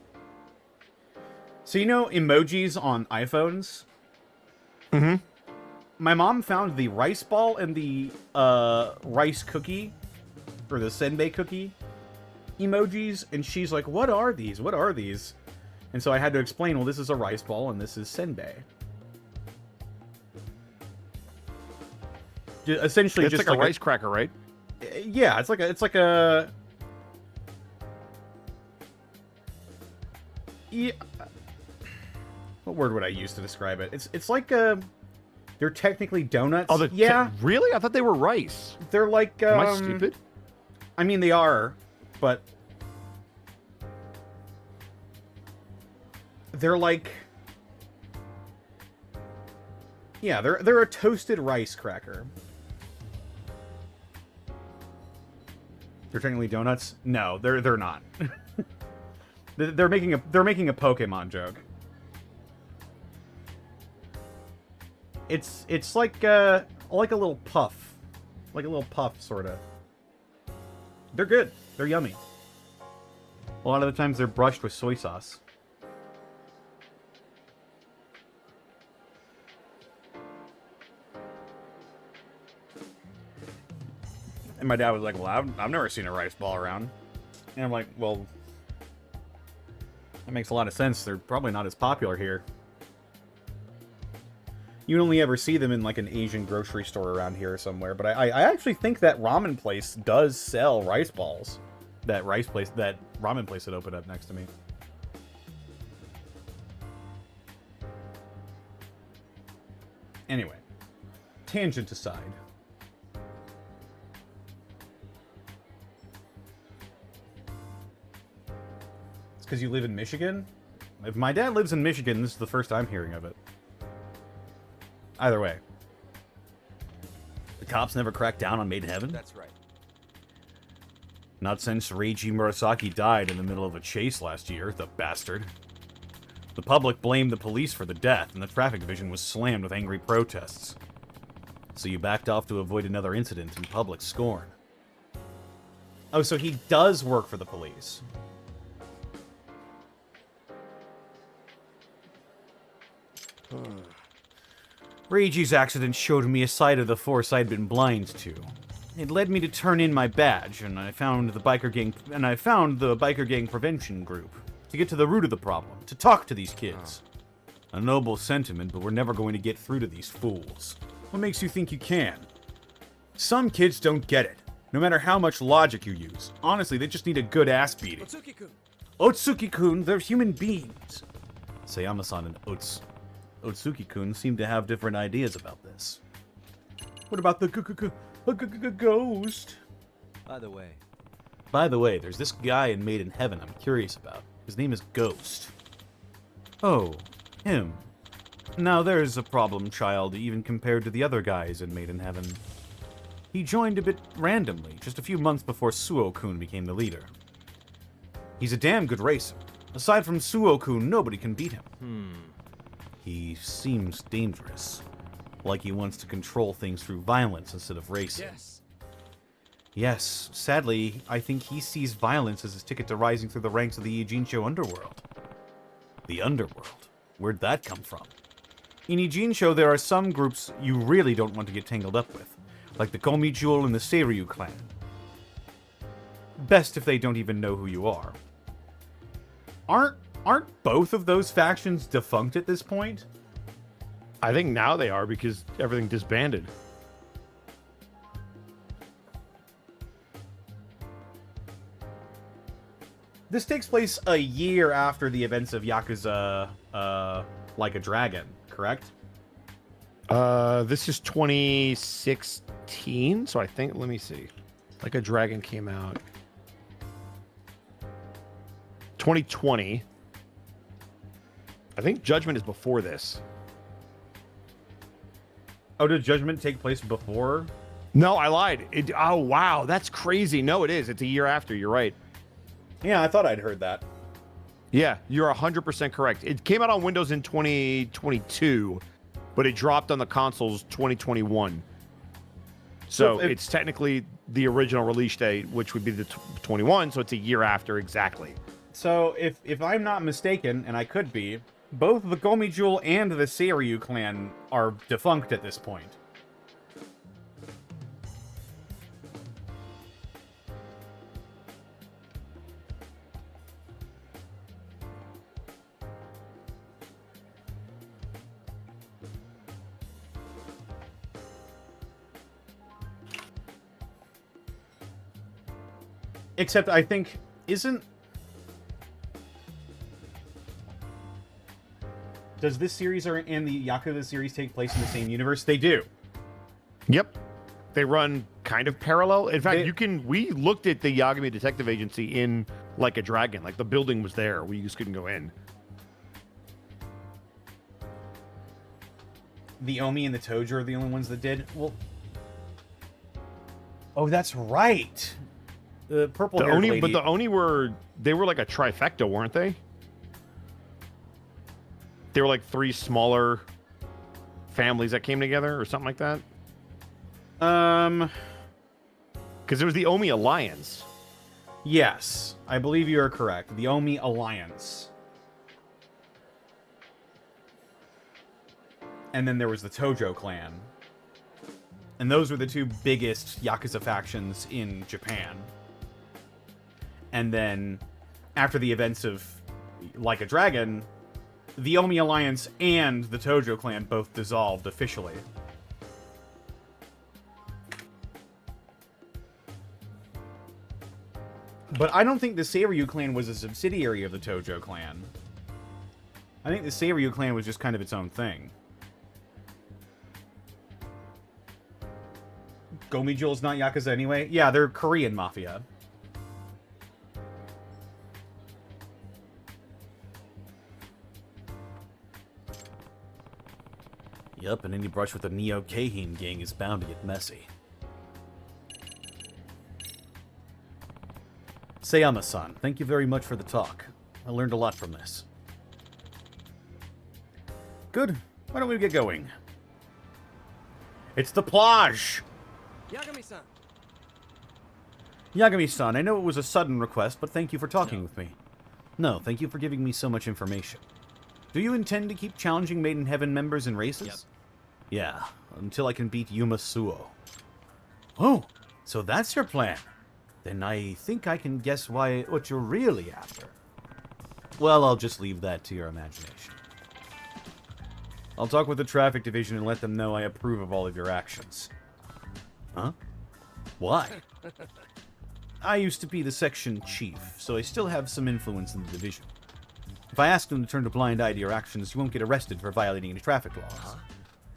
So you know emojis on iPhones? Mm-hmm. My mom found the rice ball and the rice cookie, or the Senbei cookie emojis, and she's like, what are these? What are these? And so I had to explain, well, this is a rice ball and this is Senbei. Essentially, it's just like a rice cracker, right? Yeah, it's like a. Yeah. What word would I use to describe it? It's like a. They're technically donuts. Oh, yeah. Really? I thought they were rice. They're like. Am I stupid? I mean, they are, but they're like. Yeah, they're a toasted rice cracker. They're technically donuts? No, they're not. they're making a Pokemon joke. It's like a little puff, sorta. They're good. They're yummy. A lot of the times they're brushed with soy sauce. And my dad was like, well, I've never seen a rice ball around. And I'm like, well, that makes a lot of sense. They're probably not as popular here. You only ever see them in like an Asian grocery store around here somewhere. But I actually think that ramen place does sell rice balls. That ramen place that opened up next to me. Anyway, tangent aside. It's because you live in Michigan? If my dad lives in Michigan, this is the first I'm hearing of it. Either way. The cops never cracked down on Made in Heaven? That's right. Not since Reiji Murasaki died in the middle of a chase last year, the bastard. The public blamed the police for the death, and the traffic division was slammed with angry protests. So you backed off to avoid another incident in public scorn. Oh, so he does work for the police. Reiji's accident showed me a side of the force I'd been blind to. it led me to turn in my badge, and I found the biker gang prevention group to get to the root of the problem, to talk to these kids. A noble sentiment, but we're never going to get through to these fools. What makes you think you can? Some kids don't get it, no matter how much logic you use. Honestly, they just need a good ass beating. Otsuki-kun. Otsuki-kun, they're human beings. Sayama-san and Otsuki-kun seem to have different ideas about this. What about the ghost? By the way, there's this guy in Made in Heaven I'm curious about. His name is Ghost. Oh, him. Now there's a problem child even compared to the other guys in Made in Heaven. He joined a bit randomly, just a few months before Suo-kun became the leader. He's a damn good racer. Aside from Suo-kun, nobody can beat him. He seems dangerous. Like he wants to control things through violence instead of racing. Yes, sadly, I think he sees violence as his ticket to rising through the ranks of the Ijincho underworld. The underworld? Where'd that come from? In Ijincho, there are some groups you really don't want to get tangled up with, like the Komi-jewel and the Seiryu clan. Best if they don't even know who you are. Aren't both of those factions defunct at this point? I think now they are because everything disbanded. This takes place a year after the events of Yakuza, Like a Dragon, correct? This is 2016, so I think, let me see. Like a Dragon came out 2020. I think Judgment is before this. Oh, did Judgment take place before? No, I lied. Oh, wow, that's crazy. No, it is. It's a year after. You're right. Yeah, I thought I'd heard that. Yeah, you're 100% correct. It came out on Windows in 2022, but it dropped on the consoles 2021. So it's technically the original release date, which would be the 21, so it's a year after exactly. So if I'm not mistaken, and I could be, both the Komi-jewel and the Seiryu clan are defunct at this point. Except I think, does this series and the Yakuza series take place in the same universe? They do. Yep. They run kind of parallel. In fact, we looked at the Yagami Detective Agency in Like a Dragon. Like, the building was there. We just couldn't go in. The Omi and the Tojo are the only ones that did? Well... Oh, that's right! The purple haired lady. But the Oni were like a trifecta, weren't they? They were like three smaller families that came together or something like that. Because it was the Omi Alliance. Yes, I believe you are correct. The Omi Alliance. And then there was the Tojo clan. And those were the two biggest Yakuza factions in Japan. And then, after the events of Like a Dragon, the Omi Alliance and the Tojo clan both dissolved officially. But I don't think the Seiryu clan was a subsidiary of the Tojo clan. I think the Seiryu clan was just kind of its own thing. Komi-jewel's not Yakuza anyway? Yeah, they're Korean mafia. Yup, and any brush with the Neo Keihin gang is bound to get messy. Sayama-san, thank you very much for the talk. I learned a lot from this. Good. Why don't we get going? It's the plage! Yagami-san. Yagami-san, I know it was a sudden request, but thank you for talking with me. No, thank you for giving me so much information. Do you intend to keep challenging Made in Heaven members in races? Yep. Yeah, until I can beat Yuma Suo. Oh, So that's your plan. Then I think I can guess what you're really after. Well, I'll just leave that to your imagination. I'll talk with the traffic division and let them know I approve of all of your actions. Huh? Why? I used to be the section chief, so I still have some influence in the division. If I ask them to turn a blind eye to your actions, you won't get arrested for violating any traffic laws. Huh?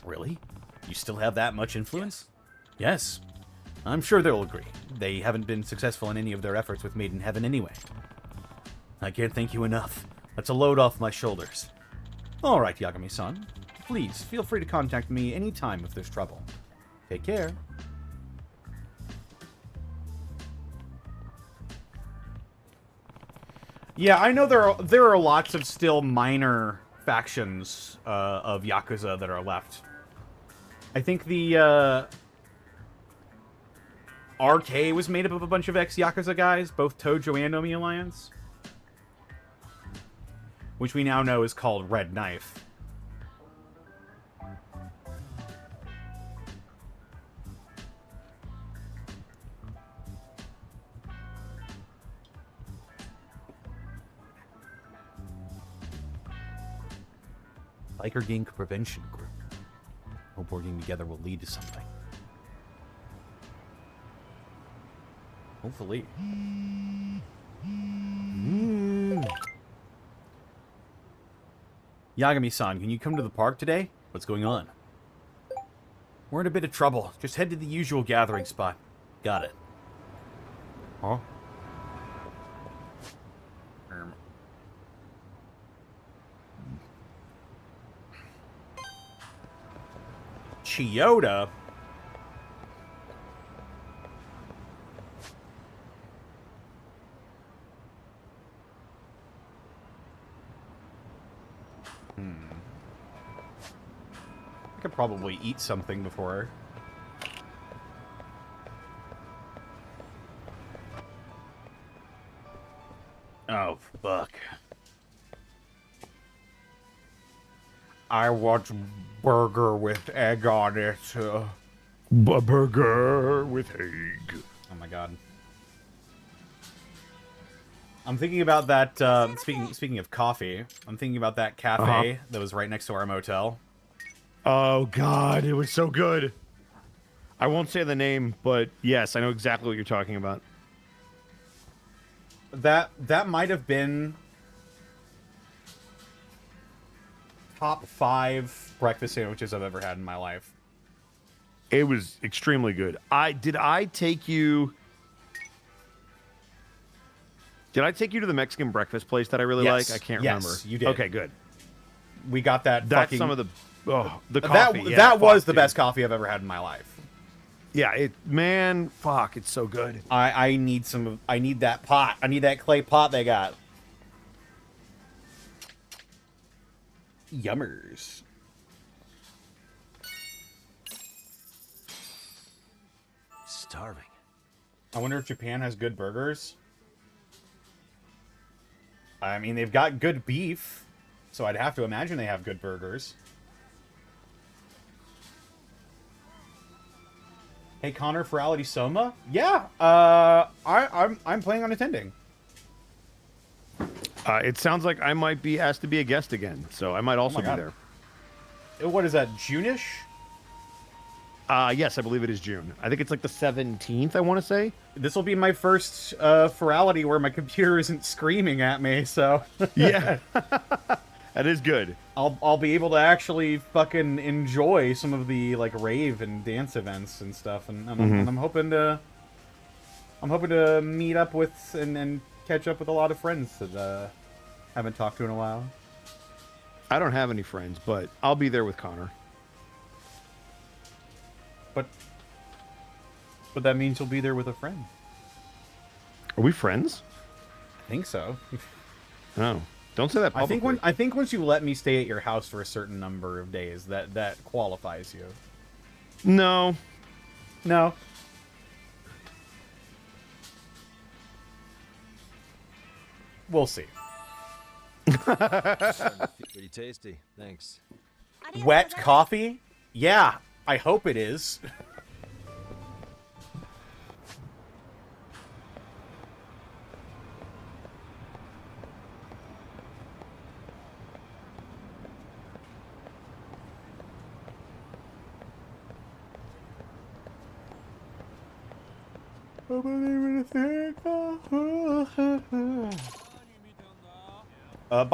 Really? You still have that much influence? Yes. I'm sure they'll agree. They haven't been successful in any of their efforts with Made in Heaven anyway. I can't thank you enough. That's a load off my shoulders. All right, Yagami-san. Please, feel free to contact me anytime if there's trouble. Take care. Yeah, I know there are lots of still minor factions of Yakuza that are left. I think the RK was made up of a bunch of ex-Yakuza guys, both Tojo and Omi Alliance, which we now know is called Red Knife. Biker Gang Prevention Group. Hope working together will lead to something. Hopefully. Yagami-san, can you come to the park today? What's going on? We're in a bit of trouble. Just head to the usual gathering spot. Got it. Huh? Chiyoda? I could probably eat something before. Oh, fuck. I want burger with egg on it. A burger with egg. Oh my god. I'm thinking about that, speaking of coffee, I'm thinking about that cafe that was right next to our motel. Oh god, it was so good. I won't say the name, but yes, I know exactly what you're talking about. That might have been top 5 breakfast sandwiches I've ever had in my life. It was extremely good. Did I take you to the Mexican breakfast place that I really like? I can't remember. Yes, you did. Okay, good. We got that. That's fucking, some of the coffee. That was the best coffee I've ever had in my life. Yeah, it's so good. I need that pot. I need that clay pot they got. Yummers. Starving. I wonder if Japan has good burgers. I mean, they've got good beef, so I'd have to imagine they have good burgers. Hey, Connor, Ferality Soma? Yeah, I'm planning on attending. It sounds like I might be asked to be a guest again, so I might also be there. What is that, June-ish? Yes, I believe it is June. I think it's like the 17th, I want to say. This will be my first Ferality where my computer isn't screaming at me, so... Yeah. That is good. I'll be able to actually fucking enjoy some of the like rave and dance events and stuff, and I'm hoping to meet up with and catch up with a lot of friends that haven't talked to in a while. I don't have any friends, but I'll be there with Connor. But that means you'll be there with a friend. Are we friends? I think so. Oh. Don't say that publicly. I think once you let me stay at your house for a certain number of days, that qualifies you. No. No. We'll see. Pretty tasty. Thanks. Wet coffee? Yeah, I hope it is. By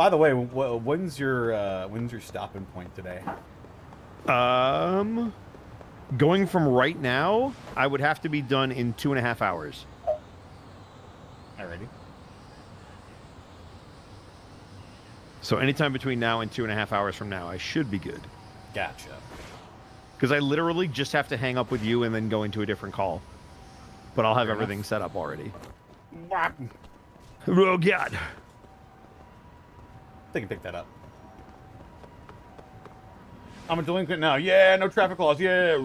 the way, when's your stopping point today? Going from right now, I would have to be done in 2.5 hours. Alrighty. So anytime between now and 2.5 hours from now, I should be good. Gotcha. Because I literally just have to hang up with you and then go into a different call. But I'll have everything set up already. Oh, God. They can pick that up. I'm a delinquent now. Yeah, no traffic laws. Yeah.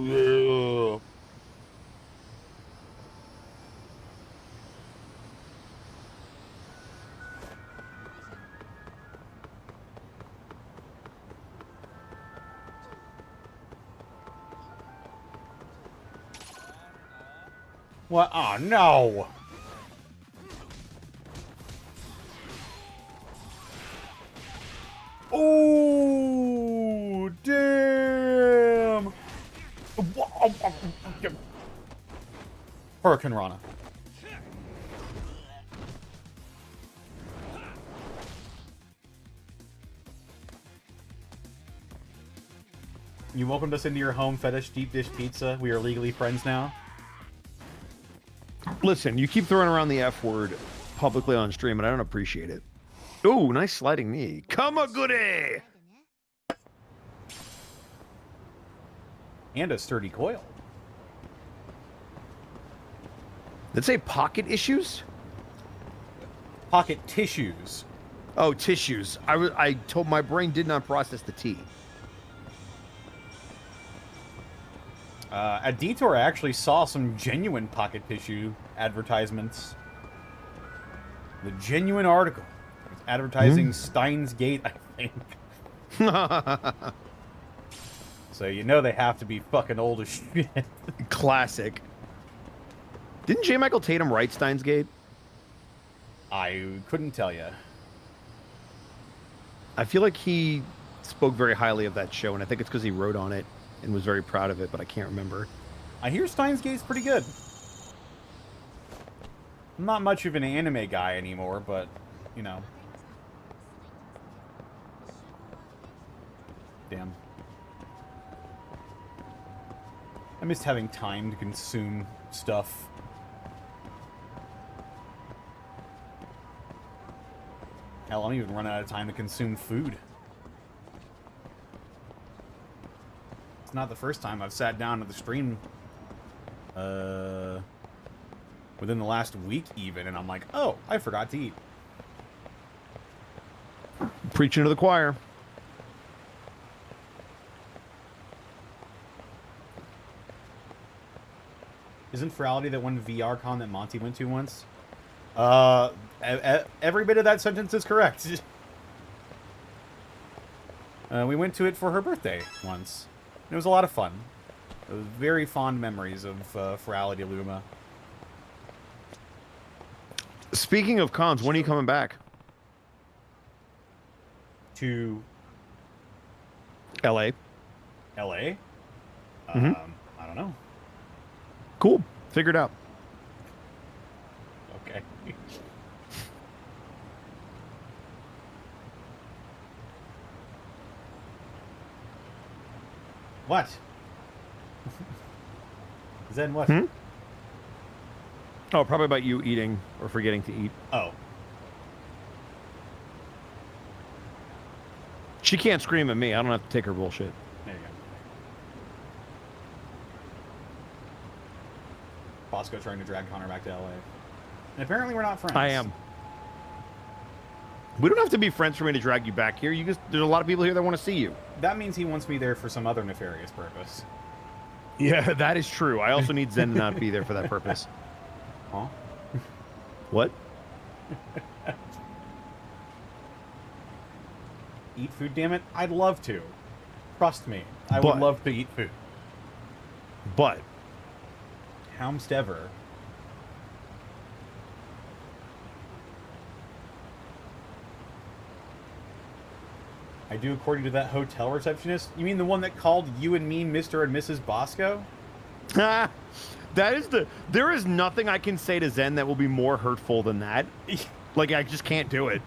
What? Oh, no. Oh, damn. Hurricane Rana. You welcomed us into your home fetish deep dish pizza. We are legally friends now. Listen, you keep throwing around the F word publicly on stream, and I don't appreciate it. Ooh, nice sliding knee. Come a goodie! And a sturdy coil. Did it say pocket issues? Pocket tissues. Oh, tissues. I told my brain did not process the T. At Detour, I actually saw some genuine pocket tissue advertisements. The genuine article. It's advertising Steins Gate, I think. So you know they have to be fucking old as shit. Classic. Didn't J. Michael Tatum write Steins Gate? I couldn't tell you. I feel like he spoke very highly of that show, and I think it's because he wrote on it and was very proud of it, but I can't remember. I hear Steins Gate's pretty good. I'm not much of an anime guy anymore, but, you know. Damn. I missed having time to consume stuff. Hell, I'm even running out of time to consume food. It's not the first time I've sat down to the stream within the last week even, and I'm like, oh, I forgot to eat. Preaching to the choir. Isn't Ferality that one VR con that Monty went to once? Every bit of that sentence is correct. We went to it for her birthday once. It was a lot of fun. It was very fond memories of Ferality Luma. Speaking of cons, when are you coming back? To LA. LA? Mm-hmm. I don't know. Cool. Figured out. Okay. What? Then what? Hmm? Oh, probably about you eating or forgetting to eat. Oh. She can't scream at me. I don't have to take her bullshit. There you go. Bosco trying to drag Connor back to LA. And apparently we're not friends. I am. We don't have to be friends for me to drag you back here. There's a lot of people here that want to see you. That means he wants me there for some other nefarious purpose. Yeah, that is true. I also need Zen to not be there for that purpose. Huh? What? Eat food, damn it? I'd love to. Trust me. I would love to eat food. But Hamst ever. I do according to that hotel receptionist? You mean the one that called you and me Mr. and Mrs. Bosco? There is nothing I can say to Zen that will be more hurtful than that. Like, I just can't do it.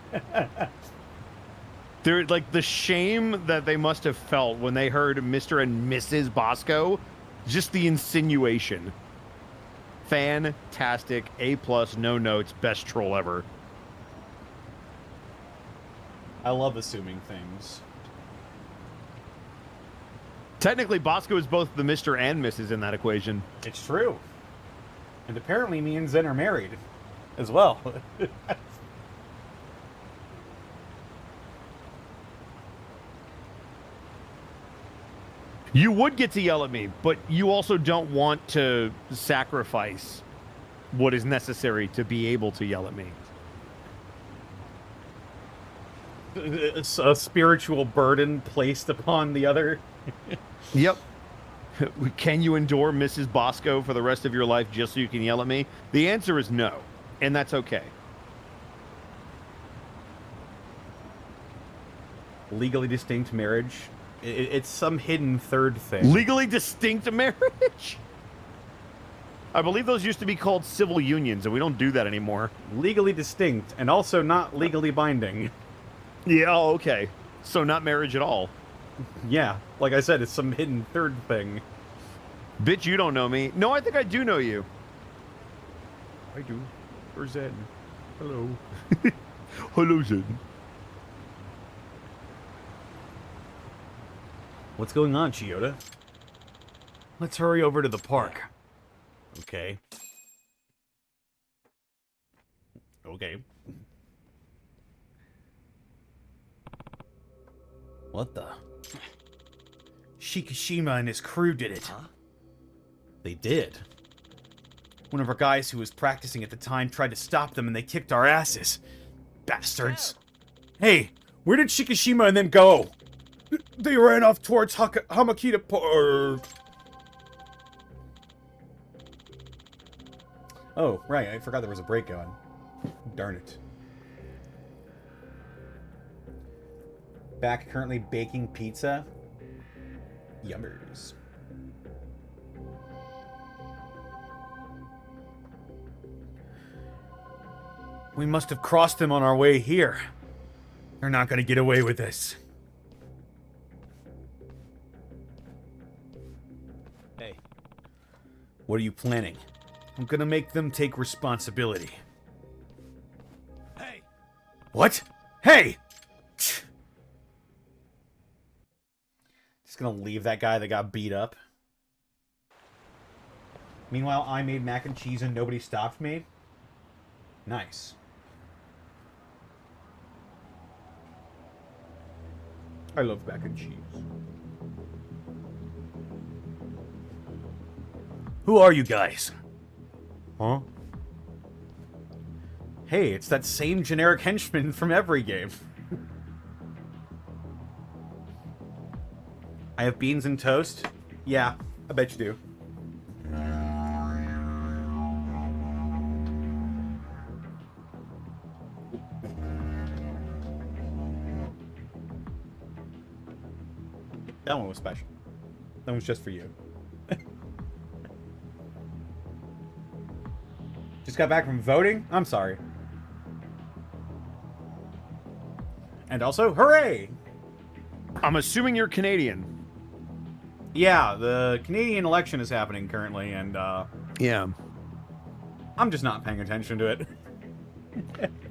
Like, the shame that they must have felt when they heard Mr. and Mrs. Bosco, just the insinuation. Fantastic, A+, no notes, best troll ever. I love assuming things. Technically, Bosco is both the Mr. and Mrs. in that equation. It's true. And apparently me and Zen are married as well. You would get to yell at me, but you also don't want to sacrifice what is necessary to be able to yell at me. It's a spiritual burden placed upon the other. Yep. Can you endure Mrs. Bosco for the rest of your life just so you can yell at me? The answer is no, and that's okay. Legally distinct marriage. It's some hidden third thing. Legally distinct marriage? I believe those used to be called civil unions, and we don't do that anymore. Legally distinct, and also not legally binding. Yeah, oh, okay. So not marriage at all. Yeah, like I said, it's some hidden third thing. Bitch, you don't know me. No, I think I do know you. I do. Or Zen. Hello. Hello, Zen. What's going on, Chiyota? Let's hurry over to the park. Okay. Okay. What the? Shikishima and his crew did it. Huh? They did. One of our guys who was practicing at the time tried to stop them and they kicked our asses. Bastards. Hey, where did Shikishima and them go? They ran off towards Hamakita Park. Oh, right. I forgot there was a break going. Darn it. Back currently baking pizza. Yummers. We must have crossed them on our way here. They're not going to get away with this. Hey. What are you planning? I'm going to make them take responsibility. Hey! What? Hey! Just gonna leave that guy that got beat up. Meanwhile, I made mac and cheese and nobody stopped me. Nice. I love mac and cheese. Who are you guys? Huh? Hey, it's that same generic henchman from every game. I have beans and toast? Yeah, I bet you do. That one was special. That one's just for you. Just got back from voting? I'm sorry. And also, hooray! I'm assuming you're Canadian. Yeah, the Canadian election is happening currently, and, Yeah. I'm just not paying attention to it.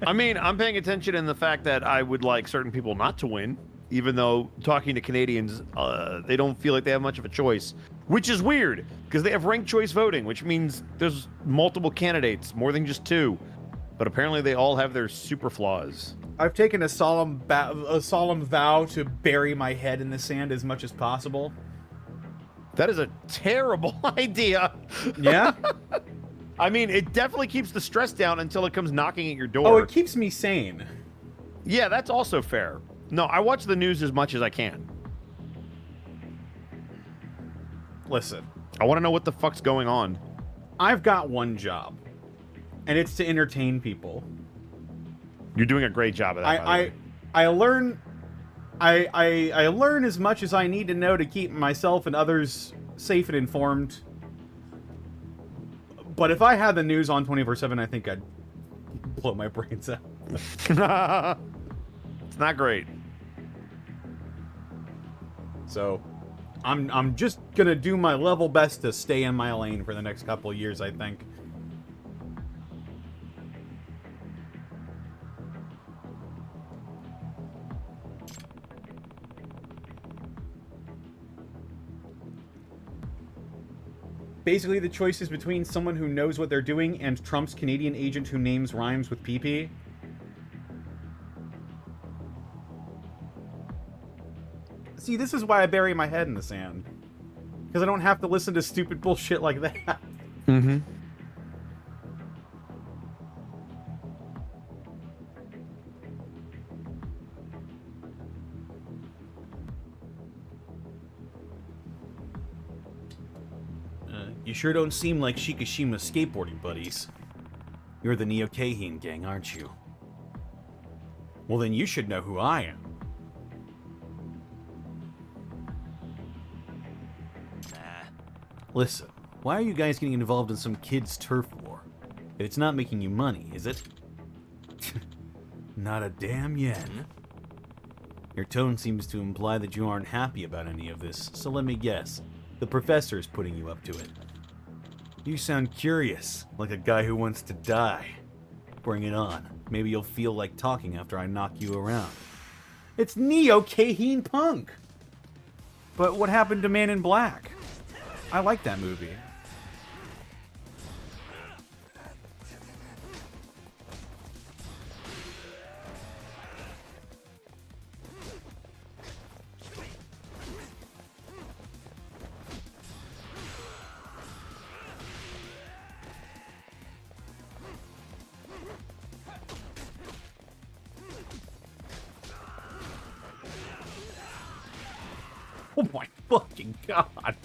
I mean, I'm paying attention in the fact that I would like certain people not to win, even though talking to Canadians, they don't feel like they have much of a choice, which is weird, because they have ranked choice voting, which means there's multiple candidates, more than just two. But apparently they all have their super flaws. I've taken a solemn vow to bury my head in the sand as much as possible. That is a terrible idea. Yeah? I mean, it definitely keeps the stress down until it comes knocking at your door. Oh, it keeps me sane. Yeah, that's also fair. No, I watch the news as much as I can. Listen. I want to know what the fuck's going on. I've got one job. And it's to entertain people. You're doing a great job of that, by the way. I learn I learn as much as I need to know to keep myself and others safe and informed. But if I had the news on 24/7, I think I'd blow my brains out. It's not great. So, I'm just gonna do my level best to stay in my lane for the next couple of years, I think. Basically, the choice is between someone who knows what they're doing and Trump's Canadian agent who names rhymes with PP. See, this is why I bury my head in the sand. Because I don't have to listen to stupid bullshit like that. Mm-hmm. You sure don't seem like Shikishima skateboarding buddies. You're the Neo-Kahine gang, aren't you? Well, then you should know who I am. Listen, why are you guys getting involved in some kid's turf war? It's not making you money, is it? Not a damn yen. Your tone seems to imply that you aren't happy about any of this, so let me guess. The professor is putting you up to it. You sound curious, like a guy who wants to die. Bring it on. Maybe you'll feel like talking after I knock you around. It's Neo-Kahine Punk! But what happened to Man in Black? I like that movie. Oh my fucking god.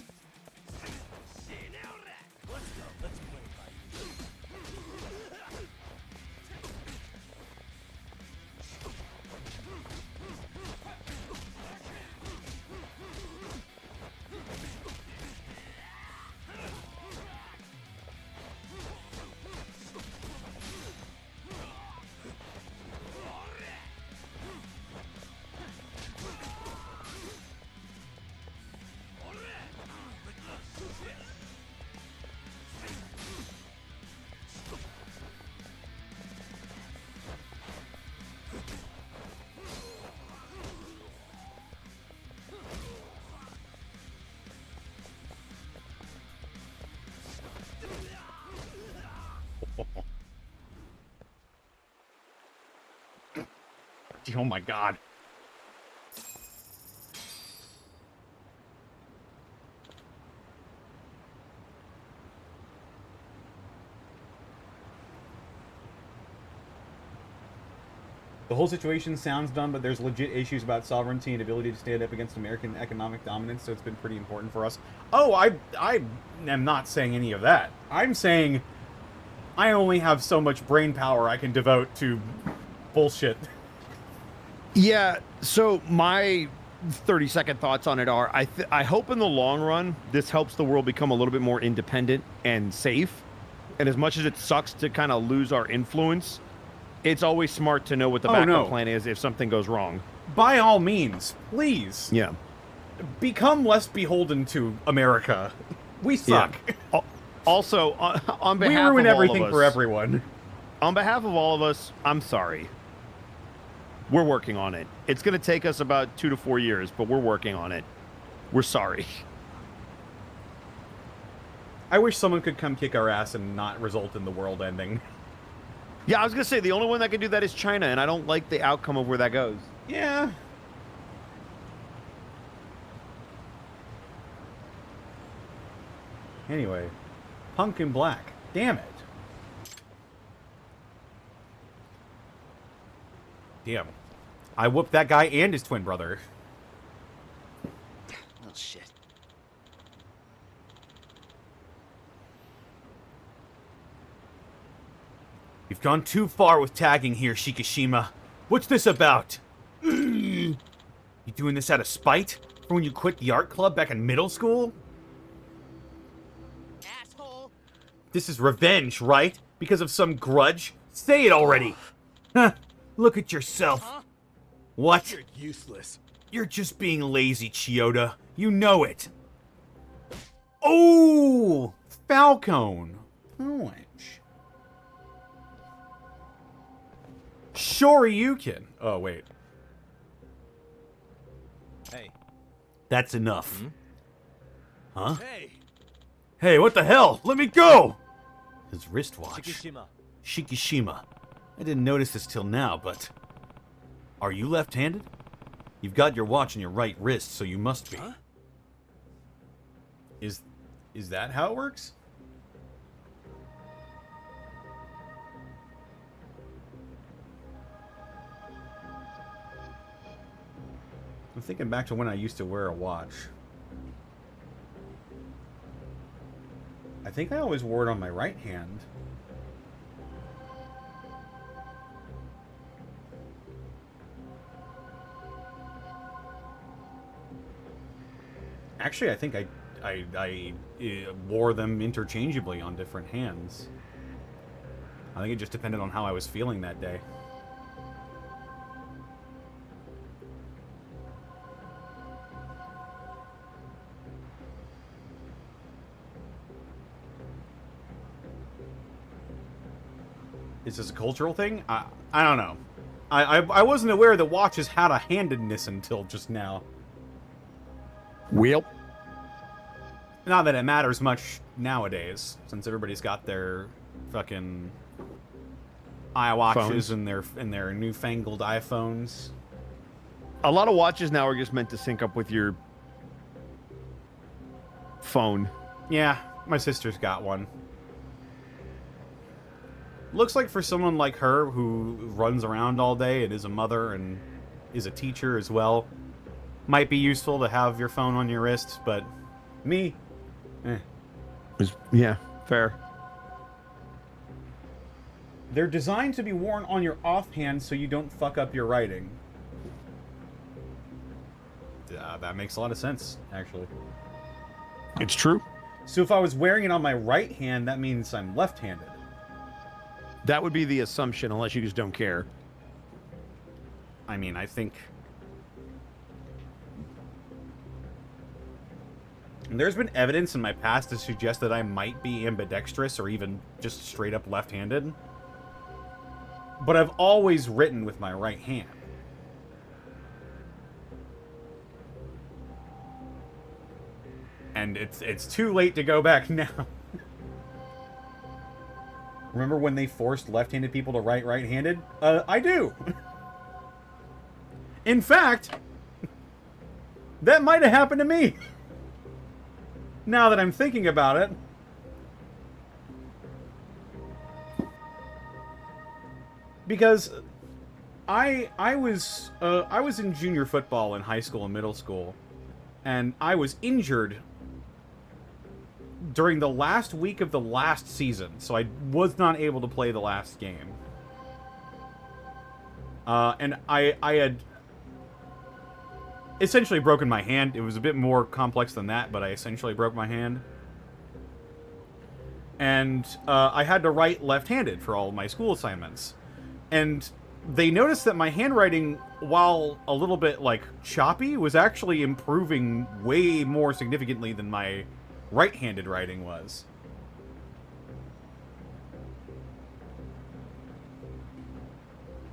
Oh my god. The whole situation sounds dumb, but there's legit issues about sovereignty and ability to stand up against American economic dominance, so it's been pretty important for us. Oh, I am not saying any of that. I'm saying I only have so much brain power I can devote to bullshit. Yeah, so my 30-second thoughts on it are, I hope in the long run, this helps the world become a little bit more independent and safe. And as much as it sucks to kind of lose our influence, it's always smart to know what the backup plan is if something goes wrong. By all means, please. Yeah. Become less beholden to America. We suck. Yeah. Also, on behalf of all of us... We ruin everything for everyone. On behalf of all of us, I'm sorry. We're working on it. It's going to take us about 2 to 4 years, but we're working on it. We're sorry. I wish someone could come kick our ass and not result in the world ending. Yeah, I was going to say, the only one that can do that is China, and I don't like the outcome of where that goes. Yeah. Anyway, Punk in Black. Damn it. Damn. I whooped that guy and his twin brother. Oh, shit. You've gone too far with tagging here, Shikishima. What's this about? You doing this out of spite? From when you quit the art club back in middle school? Asshole! This is revenge, right? Because of some grudge? Say it already! Huh. Look at yourself. What? You're useless. You're just being lazy, Chiyoda. You know it. Oh! Falcone. Punch. Shoryuken. Oh, wait. Hey. That's enough. Huh? Hey. Hey, what the hell? Let me go! His wristwatch. Shikishima. Shikishima. I didn't notice this till now, but... Are you left-handed? You've got your watch in your right wrist, so you must be. Huh? Is that how it works? I'm thinking back to when I used to wear a watch. I think I always wore it on my right hand. Actually, I think I wore them interchangeably on different hands. I think it just depended on how I was feeling that day. Is this a cultural thing? I don't know. I wasn't aware that watches had a handedness until just now. Well. Not that it matters much nowadays, since everybody's got their fucking iWatches and their newfangled iPhones. A lot of watches now are just meant to sync up with your phone. Yeah, my sister's got one. Looks like for someone like her who runs around all day and is a mother and is a teacher as well, might be useful to have your phone on your wrist, but me, Yeah, fair. They're designed to be worn on your offhand so you don't fuck up your writing. That makes a lot of sense, actually. It's true. So if I was wearing it on my right hand, that means I'm left-handed. That would be the assumption, unless you just don't care. I mean, I think... There's been evidence in my past to suggest that I might be ambidextrous or even just straight up left-handed. But I've always written with my right hand. And it's too late to go back now. Remember when they forced left-handed people to write right-handed? I do. In fact, that might have happened to me. Now that I'm thinking about it. Because I was in junior football in high school and middle school, and I was injured during the last week of the last season, so I was not able to play the last game. And I had essentially broken my hand. It was a bit more complex than that, but I essentially broke my hand. And I had to write left-handed for all of my school assignments. And they noticed that my handwriting, while a little bit, like, choppy, was actually improving way more significantly than my right-handed writing was.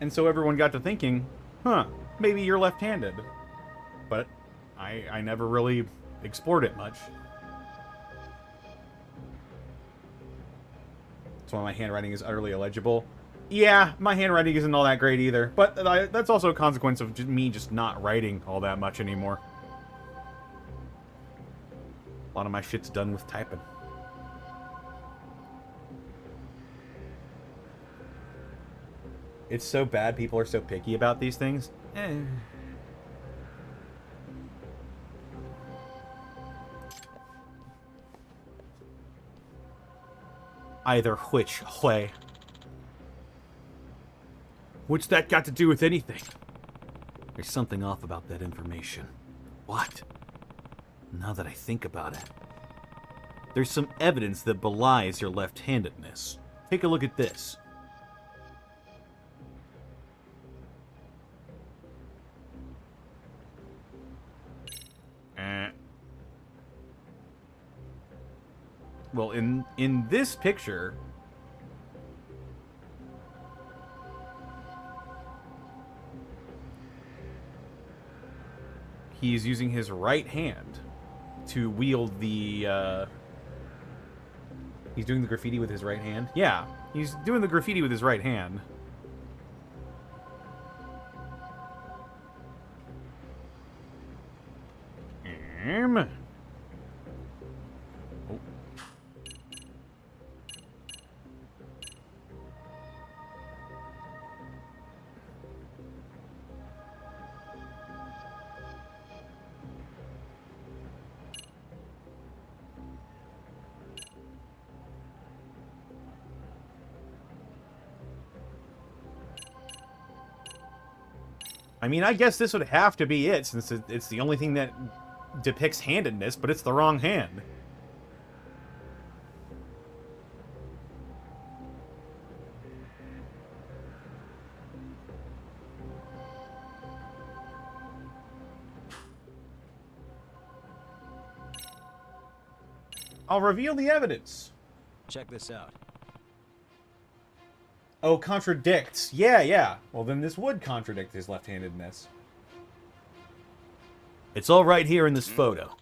And so everyone got to thinking, huh, maybe you're left-handed. But I never really explored it much. That's why my handwriting is utterly illegible. Yeah, my handwriting isn't all that great either, but that's also a consequence of me just not writing all that much anymore. A lot of my shit's done with typing. It's so bad people are so picky about these things. Either which way. What's that got to do with anything? There's something off about that information. What? Now that I think about it. there's some evidence that belies your left-handedness. Take a look at this. Well, in this picture, he's using his right hand to wield the, he's doing the graffiti with his right hand? Yeah, he's doing the graffiti with his right hand. Oh. I mean, I guess this would have to be it, since it's the only thing that depicts handedness, but it's the wrong hand. I'll reveal the evidence. Check this out. Oh, contradicts. Yeah. Well, then this would contradict his left-handedness. It's all right here in this photo.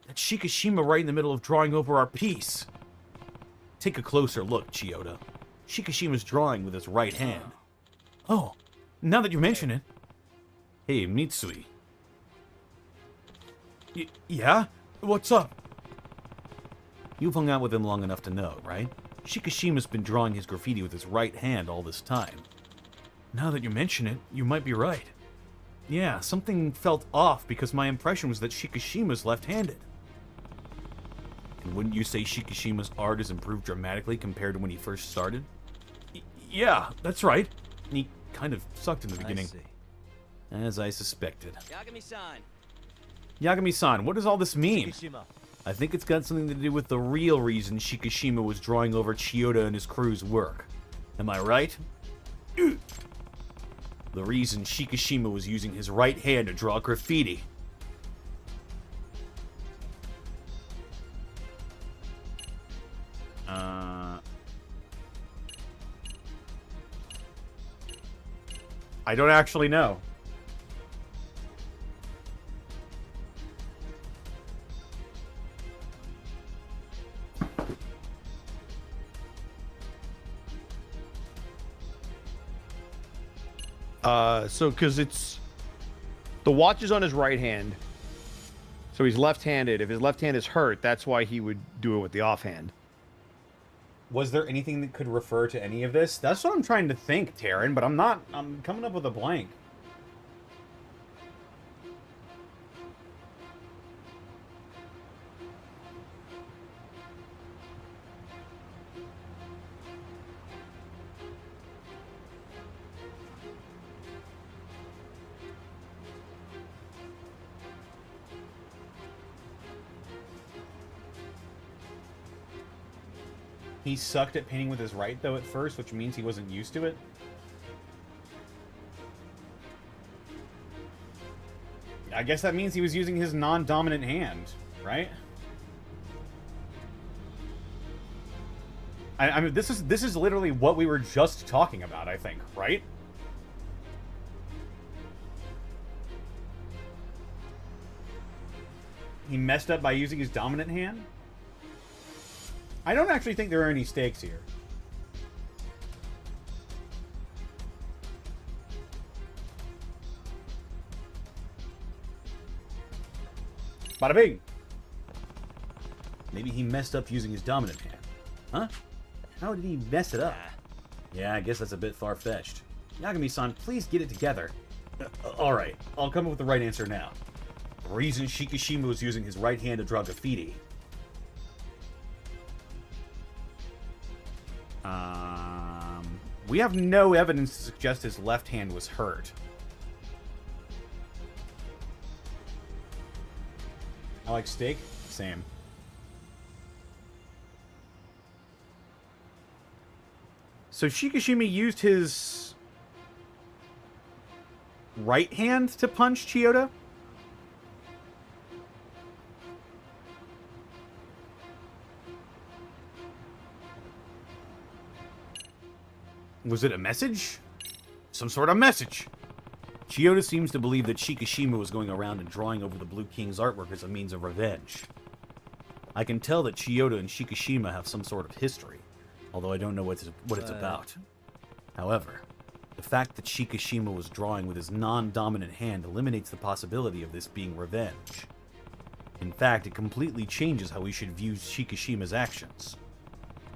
That's Shikishima right in the middle of drawing over our piece. Take a closer look, Chiyoda. Shikishima's drawing with his right hand. Oh, now that you mention it. Hey, Mitsui. Yeah? What's up? You've hung out with him long enough to know, right? Shikishima's been drawing his graffiti with his right hand all this time. Now that you mention it, you might be right. Yeah, something felt off because my impression was that Shikishima's left-handed. And wouldn't you say Shikishima's art has improved dramatically compared to when he first started? Yeah, that's right. He kind of sucked in the beginning. As I suspected. Yagami-san. Yagami-san, what does all this mean? Shikishima. I think it's got something to do with the real reason Shikishima was drawing over Chiyoda and his crew's work. Am I right? The reason Shikishima was using his right hand to draw graffiti. I don't actually know. Because it's... The watch is on his right hand. So he's left-handed. If his left hand is hurt, that's why he would do it with the offhand. Was there anything that could refer to any of this? That's what I'm trying to think, Taryn, but I'm coming up with a blank. He sucked at painting with his right, though, at first, which means he wasn't used to it. I guess that means he was using his non-dominant hand, right? I mean, this is literally what we were just talking about, I think, right? He messed up by using his dominant hand? I don't actually think there are any stakes here. Bada bing! Maybe he messed up using his dominant hand. Huh? How did he mess it up? Yeah, I guess that's a bit far-fetched. Yagami-san, please get it together. Alright, I'll come up with the right answer now. The reason Shikishima was using his right hand to draw graffiti. We have no evidence to suggest his left hand was hurt. I like steak? Same. So Shikishima used his right hand to punch Chiyoda? Was it a message? Some sort of message. Chiyoda seems to believe that Shikishima was going around and drawing over the Blue King's artwork as a means of revenge. I can tell that Chiyoda and Shikishima have some sort of history, although I don't know what it's about. However, the fact that Shikishima was drawing with his non-dominant hand eliminates the possibility of this being revenge. In fact, it completely changes how we should view Shikishima's actions.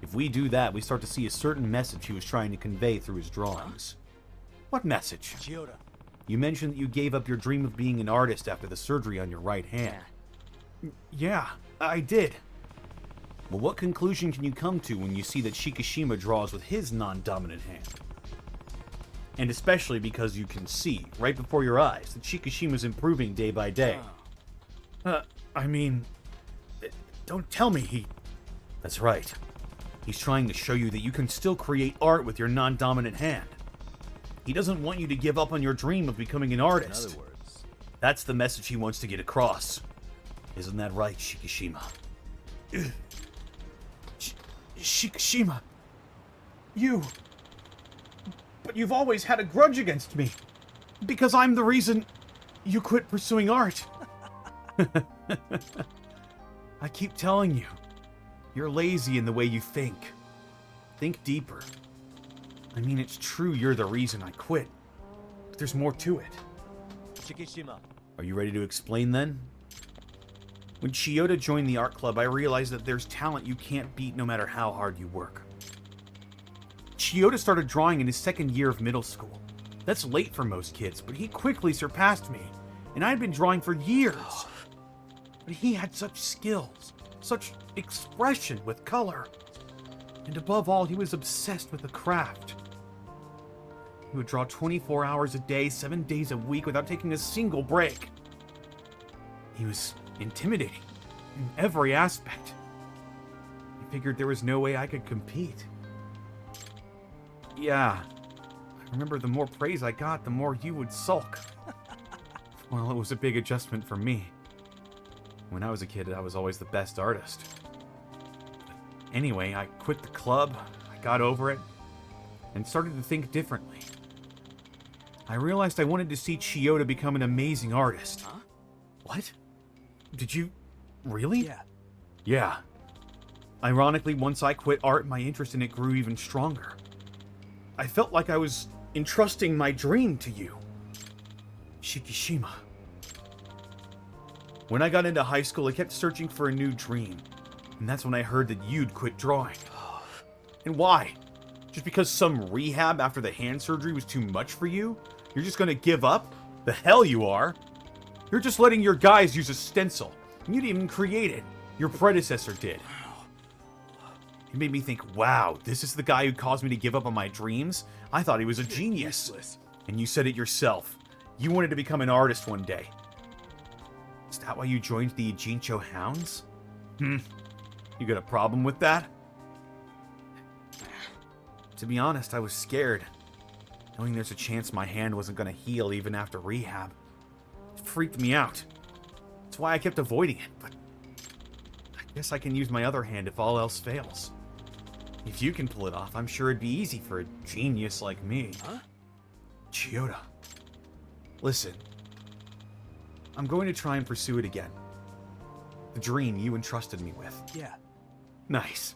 If we do that, we start to see a certain message he was trying to convey through his drawings. What message? Chiyoda. You mentioned that you gave up your dream of being an artist after the surgery on your right hand. Yeah, I did. Well, what conclusion can you come to when you see that Shikishima draws with his non-dominant hand? And especially because you can see, right before your eyes, that Shikishima's improving day by day. I mean, don't tell me he... That's right. He's trying to show you that you can still create art with your non-dominant hand. He doesn't want you to give up on your dream of becoming an artist. In other words, that's the message he wants to get across. Isn't that right, Shikishima? Shikishima, but you've always had a grudge against me, because I'm the reason you quit pursuing art. I keep telling you, you're lazy in the way you think. Think deeper. I mean, it's true you're the reason I quit, but there's more to it. Shikishima. Are you ready to explain then? When Chiyoda joined the art club, I realized that there's talent you can't beat no matter how hard you work. Chiyoda started drawing in his second year of middle school. That's late for most kids, but he quickly surpassed me, and I'd been drawing for years. But he had such skills, such expression with color, and above all, he was obsessed with the craft. He would draw 24 hours a day, 7 days a week without taking a single break. He was intimidating in every aspect. I figured there was no way I could compete. Yeah, I remember the more praise I got, the more you would sulk. Well, it was a big adjustment for me. When I was a kid, I was always the best artist. But anyway, I quit the club, I got over it, and started to think differently. I realized I wanted to see Chiyoda become an amazing artist. Huh? What? Did you... really? Yeah. Yeah. Ironically, once I quit art, my interest in it grew even stronger. I felt like I was entrusting my dream to you. Shikishima. When I got into high school, I kept searching for a new dream. And that's when I heard that you'd quit drawing. And why? Just because some rehab after the hand surgery was too much for you? You're just gonna give up? The hell you are! You're just letting your guys use a stencil. And you didn't even create it. Your predecessor did. It made me think, wow, this is the guy who caused me to give up on my dreams? I thought he was a genius. Useless. And you said it yourself. You wanted to become an artist one day. Is that why you joined the Ijincho Hounds? You got a problem with that? To be honest, I was scared. Knowing there's a chance my hand wasn't gonna heal even after rehab. It freaked me out. That's why I kept avoiding it, but... I guess I can use my other hand if all else fails. If you can pull it off, I'm sure it'd be easy for a genius like me. Huh? Chiyoda. Listen. I'm going to try and pursue it again. The dream you entrusted me with. Yeah. Nice.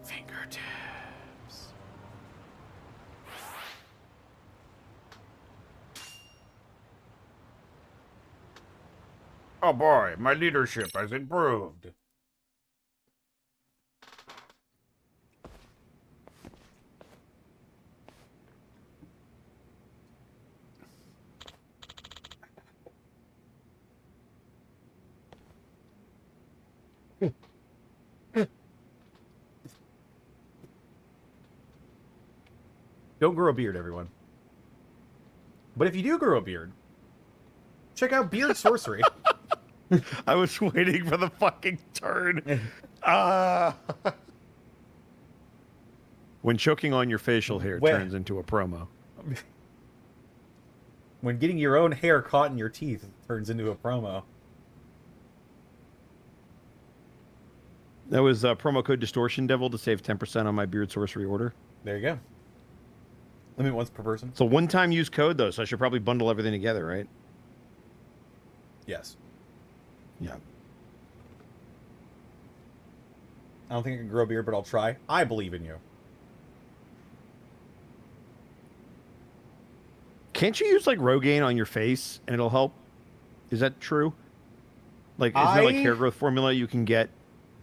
Fingertips. Oh boy, my leadership has improved. Don't grow a beard, everyone. But if you do grow a beard, check out Beard Sorcery. I was waiting for the fucking turn. When choking on your facial hair turns into a promo. When getting your own hair caught in your teeth turns into a promo. That was promo code Distortion Devil to save 10% on my Beard Sorcery order. There you go. Limit once per person. It's a one-time use code, though, so I should probably bundle everything together, right? Yes. Yeah. I don't think I can grow a beard, but I'll try. I believe in you. Can't you use, like, Rogaine on your face and it'll help? Is that true? Like, is there, like, hair growth formula you can get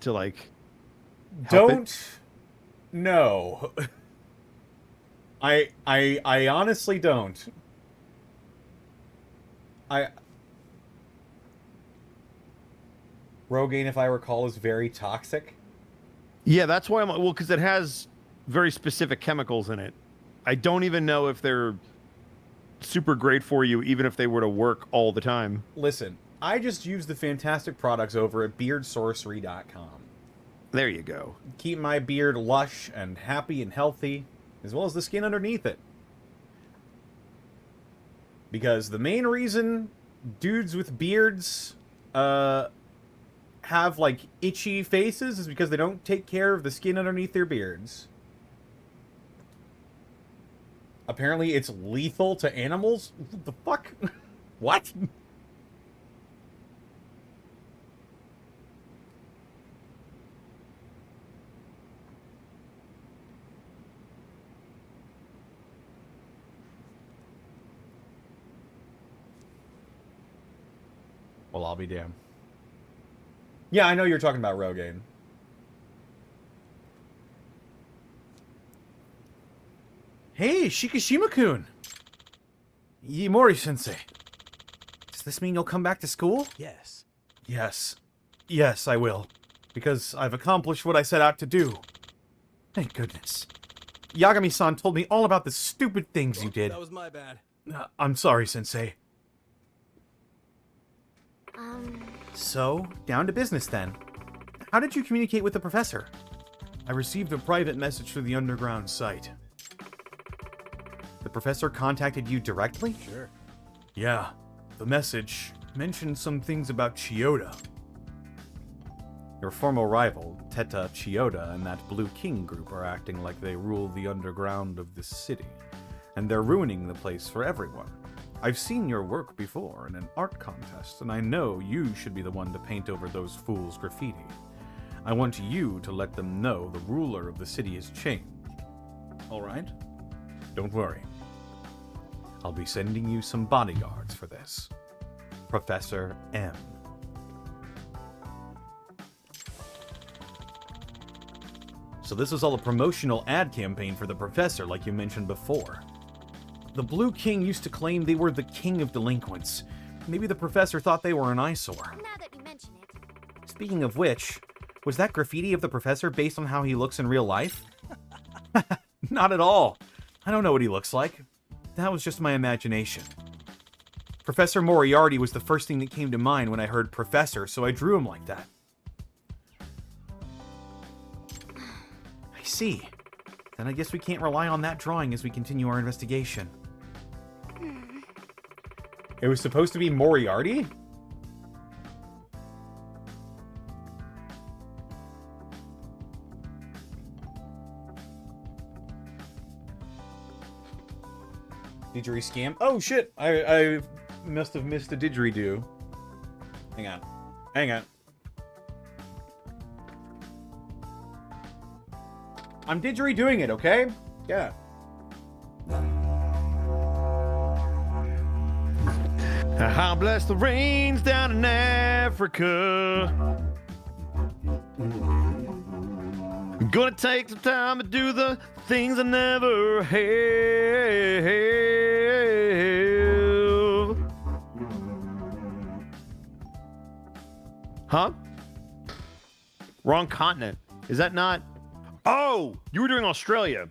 to, like, don't know. I honestly don't. Rogaine, if I recall, is very toxic. Yeah, that's why well, because it has very specific chemicals in it. I don't even know if they're super great for you, even if they were to work all the time. Listen, I just use the fantastic products over at beardsorcery.com. There you go. Keep my beard lush and happy and healthy, as well as the skin underneath it. Because the main reason dudes with beards have, like, itchy faces is because they don't take care of the skin underneath their beards. Apparently it's lethal to animals? What the fuck? What? Well, I'll be damned. Yeah, I know you're talking about Rogaine. Hey, Shikishima-kun! Yimori-sensei. Does this mean you'll come back to school? Yes. Yes. Yes, I will. Because I've accomplished what I set out to do. Thank goodness. Yagami-san told me all about the stupid things you did. That was my bad. I'm sorry, Sensei. So, down to business then. How did you communicate with the professor? I received a private message through the underground site. The professor contacted you directly? Sure. Yeah. The message mentioned some things about Chiyoda. Your former rival, Teta Chiyoda, and that Blue King group are acting like they rule the underground of this city, and they're ruining the place for everyone. I've seen your work before in an art contest, and I know you should be the one to paint over those fools' graffiti. I want you to let them know the ruler of the city has changed. All right? Don't worry. I'll be sending you some bodyguards for this. Professor M. So this was all a promotional ad campaign for the professor, like you mentioned before. The Blue King used to claim they were the king of delinquents. Maybe the professor thought they were an eyesore. Now that you mention it. Speaking of which, was that graffiti of the professor based on how he looks in real life? Not at all. I don't know what he looks like. That was just my imagination. Professor Moriarty was the first thing that came to mind when I heard professor, so I drew him like that. I see. Then I guess we can't rely on that drawing as we continue our investigation. It was supposed to be Moriarty? Didgeridoo scam? Oh shit! I must have missed a didgeridoo. Hang on. Hang on. I'm didgeridooing it, okay? Yeah. How bless the rains down in Africa. I'm gonna take some time to do the things I never have. Huh? Wrong continent. Is that not? Oh, you were doing Australia.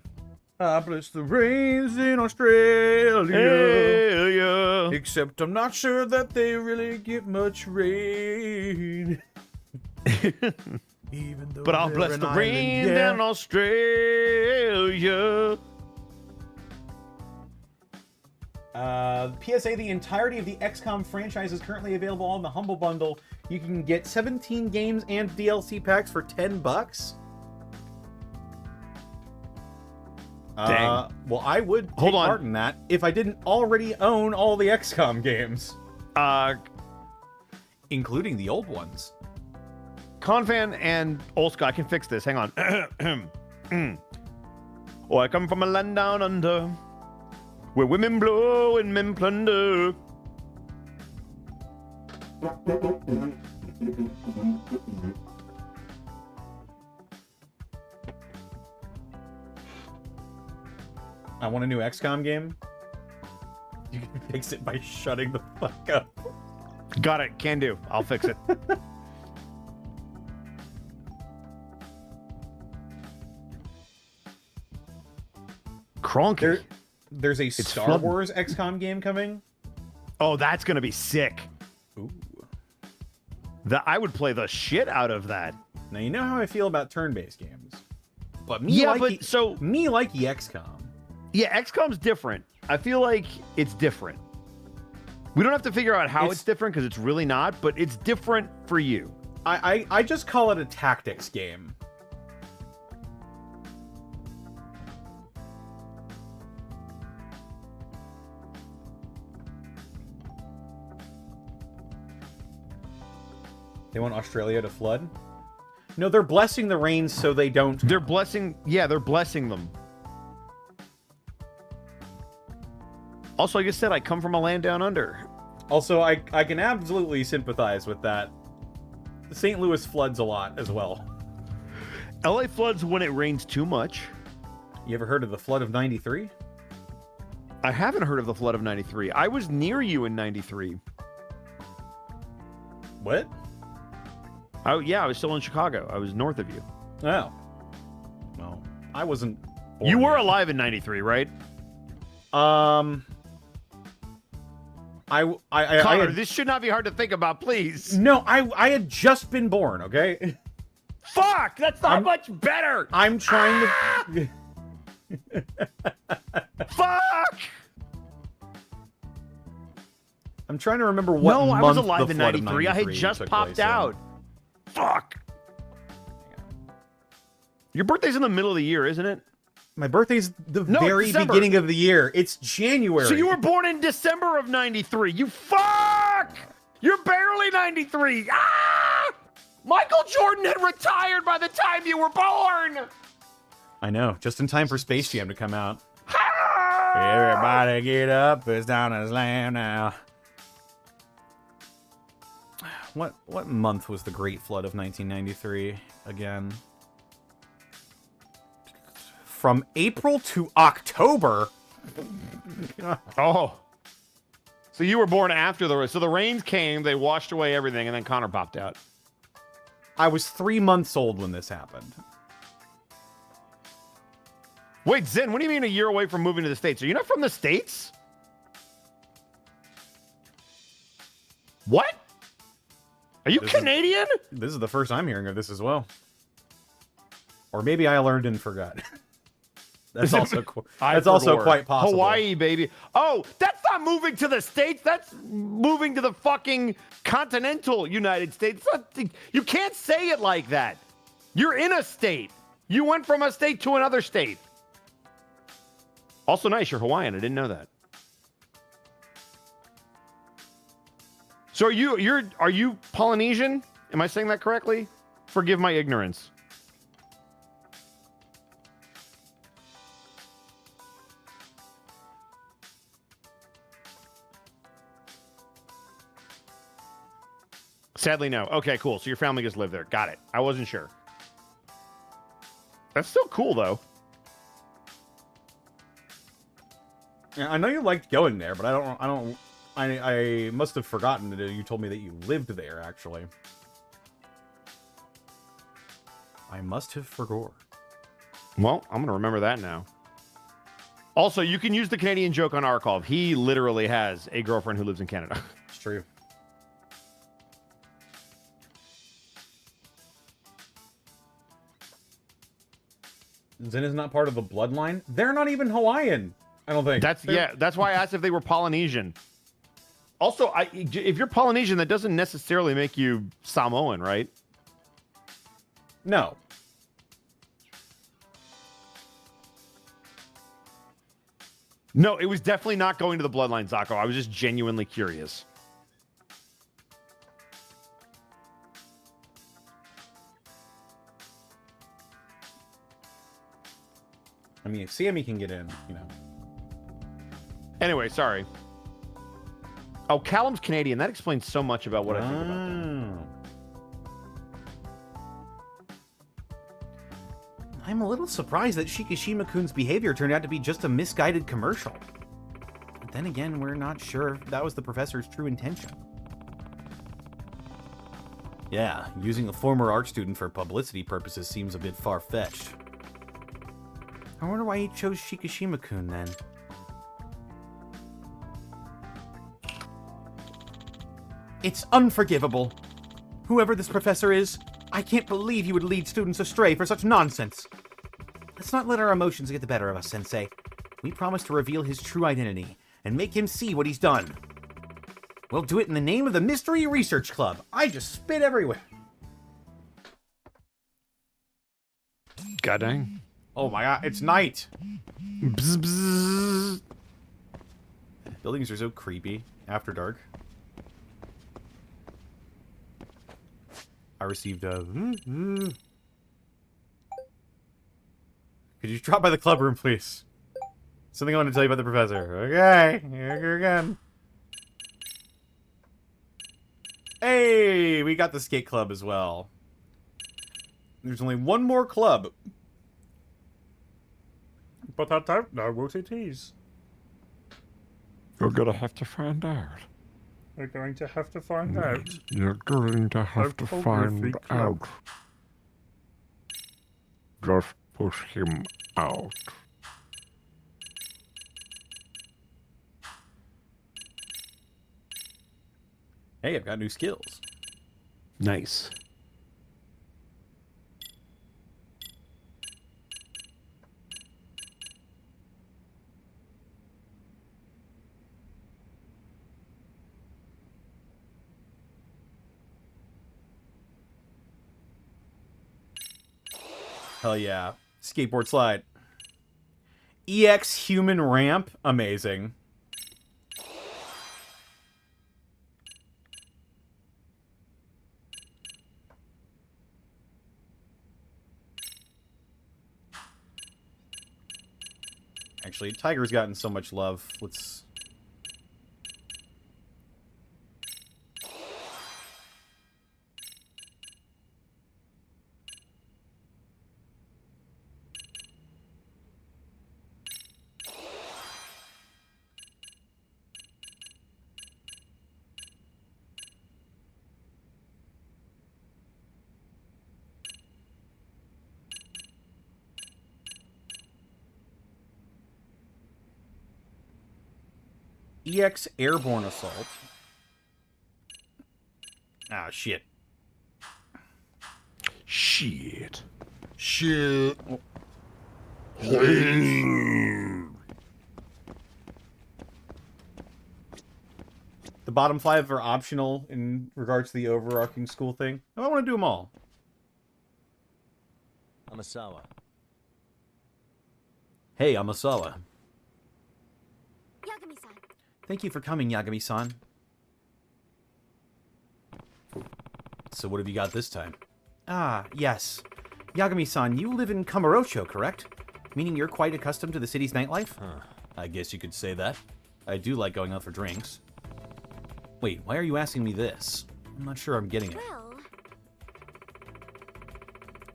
I bless the rains in Australia. Hell yeah. Except I'm not sure that they really get much rain. Even though But I'll they're bless an the island, rain yeah. down in Australia. PSA, the entirety of the XCOM franchise is currently available on the Humble Bundle. You can get 17 games and DLC packs for $10. Dang. Well, I would take Hold on. part in that if I didn't already own all the XCOM games, including the old ones. Confan and Olska, I can fix this. Hang on. Oh, I come from a land down under, where women blow and men plunder. I want a new XCOM game. You can fix it by shutting the fuck up. Got it. Can do. I'll fix it. Cronky. There's a Star flooding. Wars XCOM game coming. Oh, that's gonna be sick. Ooh. I would play the shit out of that. Now you know how I feel about turn-based games, but me Yeah, like but so me like the XCOM. yeah, XCOM's different. I feel like it's different. We don't have to figure out how it's different because it's really not, but it's different for you. I just call it a tactics game. They want Australia to flood? No, they're blessing the rains so they don't. They're blessing, yeah, they're blessing them. Also, like I said, I come from a land down under. Also, I can absolutely sympathize with that. St. Louis floods a lot as well. LA floods when it rains too much. You ever heard of the flood of 93? I haven't heard of the flood of 93. I was near you in 93. What? Oh, yeah, I was still in Chicago. I was north of you. Oh. Well, I wasn't born You were yet. alive in 93, right? I Connor, had, this should not be hard to think about, please. no, I had just been born, okay? Fuck! That's not much better! I'm trying to... Fuck! I'm trying to remember what No, month I was alive the in flood of 93. I had 93 just took popped place in. out. Fuck! Your birthday's in the middle of the year, isn't it? My birthday's the No, very December. beginning of the year. It's January. So you were born in December of 93. You fuck! You're barely 93. Ah! Michael Jordan had retired by the time you were born! I know, just in time for Space Jam to come out. Ah! Everybody get up, it's down to slam now. What month was the Great Flood of 1993 again? From April to October? Oh. So you were born after so the rains came, they washed away everything, and then Connor popped out. I was 3 months old when this happened. Wait, Zen, what do you mean a year away from moving to the States? Are you not from the States? What? Are you Canadian? This is the first I'm hearing of this as well. Or maybe I learned and forgot. That's also quite possible. Hawaii, baby. Oh, that's not moving to the States. That's moving to the fucking continental United States. You can't say it like that. You're in a state. You went from a state to another state. Also nice, you're Hawaiian. I didn't know that. So are you Polynesian? Am I saying that correctly? Forgive my ignorance. Sadly, no. Okay, cool. So your family just lived there. Got it. I wasn't sure. That's still cool, though. Yeah, I know you liked going there, but I must have forgotten that you told me that you lived there, actually. I must have forgot. Well, I'm going to remember that now. Also, you can use the Canadian joke on Arkov. He literally has a girlfriend who lives in Canada. It's true. Zen is not part of the bloodline. They're not even Hawaiian, I don't think. That's why I asked if they were Polynesian. Also, if you're Polynesian, that doesn't necessarily make you Samoan, right? No. No, it was definitely not going to the bloodline, Zako. I was just genuinely curious. I mean, if Sammy can get in, you know. Anyway, sorry. Oh, Callum's Canadian. That explains so much about what I think about him. I'm a little surprised that Shikishima-kun's behavior turned out to be just a misguided commercial. But then again, we're not sure if that was the professor's true intention. Yeah, using a former art student for publicity purposes seems a bit far-fetched. I wonder why he chose Shikishima-kun then. It's unforgivable. Whoever this professor is, I can't believe he would lead students astray for such nonsense. Let's not let our emotions get the better of us, Sensei. We promise to reveal his true identity and make him see what he's done. We'll do it in the name of the Mystery Research Club. I just spit everywhere. God dang. Oh my god, it's night. Bzz, bzz. Buildings are so creepy after dark. I received a... Could you drop by the club room, please? Something I want to tell you about the professor. Okay, here again. Hey, we got the skate club as well. There's only one more club. But I don't know what it is. You're gonna have to find out. We're going to have to find out. You're going to have to find out. Just push him out. Hey, I've got new skills. Nice. Hell yeah. Skateboard slide. EX human ramp. Amazing. Actually, Tiger's gotten so much love. Let's... EX Airborne Assault. Ah, shit. Shit. Shit. The bottom 5 are optional in regards to the overarching school thing. I want to do them all. Amasawa. Hey, Amasawa. Yagami-san. Thank you for coming, Yagami-san. So what have you got this time? Ah, yes. Yagami-san, you live in Kamurocho, correct? Meaning you're quite accustomed to the city's nightlife? Huh. I guess you could say that. I do like going out for drinks. Wait, why are you asking me this? I'm not sure I'm getting it. Well...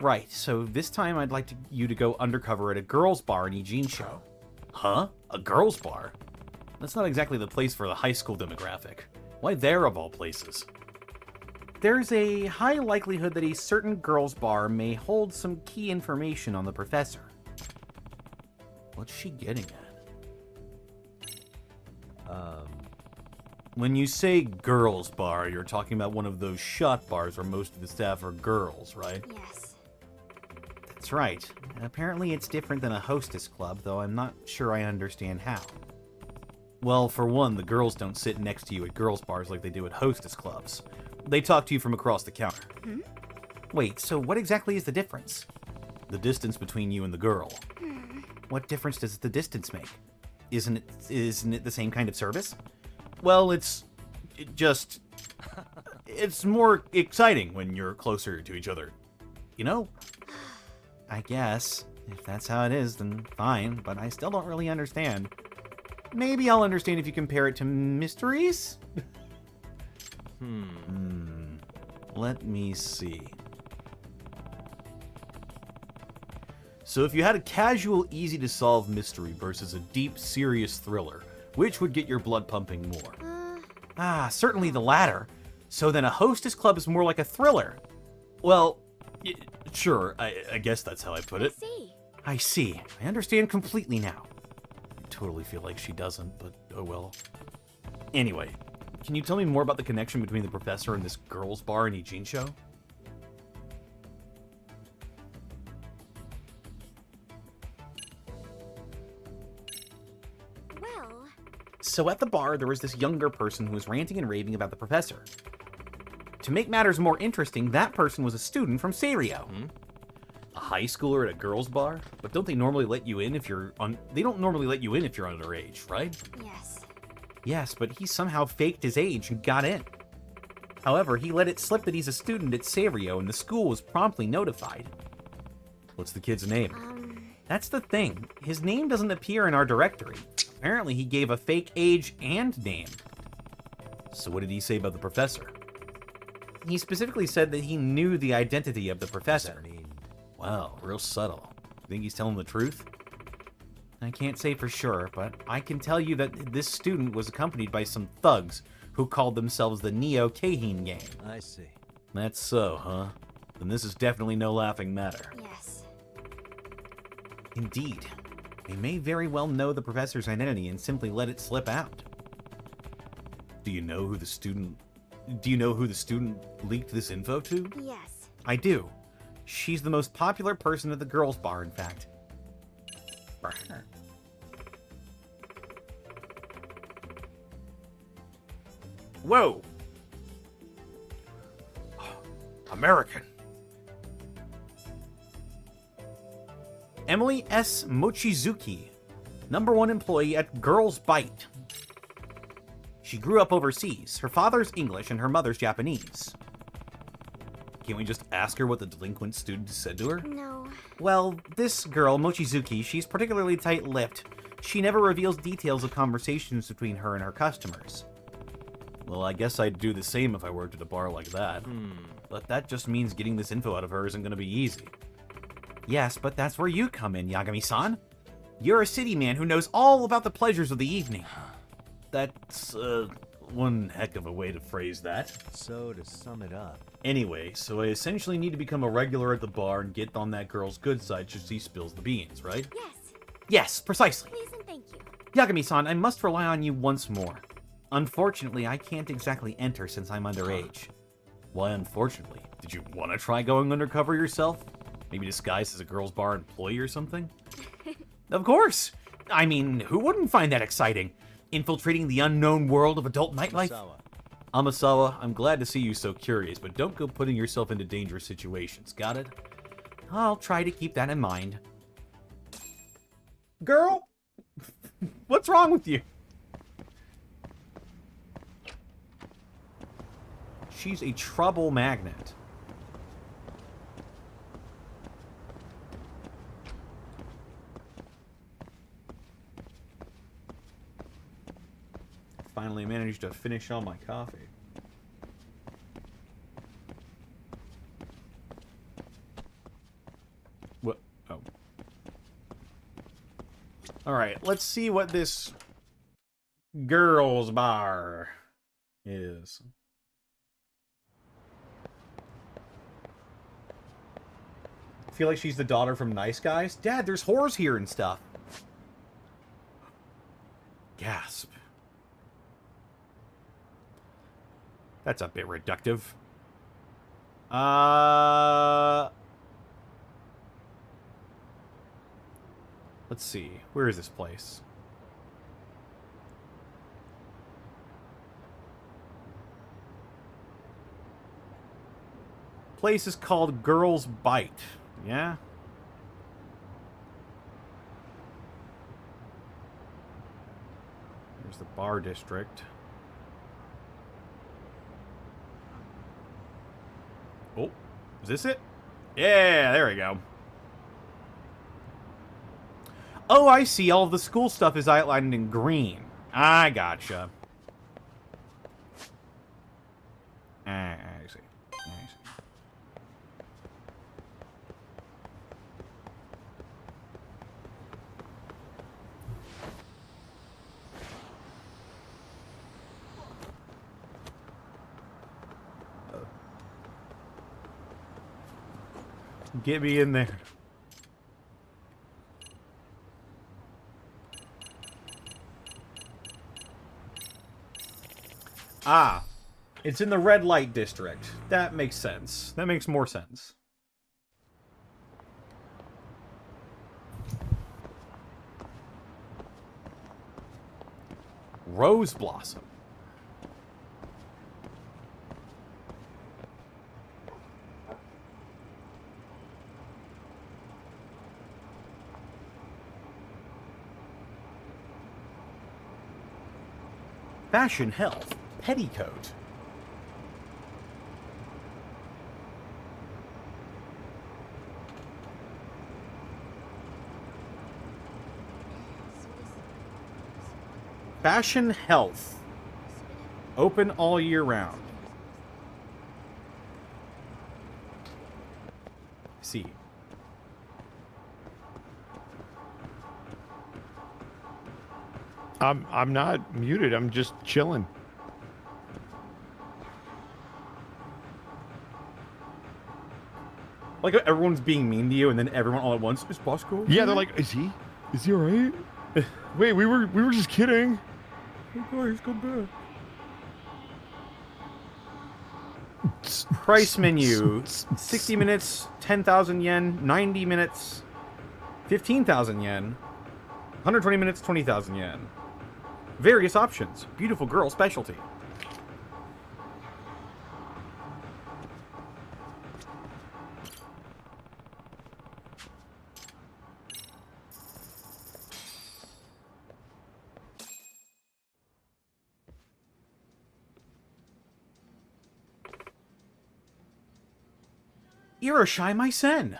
Right, so this time I'd like you to go undercover at a girls' bar in Ijincho. Huh? A girls' bar? That's not exactly the place for the high school demographic. Why there of all places? There's a high likelihood that a certain girls' bar may hold some key information on the professor. What's she getting at? When you say girls' bar, you're talking about one of those shot bars where most of the staff are girls, right? Yes. That's right. Apparently it's different than a hostess club, though I'm not sure I understand how. Well, for one, the girls don't sit next to you at girls' bars like they do at hostess clubs. They talk to you from across the counter. Hmm? Wait, so what exactly is the difference? The distance between you and the girl. What difference does the distance make? Isn't it the same kind of service? Well, it's more exciting when you're closer to each other. You know? I guess. If that's how it is, then fine, but I still don't really understand. Maybe I'll understand if you compare it to mysteries? Let me see. So if you had a casual, easy-to-solve mystery versus a deep, serious thriller, which would get your blood pumping more? Certainly the latter. So then a hostess club is more like a thriller. Well, sure, I guess that's how I put it. I see. I understand completely now. I totally feel like she doesn't, but oh well. Anyway, can you tell me more about the connection between the professor and this girls' bar and Eugene show? Well... So at the bar, there was this younger person who was ranting and raving about the professor. To make matters more interesting, that person was a student from Serio. A high schooler at a girls' bar? But don't they normally let you in if you're They don't normally let you in if you're underage, right? Yes. Yes, but he somehow faked his age and got in. However, he let it slip that he's a student at Serio, and the school was promptly notified. What's the kid's name? That's the thing. His name doesn't appear in our directory. Apparently, he gave a fake age and name. So what did he say about the professor? He specifically said that he knew the identity of the professor. Wow, real subtle. You think he's telling the truth? I can't say for sure, but I can tell you that this student was accompanied by some thugs who called themselves the Neo Kaheen Gang. I see. That's so, huh? Then this is definitely no laughing matter. Yes. Indeed. They may very well know the professor's identity and simply let it slip out. Do you know who the student leaked this info to? Yes. I do. She's the most popular person at the girls' bar, in fact. Whoa! American. Emily S. Mochizuki, #1 employee at Girls Bite. She grew up overseas. Her father's English and her mother's Japanese. Can't we just ask her what the delinquent student said to her? No. Well, this girl, Mochizuki, she's particularly tight-lipped. She never reveals details of conversations between her and her customers. Well, I guess I'd do the same if I worked at a bar like that. But that just means getting this info out of her isn't going to be easy. Yes, but that's where you come in, Yagami-san. You're a city man who knows all about the pleasures of the evening. That's, one heck of a way to phrase that. So, to sum it up... Anyway, so I essentially need to become a regular at the bar and get on that girl's good side so she spills the beans, right? Yes. Yes, precisely. Please and thank you. Yagami-san, I must rely on you once more. Unfortunately, I can't exactly enter since I'm underage. Why unfortunately? Did you want to try going undercover yourself? Maybe disguised as a girls' bar employee or something? Of course! I mean, who wouldn't find that exciting? Infiltrating the unknown world of adult nightlife? Amasawa, I'm glad to see you so curious, but don't go putting yourself into dangerous situations, got it? I'll try to keep that in mind. Girl? What's wrong with you? She's a trouble magnet. Finally managed to finish all my coffee. What? Oh. Alright, let's see what this girls' bar is. I feel like she's the daughter from Nice Guys. Dad, there's whores here and stuff. Gasp. That's a bit reductive. Let's see. Where is this place? Place is called Girls Bite. Yeah? There's the bar district. Oh, is this it? Yeah, there we go. Oh, I see. All of the school stuff is outlined in green. I gotcha. I see. I see. Get me in there. Ah, it's in the red light district. That makes sense. That makes more sense. Rose Blossom. Fashion Health. Petticoat. Fashion Health. Open all year round. See. I'm not muted. I'm just chilling. Like everyone's being mean to you, and then everyone all at once is boss cool. Yeah, they're like, is he all right? Wait, we were just kidding. Oh, he's come back. Price menu: 60 minutes, 10,000 yen. 90 minutes, 15,000 yen. 120 minutes, 20,000 yen. Various options. Beautiful girl specialty. Irashai Maisen.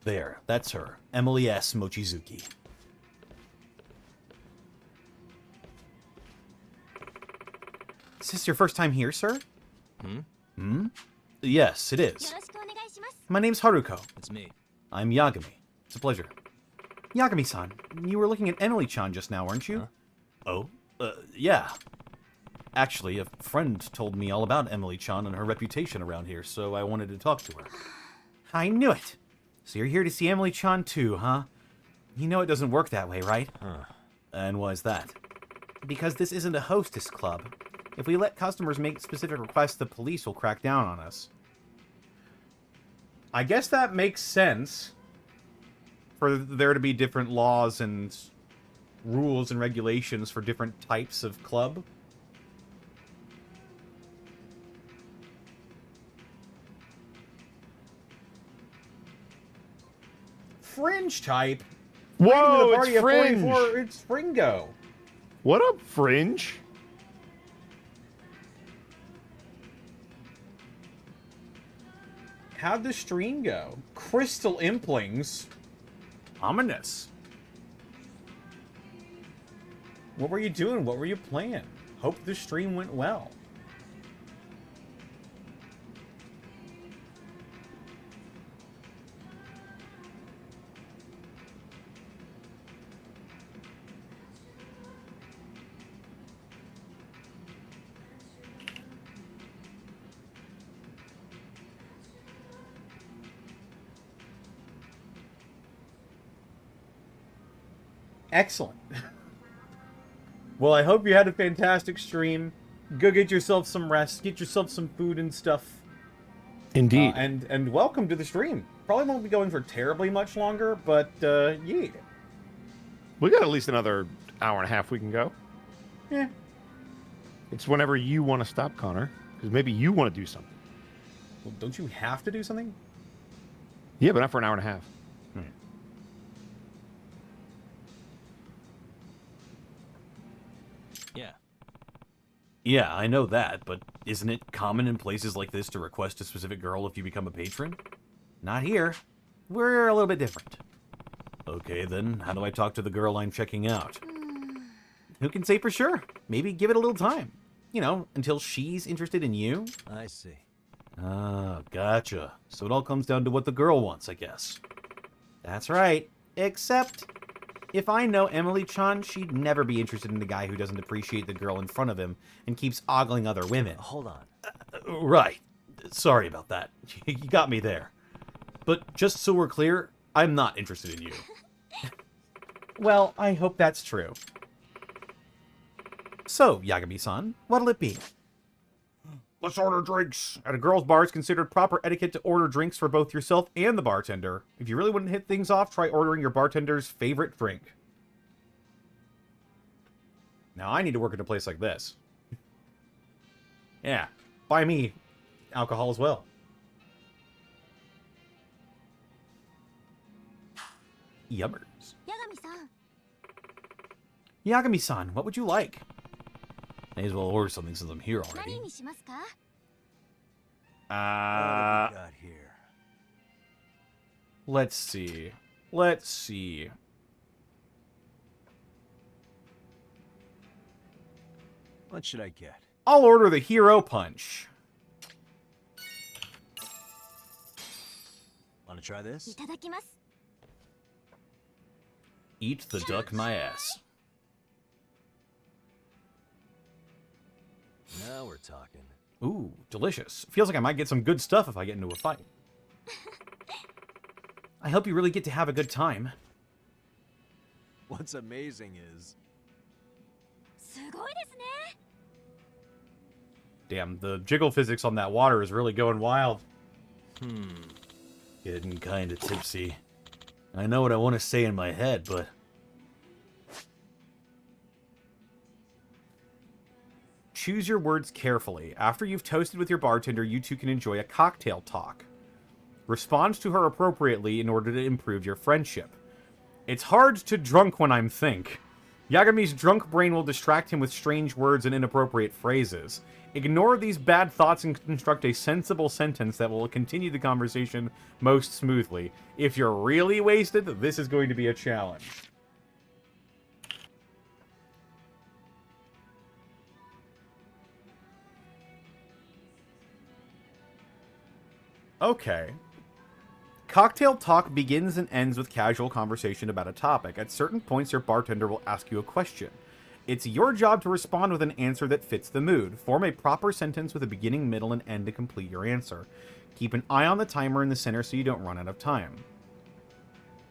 There, that's her. Emily S. Mochizuki. Is this your first time here, sir? Yes, it is. My name's Haruko. It's me. I'm Yagami. It's a pleasure. Yagami-san, you were looking at Emily-chan just now, weren't you? Huh? Oh? Yeah. Actually, a friend told me all about Emily-chan and her reputation around here, so I wanted to talk to her. I knew it! So you're here to see Emily-chan too, huh? You know it doesn't work that way, right? Huh. And why is that? Because this isn't a hostess club. If we let customers make specific requests, the police will crack down on us. I guess that makes sense. For there to be different laws and rules and regulations for different types of club. Fringe type? Whoa, The party it's of Fringe. 44, it's Fringo. What up, Fringe? How'd the stream go? Crystal Implings. Ominous. What were you doing? What were you playing? Hope the stream went well. Excellent. Well, I hope you had a fantastic stream. Go get yourself some rest. Get yourself some food and stuff. Indeed. And welcome to the stream. Probably won't be going for terribly much longer, but yeah. We got at least another hour and a half we can go. Yeah. It's whenever you want to stop, Connor, because maybe you want to do something. Well, don't you have to do something? Yeah, but not for an hour and a half. Yeah. Yeah, I know that, but isn't it common in places like this to request a specific girl if you become a patron? Not here. We're a little bit different. Okay, then, how do I talk to the girl I'm checking out? Who can say for sure? Maybe give it a little time. You know, until she's interested in you? I see. Ah, gotcha. So it all comes down to what the girl wants, I guess. That's right. Except, if I know Emily-chan, she'd never be interested in the guy who doesn't appreciate the girl in front of him and keeps ogling other women. Hold on. Right. Sorry about that. You got me there. But just so we're clear, I'm not interested in you. Well, I hope that's true. So, Yagami-san, what'll it be? Let's order drinks. At a girl's bar, it's considered proper etiquette to order drinks for both yourself and the bartender. If you really want to hit things off, try ordering your bartender's favorite drink. Now, I need to work at a place like this. Yeah, buy me alcohol as well. Yummers. Yagami-san, what would you like? May as well order something since I'm here already. What do we got here? Let's see. Let's see. What should I get? I'll order the Hero Punch. Want to try this? Eat the duck my ass. Now we're talking. Ooh, delicious. Feels like I might get some good stuff if I get into a fight. I hope you really get to have a good time. What's amazing is... Damn, the jiggle physics on that water is really going wild. Getting kinda tipsy. I know what I want to say in my head, but... Choose your words carefully. After you've toasted with your bartender, you two can enjoy a cocktail talk. Respond to her appropriately in order to improve your friendship. It's hard to drunk when I'm think. Yagami's drunk brain will distract him with strange words and inappropriate phrases. Ignore these bad thoughts and construct a sensible sentence that will continue the conversation most smoothly. If you're really wasted, this is going to be a challenge. Okay. Cocktail talk begins and ends with casual conversation about a topic. At certain points, your bartender will ask you a question. It's your job to respond with an answer that fits the mood. Form a proper sentence with a beginning, middle, and end to complete your answer. Keep an eye on the timer in the center so you don't run out of time.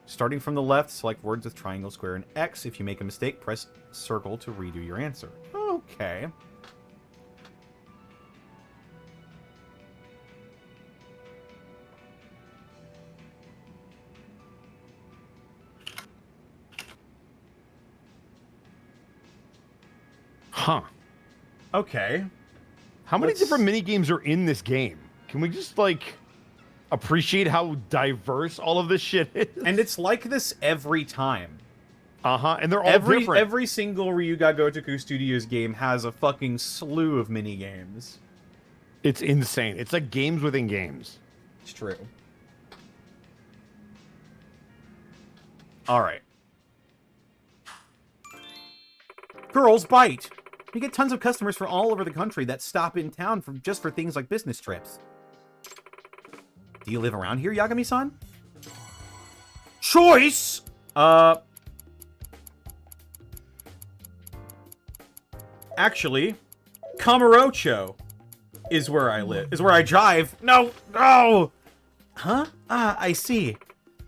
Starting from the left, select words with triangle, square, and X. If you make a mistake, press circle to redo your answer. Okay. Huh. Okay. How many different mini games are in this game? Can we just, like, appreciate how diverse all of this shit is? And it's like this every time. Uh-huh, and they're all different. Every single Ryuga Gotoku Studios game has a fucking slew of mini games. It's insane. It's like games within games. It's true. All right. Girls Bite. You get tons of customers from all over the country that stop in town just for things like business trips. Do you live around here, Yagami-san? Choice! Actually, Kamurocho is where I live. Is where I drive. No! No! Huh? Ah, I see.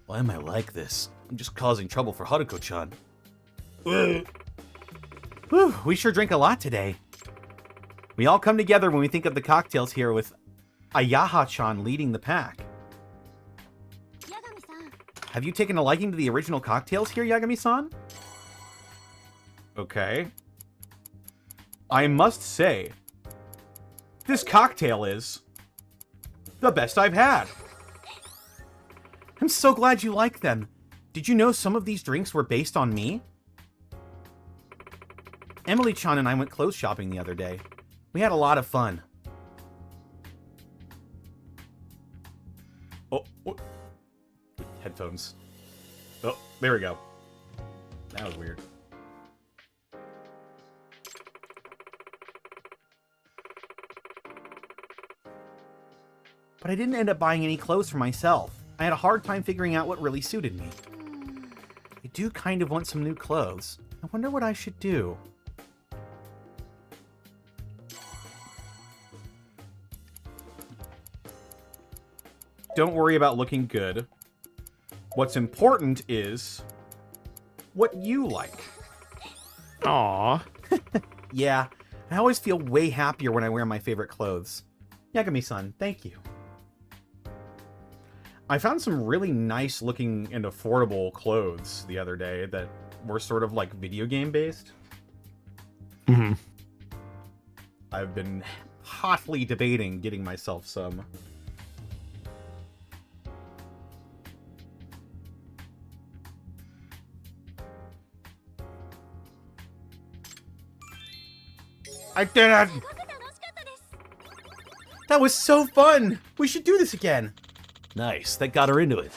Why am I like this? I'm just causing trouble for Haruko-chan. Whew, we sure drink a lot today. We all come together when we think of the cocktails here with Ayaha-chan leading the pack. Have you taken a liking to the original cocktails here, Yagami-san? Okay. I must say, this cocktail is the best I've had. I'm so glad you like them. Did you know some of these drinks were based on me? Emily-chan and I went clothes shopping the other day. We had a lot of fun. Oh. Headphones. Oh, there we go. That was weird. But I didn't end up buying any clothes for myself. I had a hard time figuring out what really suited me. I do kind of want some new clothes. I wonder what I should do. Don't worry about looking good. What's important is what you like. Aww. Yeah, I always feel way happier when I wear my favorite clothes. Yagami-san, thank you. I found some really nice looking and affordable clothes the other day that were sort of like video game based. Mm-hmm. I've been hotly debating getting myself some. I did it! That was so fun! We should do this again! Nice, that got her into it.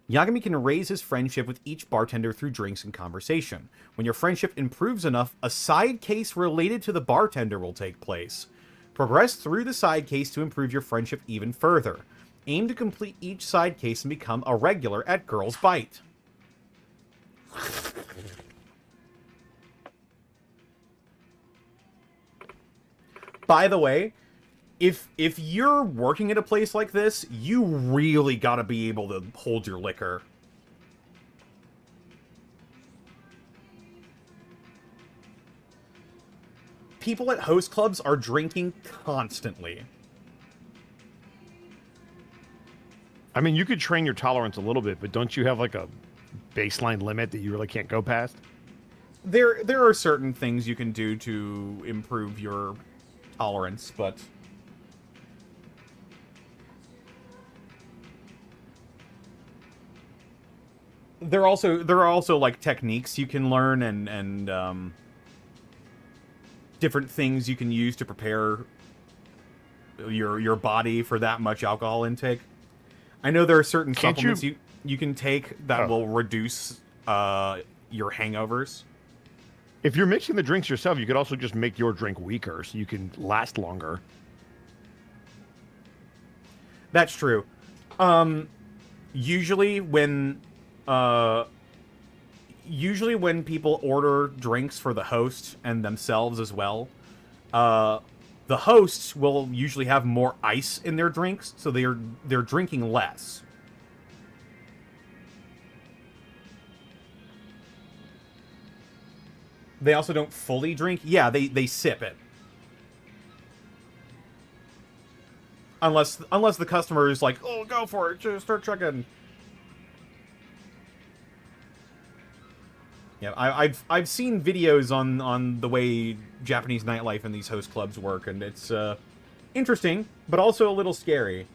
Yagami can raise his friendship with each bartender through drinks and conversation. When your friendship improves enough, a side case related to the bartender will take place. Progress through the side case to improve your friendship even further. Aim to complete each side case and become a regular at Girls Bite. By the way, if you're working at a place like this, you really gotta be able to hold your liquor. People at host clubs are drinking constantly. I mean, you could train your tolerance a little bit, but don't you have like a baseline limit that you really can't go past? There are certain things you can do to improve your tolerance, but there are also like techniques you can learn and different things you can use to prepare your body for that much alcohol intake. I know there are certain supplements you can take that will reduce your hangovers. If you're mixing the drinks yourself, you could also just make your drink weaker so you can last longer. That's true. Usually when people order drinks for the host and themselves as well, the hosts will usually have more ice in their drinks, so they're drinking less. They also don't fully drink. Yeah, they sip it. Unless the customer is like, oh, go for it, just start chugging. Yeah, I've seen videos on the way Japanese nightlife and these host clubs work, and it's interesting, but also a little scary.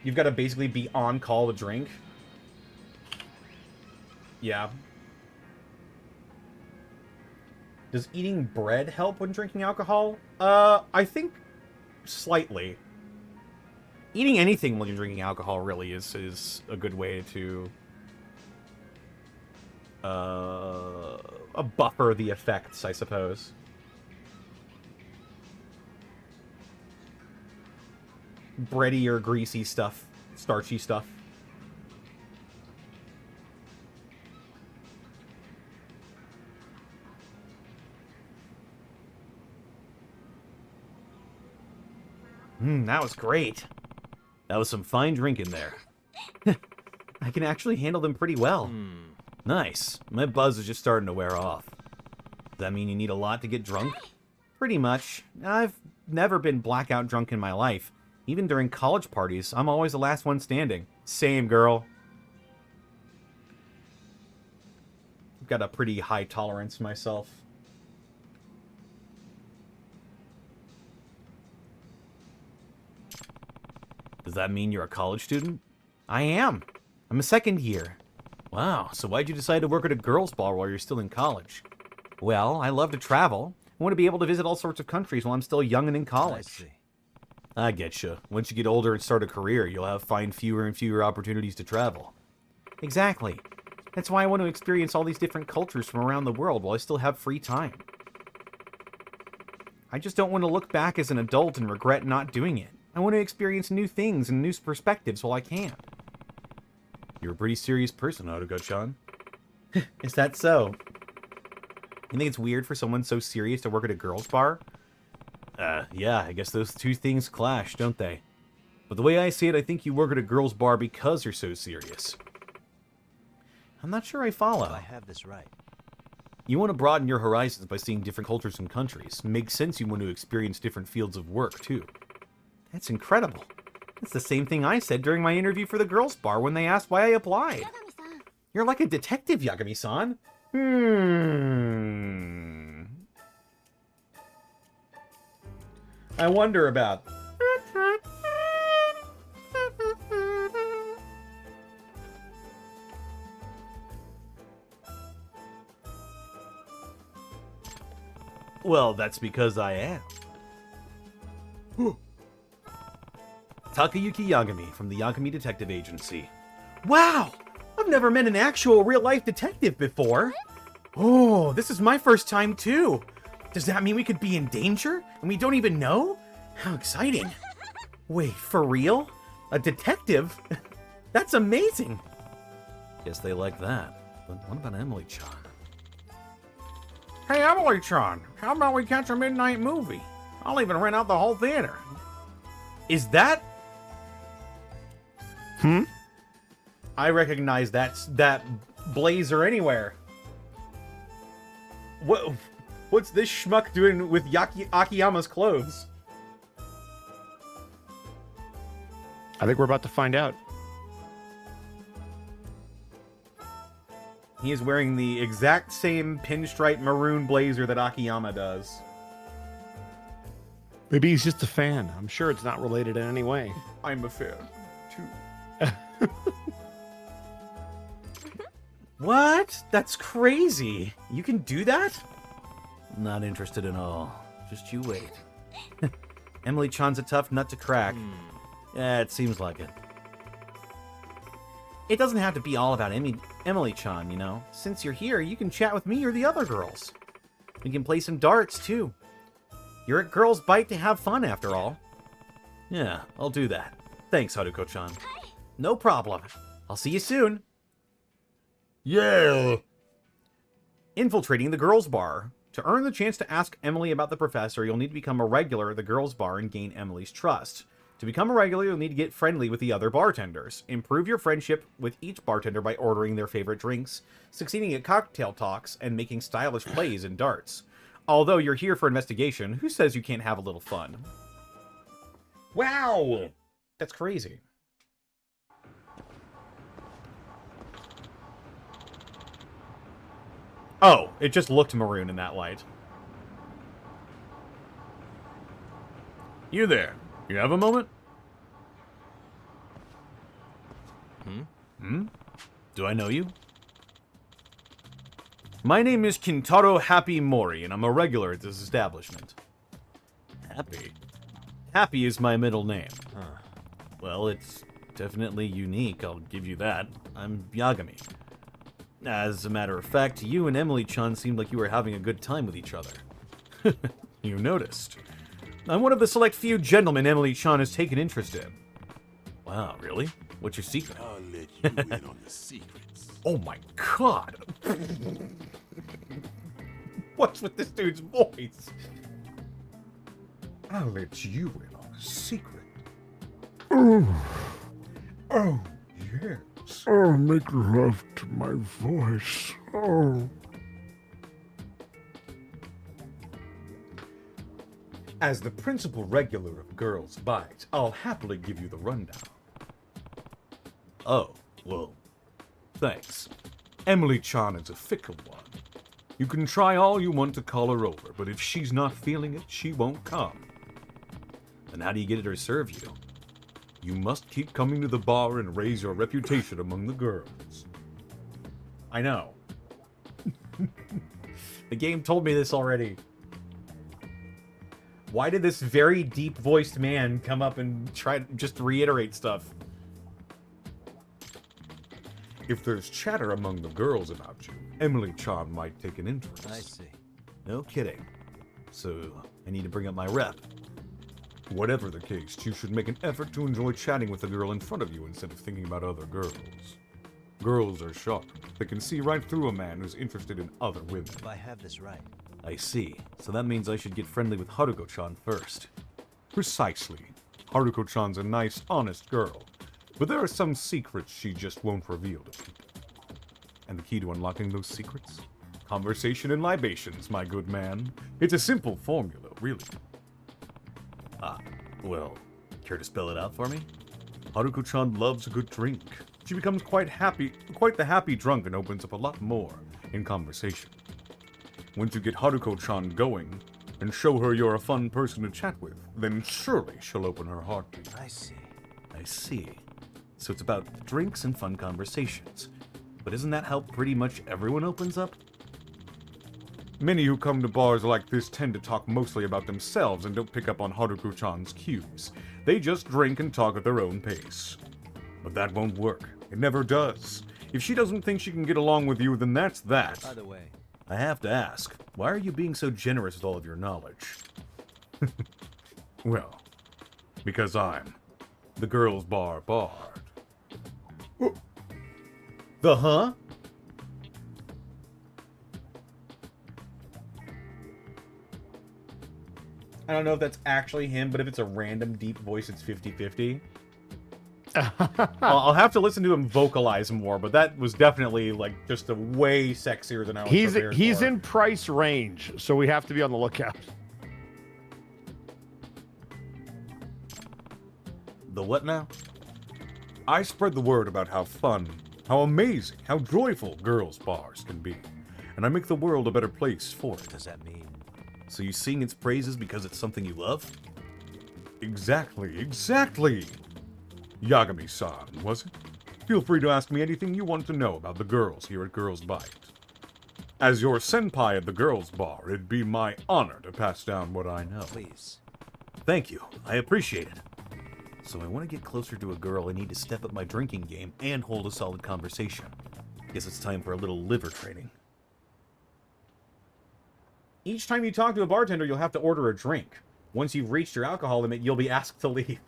You've got to basically be on call to drink. Yeah. Does eating bread help when drinking alcohol? I think slightly. Eating anything when you're drinking alcohol really is a good way to buffer the effects, I suppose. Bready or greasy stuff, starchy stuff. That was great. That was some fine drinking there. I can actually handle them pretty well. Nice. My buzz is just starting to wear off. Does that mean you need a lot to get drunk? Pretty much. I've never been blackout drunk in my life. Even during college parties, I'm always the last one standing. Same, girl. I've got a pretty high tolerance myself. Does that mean you're a college student? I am. I'm a second year. Wow, so why'd you decide to work at a girls' bar while you're still in college? Well, I love to travel. I want to be able to visit all sorts of countries while I'm still young and in college. I see. I getcha. Once you get older and start a career, you'll find fewer and fewer opportunities to travel. Exactly. That's why I want to experience all these different cultures from around the world while I still have free time. I just don't want to look back as an adult and regret not doing it. I want to experience new things and new perspectives while I can. You're a pretty serious person, Haruko-chan. Is that so? You think it's weird for someone so serious to work at a girls' bar? Yeah, I guess those two things clash, don't they? But the way I see it, I think you work at a girls' bar because you're so serious. I'm not sure I follow. I have this right. You want to broaden your horizons by seeing different cultures and countries. Makes sense you want to experience different fields of work, too. That's incredible. That's the same thing I said during my interview for the girls' bar when they asked why I applied. You're like a detective, Yagami-san. I wonder about... Well, that's because I am. Takayuki Yagami from the Yagami Detective Agency. Wow! I've never met an actual real-life detective before. Oh, this is my first time too. Does that mean we could be in danger and we don't even know? How exciting. Wait, for real? A detective? That's amazing. Guess they like that. But what about Emily-chan? Hey, Emily-chan, how about we catch a midnight movie? I'll even rent out the whole theater. Is that... I recognize that blazer anywhere. What's this schmuck doing with Akiyama's clothes? I think we're about to find out. He is wearing the exact same pinstripe maroon blazer that Akiyama does. Maybe he's just a fan. I'm sure it's not related in any way. I'm a fan, too. What? That's crazy. You can do that? Not interested at all. Just you wait. Emily-chan's a tough nut to crack. Yeah, it seems like it. It doesn't have to be all about Emily-chan, you know. Since you're here, you can chat with me or the other girls. We can play some darts, too. You're at Girls Bite to have fun, after all. Yeah, I'll do that. Thanks, Haruko-chan. No problem. I'll see you soon. Yeah! Infiltrating the girls' bar. To earn the chance to ask Emily about the professor, you'll need to become a regular at the girls' bar and gain Emily's trust. To become a regular, you'll need to get friendly with the other bartenders. Improve your friendship with each bartender by ordering their favorite drinks, succeeding at cocktail talks, and making stylish plays in darts. Although you're here for investigation, who says you can't have a little fun? Wow! That's crazy. Oh, it just looked maroon in that light. You there. You have a moment? Do I know you? My name is Kintaro Happy Mori, and I'm a regular at this establishment. Happy? Happy is my middle name. Well, it's definitely unique, I'll give you that. I'm Yagami. As a matter of fact, you and Emily-chan seemed like you were having a good time with each other. You noticed. I'm one of the select few gentlemen Emily-chan has taken interest in. Wow, really? What's your secret? I'll let you in on the secrets. Oh my god! What's with this dude's voice? I'll let you in on a secret. Oh, yes. Oh, make love to my voice. Oh. As the principal regular of Girls Bite, I'll happily give you the rundown. Oh, well, thanks. Emily-chan is a fickle one. You can try all you want to call her over, but if she's not feeling it, she won't come. Then how do you get her to serve you? You must keep coming to the bar and raise your reputation among the girls. I know. The game told me this already. Why did this very deep-voiced man come up and try to just reiterate stuff? If there's chatter among the girls about you, Emily-chan might take an interest. I see. No kidding. So, I need to bring up my rep. Whatever the case, you should make an effort to enjoy chatting with the girl in front of you instead of thinking about other girls. Girls are sharp. They can see right through a man who's interested in other women. If I have this right. I see. So that means I should get friendly with Haruko-chan first. Precisely. Haruko-chan's a nice, honest girl. But there are some secrets she just won't reveal to people. And the key to unlocking those secrets? Conversation and libations, my good man. It's a simple formula, really. Ah, well, care to spell it out for me? Haruko-chan loves a good drink. She becomes quite the happy drunk and opens up a lot more in conversation. Once you get Haruko-chan going, and show her you're a fun person to chat with, then surely she'll open her heart to you. I see. I see. So it's about drinks and fun conversations. But isn't that how pretty much everyone opens up? Many who come to bars like this tend to talk mostly about themselves and don't pick up on Haruko-chan's cues. They just drink and talk at their own pace. But that won't work. It never does. If she doesn't think she can get along with you, then that's that. By the way, I have to ask, why are you being so generous with all of your knowledge? Well, because I'm the girls' bar bard. The huh? I don't know if that's actually him, but if it's a random deep voice, it's 50-50. I'll have to listen to him vocalize more, but that was definitely like just a way sexier than I was prepared He's for. in price range, so we have to be on the lookout. The what now? I spread the word about how fun, how amazing, how joyful girls' bars can be, and I make the world a better place for it. does that mean? So you sing its praises because it's something you love? Exactly. Yagami-san, was it? Feel free to ask me anything you want to know about the girls here at Girls Bite. As your senpai at the girls' bar, it'd be my honor to pass down what I know. Please. Thank you. I appreciate it. So I want to get closer to a girl. I need to step up my drinking game and hold a solid conversation. Guess it's time for a little liver training. Each time you talk to a bartender, you'll have to order a drink. Once you've reached your alcohol limit, you'll be asked to leave.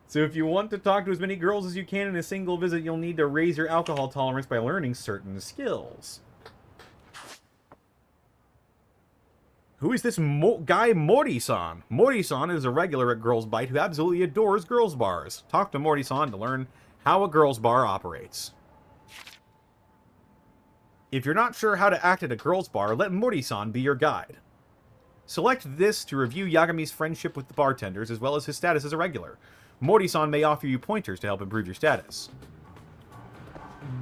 So if you want to talk to as many girls as you can in a single visit, you'll need to raise your alcohol tolerance by learning certain skills. Who is this guy Morty-san? Morty-san is a regular at Girls Bite who absolutely adores girls bars. Talk to Morty-san to learn how a girls bar operates. If you're not sure how to act at a girls bar, let Morty-san be your guide. Select this to review Yagami's friendship with the bartenders as well as his status as a regular. Morty-san may offer you pointers to help improve your status.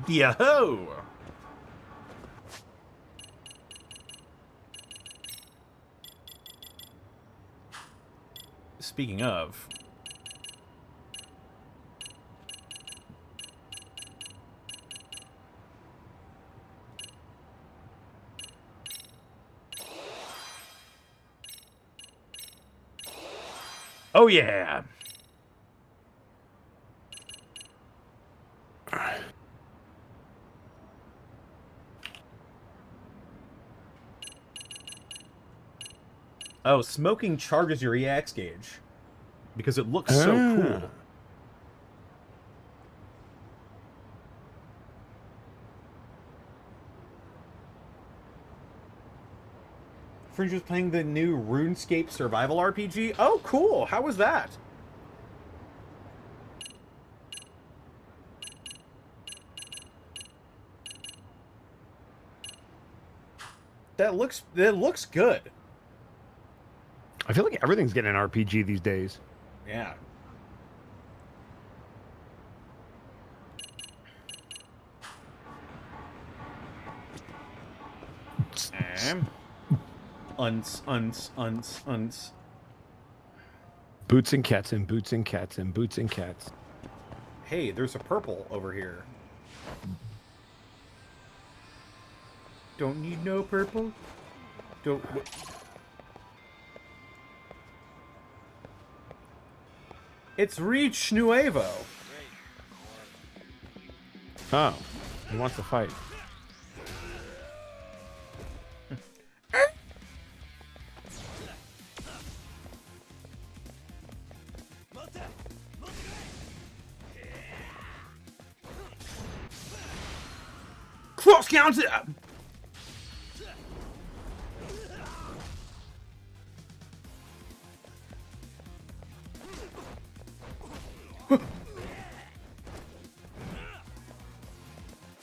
Yo-ho! Speaking of... Oh yeah! Oh, smoking charges your EX gauge. Because it looks so cool. Fringe was playing the new RuneScape survival RPG? Oh, cool! How was that? That looks good. I feel like everything's getting an RPG these days. Yeah. Uns. Boots and cats and boots and cats and boots and cats. Hey, there's a purple over here. Don't need no purple. Don't. It's Reach Nuevo. Oh, he wants to fight. Cross counter.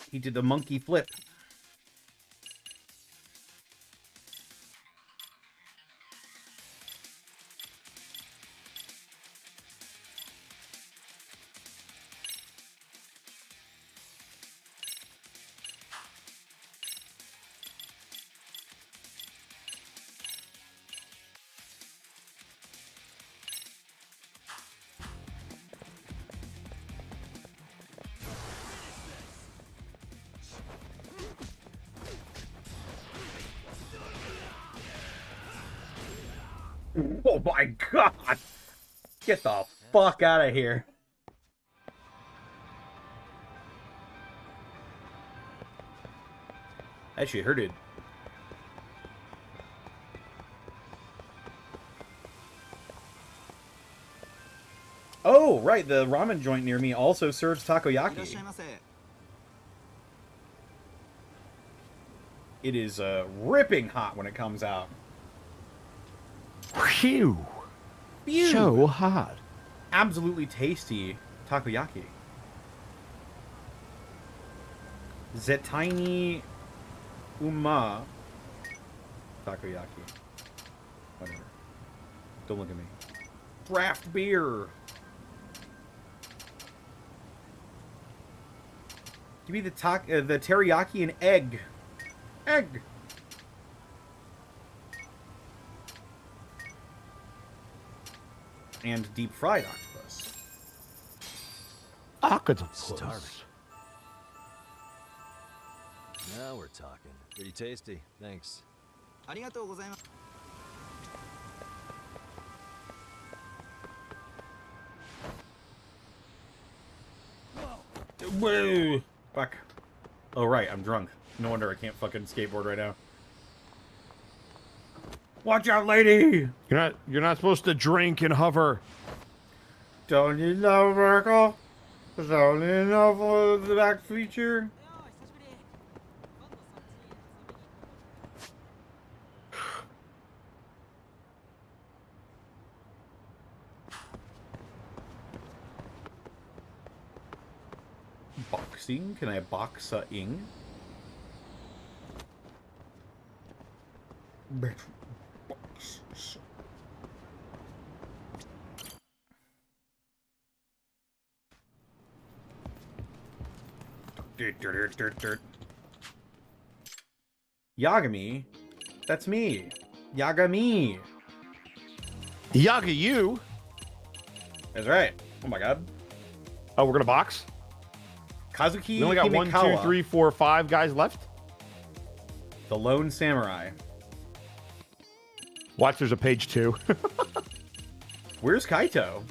He did the monkey flip. Oh my god! Get the fuck out of here. That shit hurted. Oh, right, the ramen joint near me also serves takoyaki. It is ripping hot when it comes out. Phew. So hot. Absolutely tasty takoyaki. Zetini Uma takoyaki. Whatever. Don't look at me. Draft beer. Give me the teriyaki and egg. Egg. And deep fried octopus. Octopus. Now we're talking. Pretty tasty. Thanks. Whoa! Fuck. Oh right, I'm drunk. No wonder I can't fucking skateboard right now. Watch out, lady! You're not supposed to drink and hover. Don't you know, Merkel? Don't you know for the back feature? Boxing? Can I box-ing? Yagami? That's me. Yagami. Yaga you? That's right. Oh my god. Oh, we're gonna box? Kazuki We only got Himekawa, 1, 2, 3, 4, 5 guys left? the lone samurai. Watch, there's a page 2. Where's Kaito?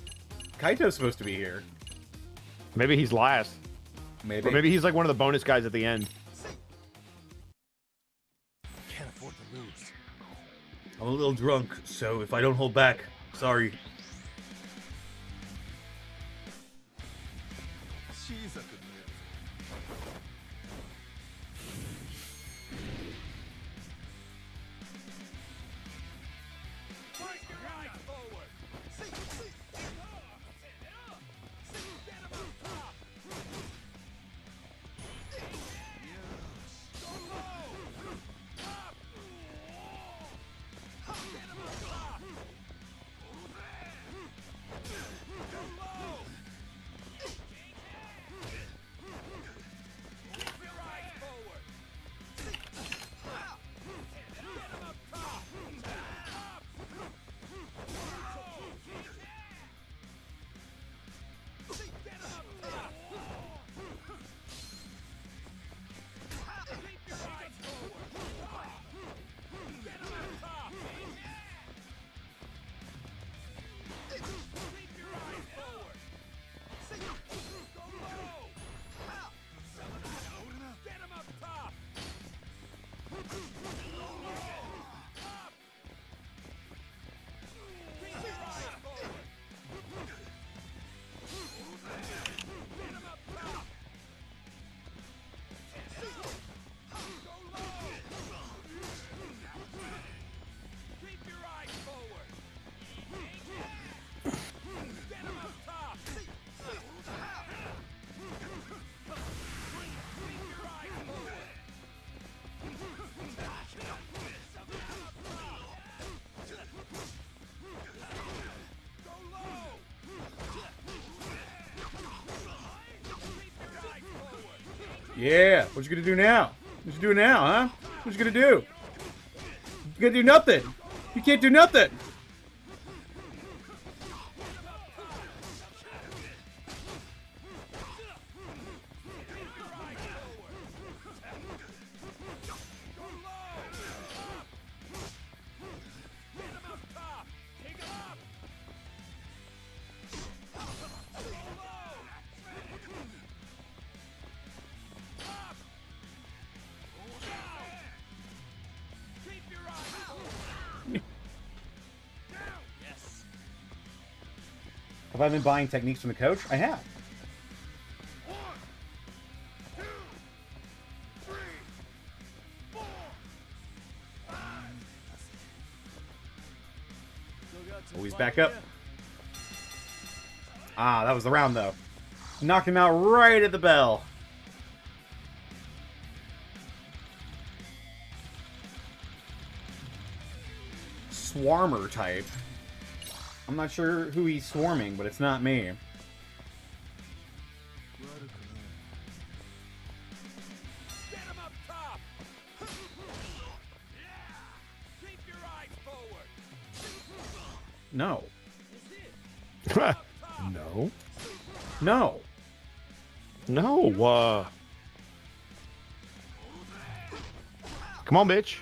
Kaito's supposed to be here. Maybe he's last. Maybe. Or maybe he's like one of the bonus guys at the end. Can't afford to lose. I'm a little drunk, so if I don't hold back, sorry. Yeah, what you gonna do now? What you doing now, huh? What you gonna do? You gonna do nothing. You can't do nothing. Have I been buying techniques from the coach? I have. Oh, he's back up. Ah, that was the round, though. Knocked him out right at the bell. Swarmer type. I'm not sure who he's swarming, but it's not me. Get him up top. Keep your eyes forward. No. No. No. No. Come on, bitch.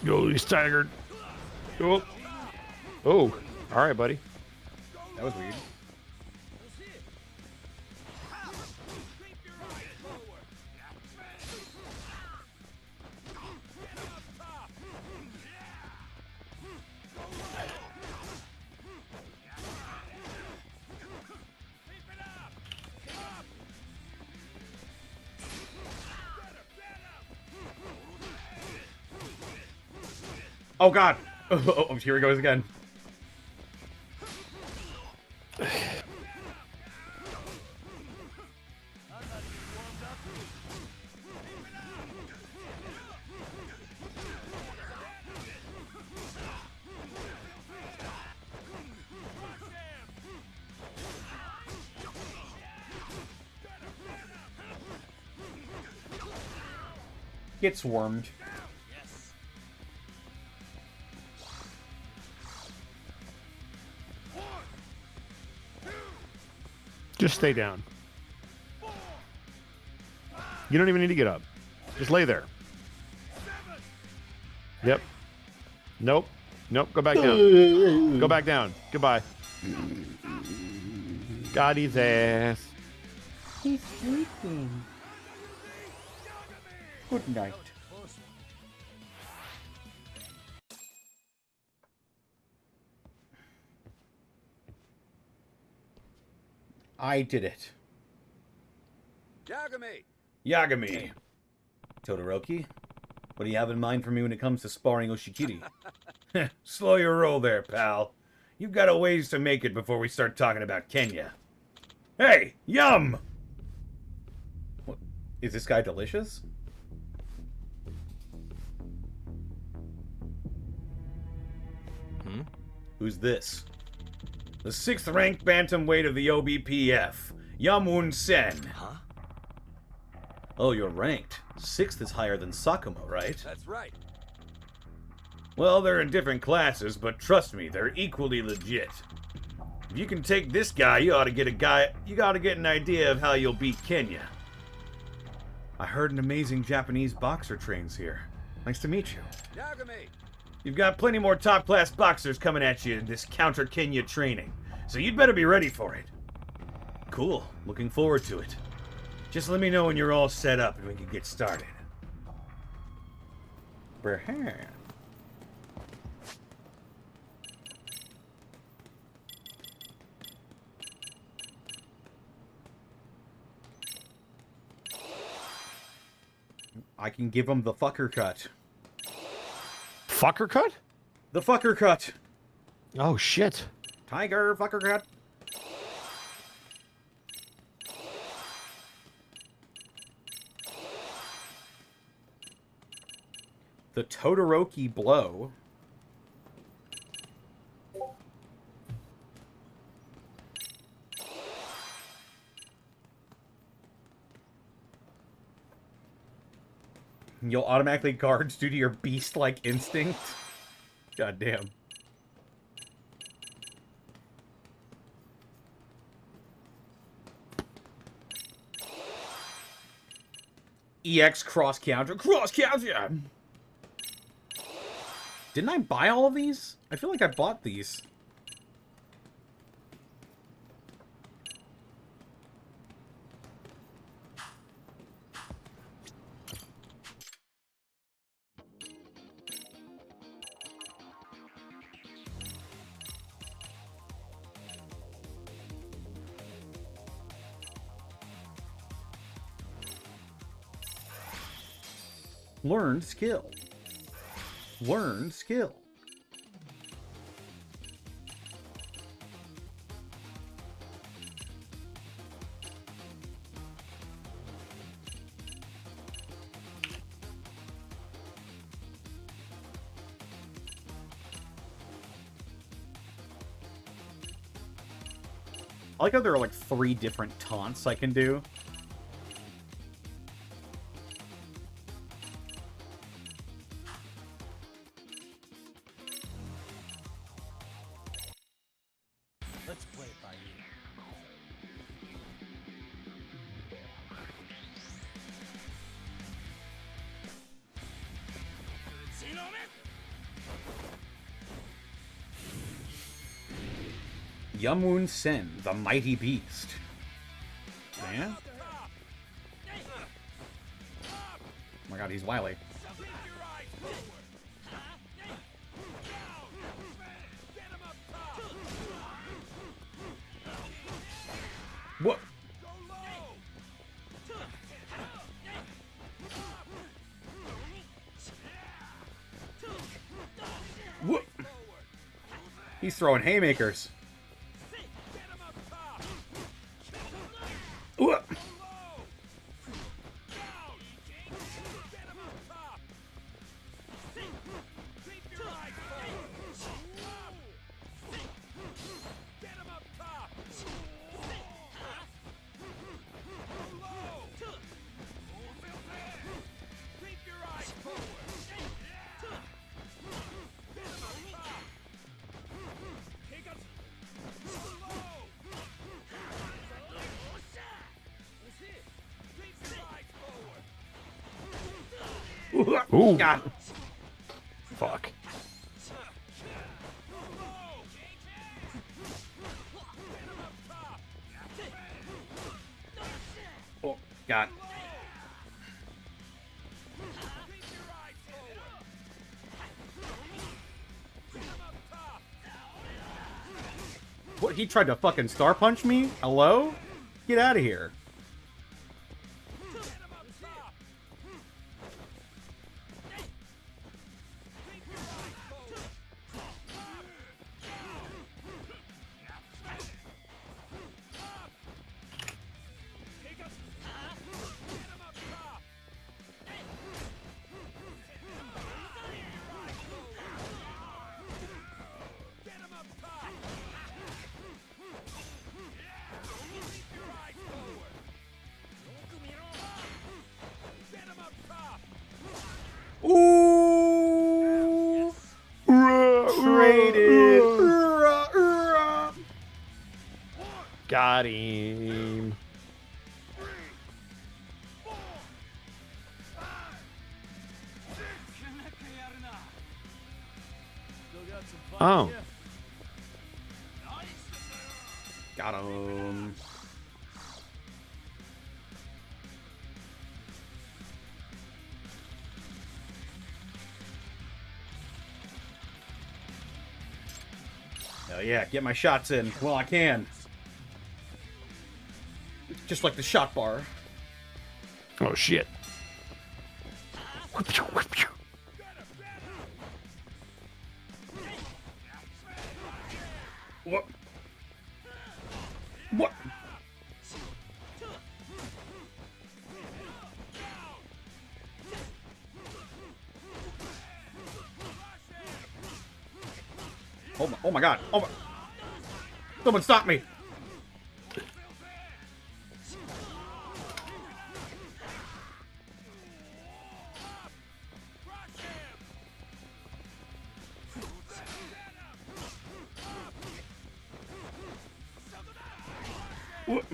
Oh, he's staggered. Oh. Oh. All right, buddy. That was weird. Oh god! Oh, here he goes again. Get swarmed. Just stay down. You don't even need to get up. Just lay there. Yep. Nope. Nope. Go back down. Go back down. Goodbye. Got his ass. He's sleeping. Good night. I did it. Yagami. Todoroki, what do you have in mind for me when it comes to sparring Oshikiri? Slow your roll there, pal. You've got a ways to make it before we start talking about Kenya. Hey, yum! What? Is this guy delicious? Who's this? The 6th ranked bantamweight of the OBPF, Yamwoon Sen. Huh? Oh, you're ranked. 6th is higher than Sakumo, right? That's right. Well, they're in different classes, but trust me, they're equally legit. If you can take this guy, you ought to get an idea of how you'll beat Kenya. I heard an amazing Japanese boxer trains here. Nice to meet you. Yagami. You've got plenty more top-class boxers coming at you in this counter-Kenya training, so you'd better be ready for it. Cool. Looking forward to it. Just let me know when you're all set up and we can get started. Perhaps. I can give him the fucker cut. Fucker cut? The fucker cut. Oh, shit. Tiger fucker cut. The Todoroki blow. You'll automatically guards due to your beast-like instinct? God damn. EX cross-counter. Cross-counter! Didn't I buy all of these? I feel like I bought these. Learned skill. Learned skill. I like how there are like 3 different taunts I can do. Let's play it by ear. Yumwoon Sen, the mighty beast. Yeah? Oh my god, he's wily. What? What? He's throwing haymakers. What? Ooh. God. Fuck. Oh, God. What, he tried to fucking star punch me? Hello? Get out of here. Ooh! Traded! Got him. Oh. Got him. Hell yeah, get my shots in. Well, I can. Just like the shot bar. Oh shit. What? What? Oh my god. Oh my... Someone stop me. What?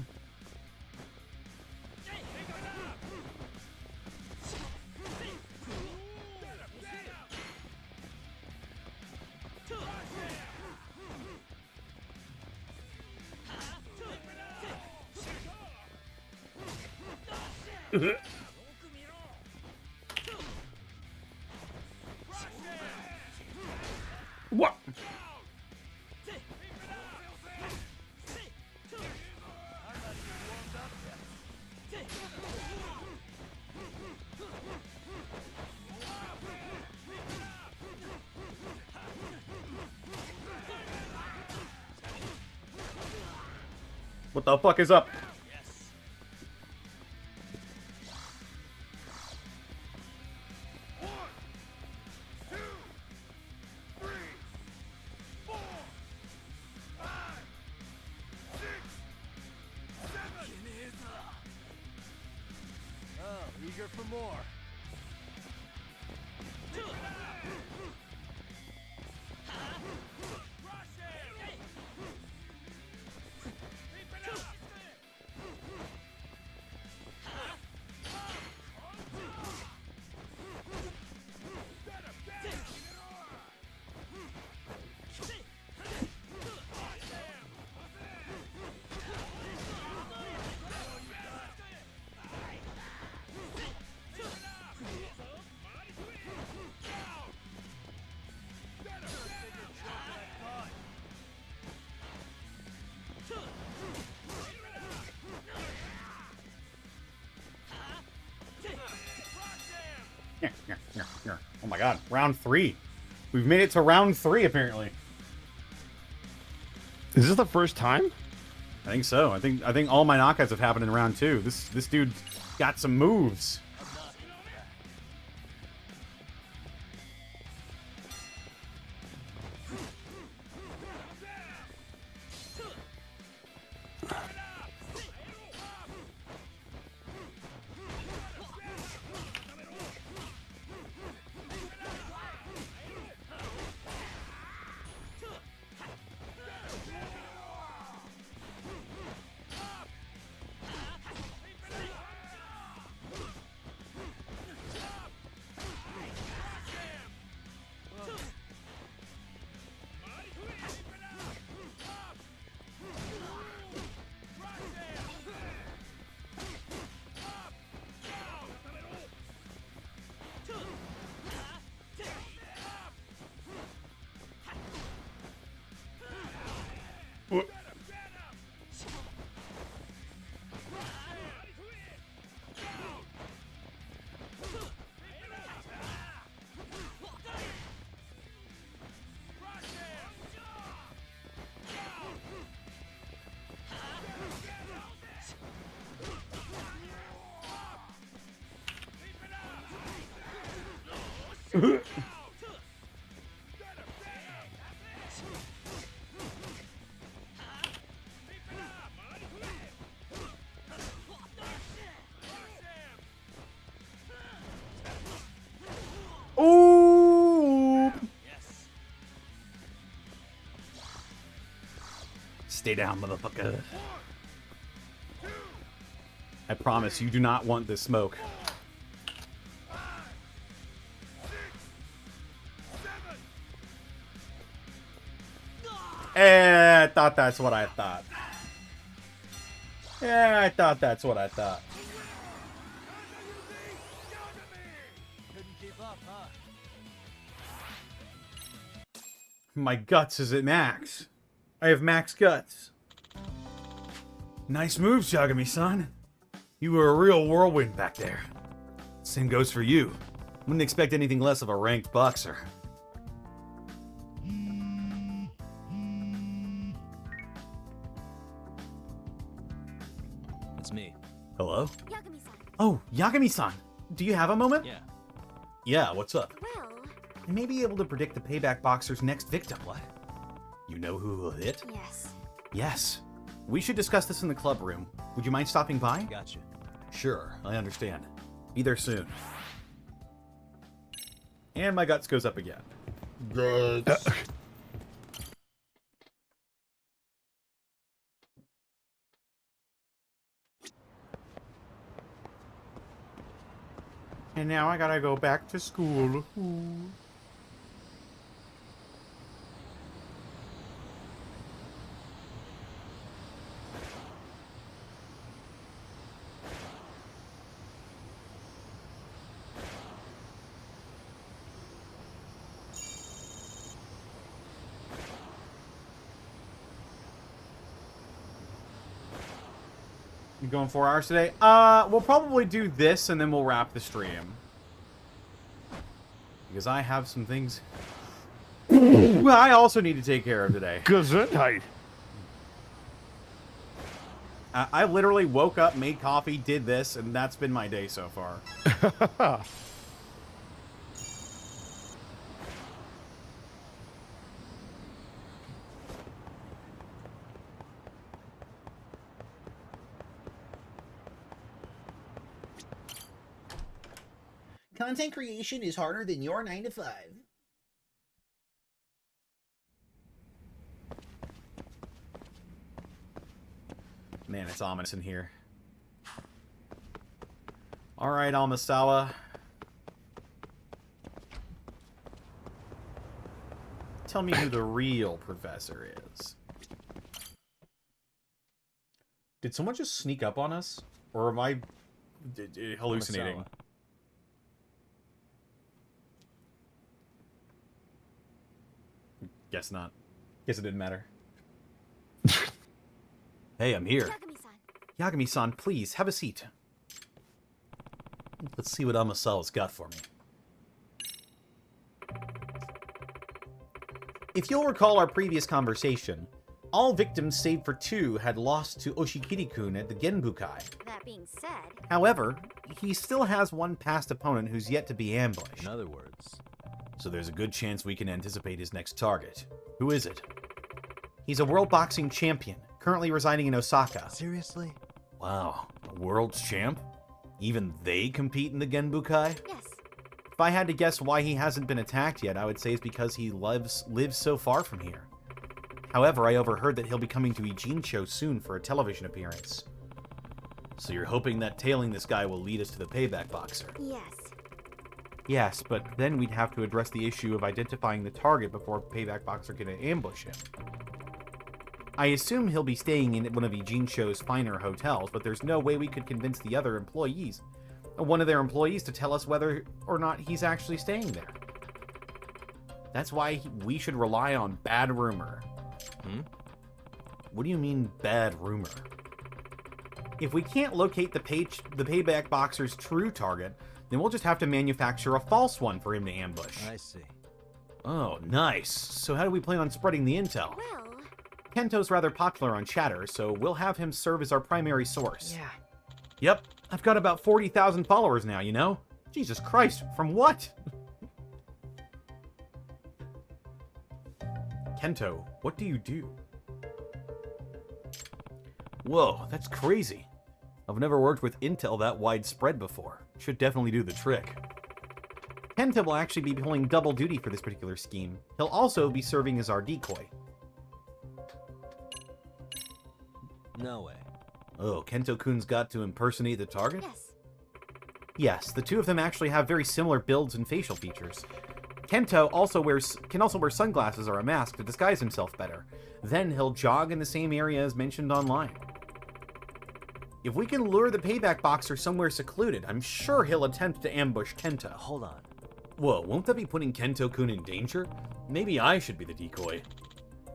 What the fuck is up? Oh, eager for more. Oh my god, round 3. We've made it to round 3 apparently. Is this the first time? I think so. I think all my knockouts have happened in round 2. This dude got some moves. Ooh! Stay down, motherfucker. I promise you do not want this smoke. I thought that's what I thought. Yeah, I thought that's what I thought. Couldn't keep up, huh? My guts is at max. I have max guts. Nice moves, Yagami-san. You were a real whirlwind back there. Same goes for you. Wouldn't expect anything less of a ranked boxer. It's me. Hello? Yagami-san. Oh, Yagami-san. Do you have a moment? Yeah. Yeah, what's up? Well, I may be able to predict the payback boxer's next victim. What? You know who will hit? yes. Yes. We should discuss this in the club room. Would you mind stopping by? Gotcha. Sure, I understand. Be there soon. And my guts goes up again. Guts. And now I gotta go back to school. Ooh. You going 4 hours today? We'll probably do this and then we'll wrap the stream. Because I have some things well, I also need to take care of today. Gesundheit. I literally woke up, made coffee, did this, and that's been my day so far. Content creation is harder than your 9 to 5. Man, it's ominous in here. Alright, Almasawa. Tell me who the real professor is. Did someone just sneak up on us? Or am I hallucinating? Almasawa. Guess not. Guess it didn't matter. Hey, I'm here. Yagami-san. Yagami-san, please, have a seat. Let's see what Amasawa's got for me. If you'll recall our previous conversation, all victims save for 2 had lost to Oshikiri-kun at the Genbukai. That being said, However, he still has one past opponent who's yet to be ambushed. In other words, So there's a good chance we can anticipate his next target. Who is it? He's a world boxing champion, currently residing in Osaka. seriously? Wow, a world's champ? Even they compete in the Genbukai? yes. If I had to guess why he hasn't been attacked yet, I would say it's because he lives so far from here. However, I overheard that he'll be coming to Ijincho soon for a television appearance. So you're hoping that tailing this guy will lead us to the payback boxer? Yes. Yes, but then we'd have to address the issue of identifying the target before Payback Boxer can ambush him. I assume he'll be staying in one of Ijincho's finer hotels, but there's no way we could convince the other employees, one of their employees, to tell us whether or not he's actually staying there. That's why we should rely on bad rumor. What do you mean, bad rumor? If we can't locate the Payback Boxer's true target, then we'll just have to manufacture a false one for him to ambush. I see. Oh, nice. So how do we plan on spreading the intel? Well, Kento's rather popular on Chatter, so we'll have him serve as our primary source. Yeah. Yep, I've got about 40,000 followers now, you know? Jesus Christ, from what? Kento, what do you do? Whoa, that's crazy. I've never worked with intel that widespread before. Should definitely do the trick. Kento will actually be pulling double duty for this particular scheme. He'll also be serving as our decoy. No way. Oh, Kento-kun's got to impersonate the target? yes. Yes, the two of them actually have very similar builds and facial features. Kento can also wear sunglasses or a mask to disguise himself better. Then he'll jog in the same area as mentioned online. If we can lure the Payback Boxer somewhere secluded, I'm sure he'll attempt to ambush Kento. Hold on. Whoa, won't that be putting Kento-kun in danger? Maybe I should be the decoy.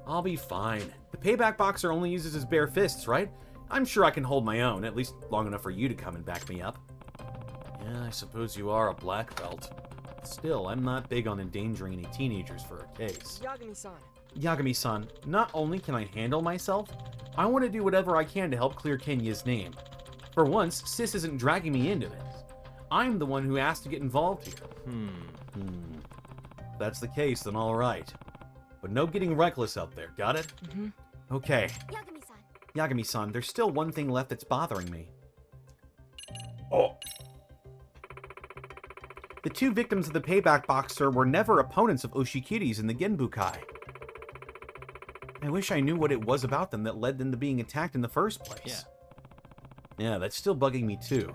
I'll be fine. The Payback Boxer only uses his bare fists, right? I'm sure I can hold my own, at least long enough for you to come and back me up. Yeah, I suppose you are a black belt. Still, I'm not big on endangering any teenagers for a case. Yagami-san. Yagami-san, not only can I handle myself, I want to do whatever I can to help clear Kenya's name. For once, Sis isn't dragging me into this. I'm the one who asked to get involved here. If that's the case, then all right. But no getting reckless out there, got it? Okay, Yagami-san. Yagami-san, there's still one thing left that's bothering me. Oh, The two victims of the Payback Boxer were never opponents of Oshikiri's in the Genbukai. I wish I knew what it was about them that led them to being attacked in the first place. Yeah, that's still bugging me too.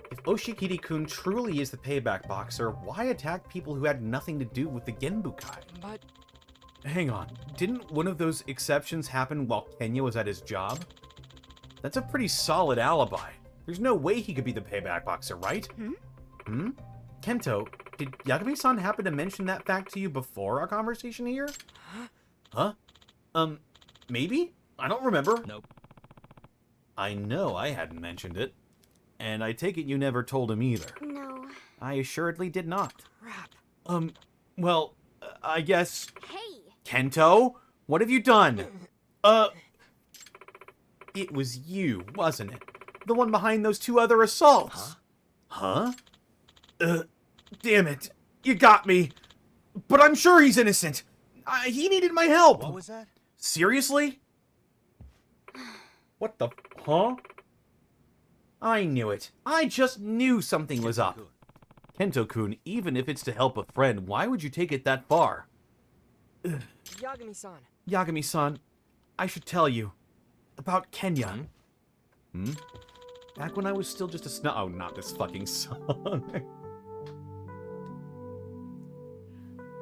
If If Oshikiri-kun truly is the payback boxer, why attack people who had nothing to do with the Genbukai? But... Hang on, didn't one of those exceptions happen while Kenya was at his job? That's a pretty solid alibi. There's no way he could be the payback boxer, right? Kento, did Yagami-san happen to mention that fact to you before our conversation here? Huh? Maybe? I don't remember. Nope. I know I hadn't mentioned it. And I take it you never told him either. No. I assuredly did not. Crap. Well, I guess... Hey! Kento? What have you done? It was you, wasn't it? The one behind those 2 other assaults. Huh? Damn it. You got me. But I'm sure he's innocent. He needed my help. What was that? Seriously? What the... Huh? I knew it. I just knew something was up. Kento-kun, even if it's to help a friend, why would you take it that far? Yagami-san. Yagami-san, I should tell you. About Kenya. Back when I was still just a Oh, not this fucking song.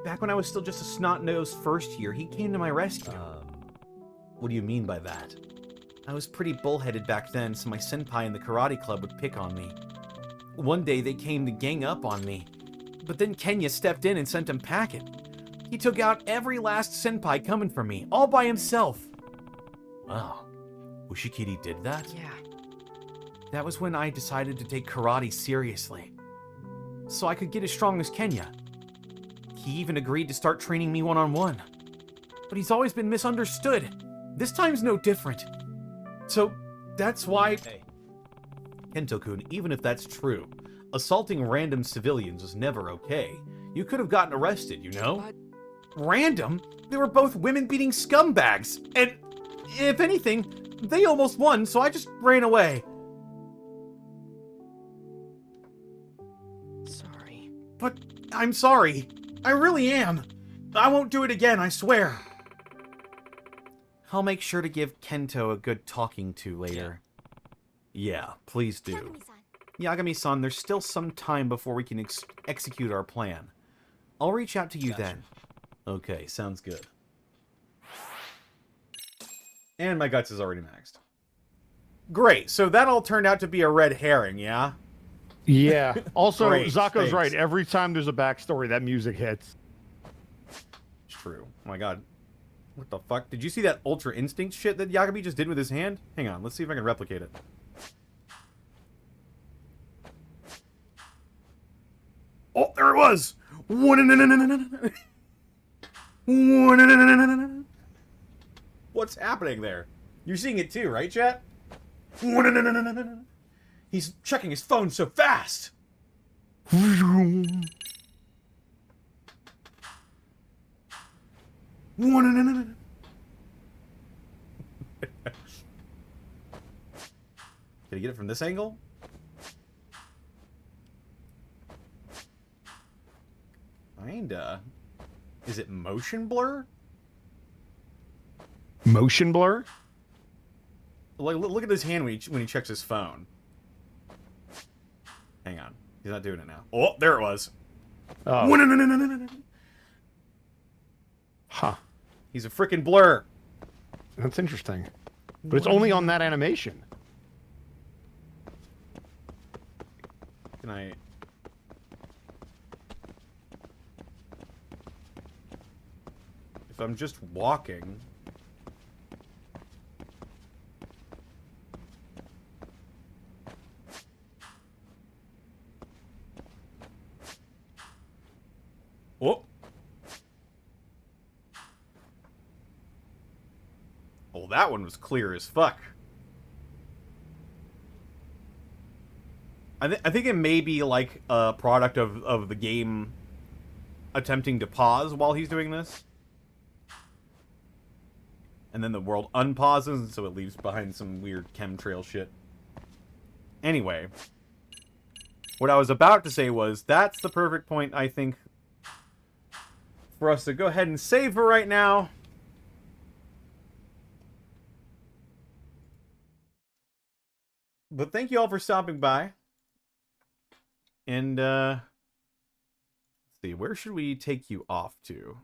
Back when I was still just a snot-nosed first year, he came to my rescue. What do you mean by that? I was pretty bullheaded back then, so my senpai in the karate club would pick on me. One day they came to gang up on me, but then Kenya stepped in and sent him packing. He took out every last senpai coming for me, all by himself. Wow. Ushikiri did that? Yeah. That was when I decided to take karate seriously, so I could get as strong as Kenya. He even agreed to start training me one-on-one. But he's always been misunderstood. This time's no different. So, that's why... Hey. Kento-kun, even if that's true, assaulting random civilians was never okay. You could have gotten arrested, you know? But... Random? They were both women-beating scumbags, and if anything, they almost won, so I just ran away. Sorry. But I'm sorry. I really am. I won't do it again, I swear. I'll make sure to give Kento a good talking to later. Yeah, please do. Yagami-san. Yagami-san, there's still some time before we can execute our plan. I'll reach out to you then. Okay, sounds good. And my guts is already maxed. Great, so that all turned out to be a red herring, yeah? Yeah. Also, Great, Zako's thanks. right. Every time there's a backstory, that music hits. It's true. Oh my god. What the fuck? Did you see that Ultra Instinct shit that Yagami just did with his hand? Hang on, let's see if I can replicate it. Oh, there it was! What's happening there? You're seeing it too, right, chat? He's checking his phone so fast! Did he get it from this angle? Kinda. Is it motion blur? Motion blur? Like, look at his hand when he checks his phone. Hang on. He's not doing it now. Oh, there it was. Oh. Huh. He's a freaking blur. That's interesting. But it's only on that animation. Can I... If I'm just walking... Oh! Oh, that one was clear as fuck. I think it may be like a product of the game attempting to pause while he's doing this. And then the world unpauses, and so it leaves behind some weird chemtrail shit. Anyway. What I was about to say was, that's the perfect point, I think, for us to go ahead and save for right now. But thank you all for stopping by. And let's see, where should we take you off to?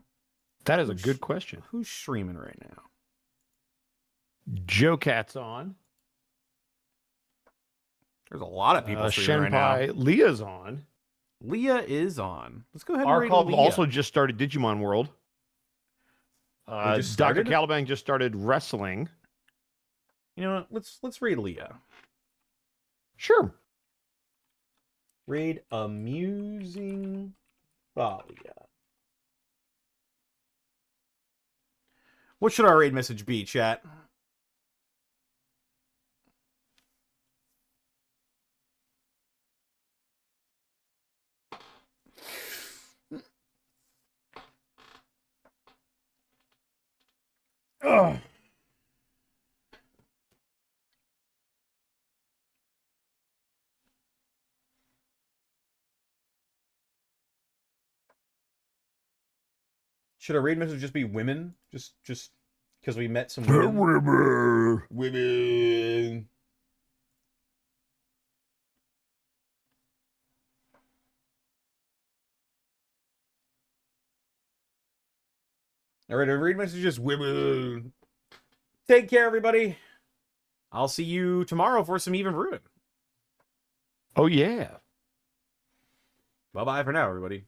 That is a good question. Who's streaming right now? Joe Cat's on. There's a lot of people streaming right now. Leah's on. Leah is on. Let's go ahead and raid Arcov Leah. also just started Digimon World. Dr. Caliban just started wrestling. You know what? Let's raid Leah. Sure. Raid Amusing Thalia. What should our raid message be, chat? Ugh. Should our raid message just be women? Just because we met some women? Women. All right, our raid message is just women. Take care, everybody. I'll see you tomorrow for some Even Ruin. Oh, yeah. Bye-bye for now, everybody.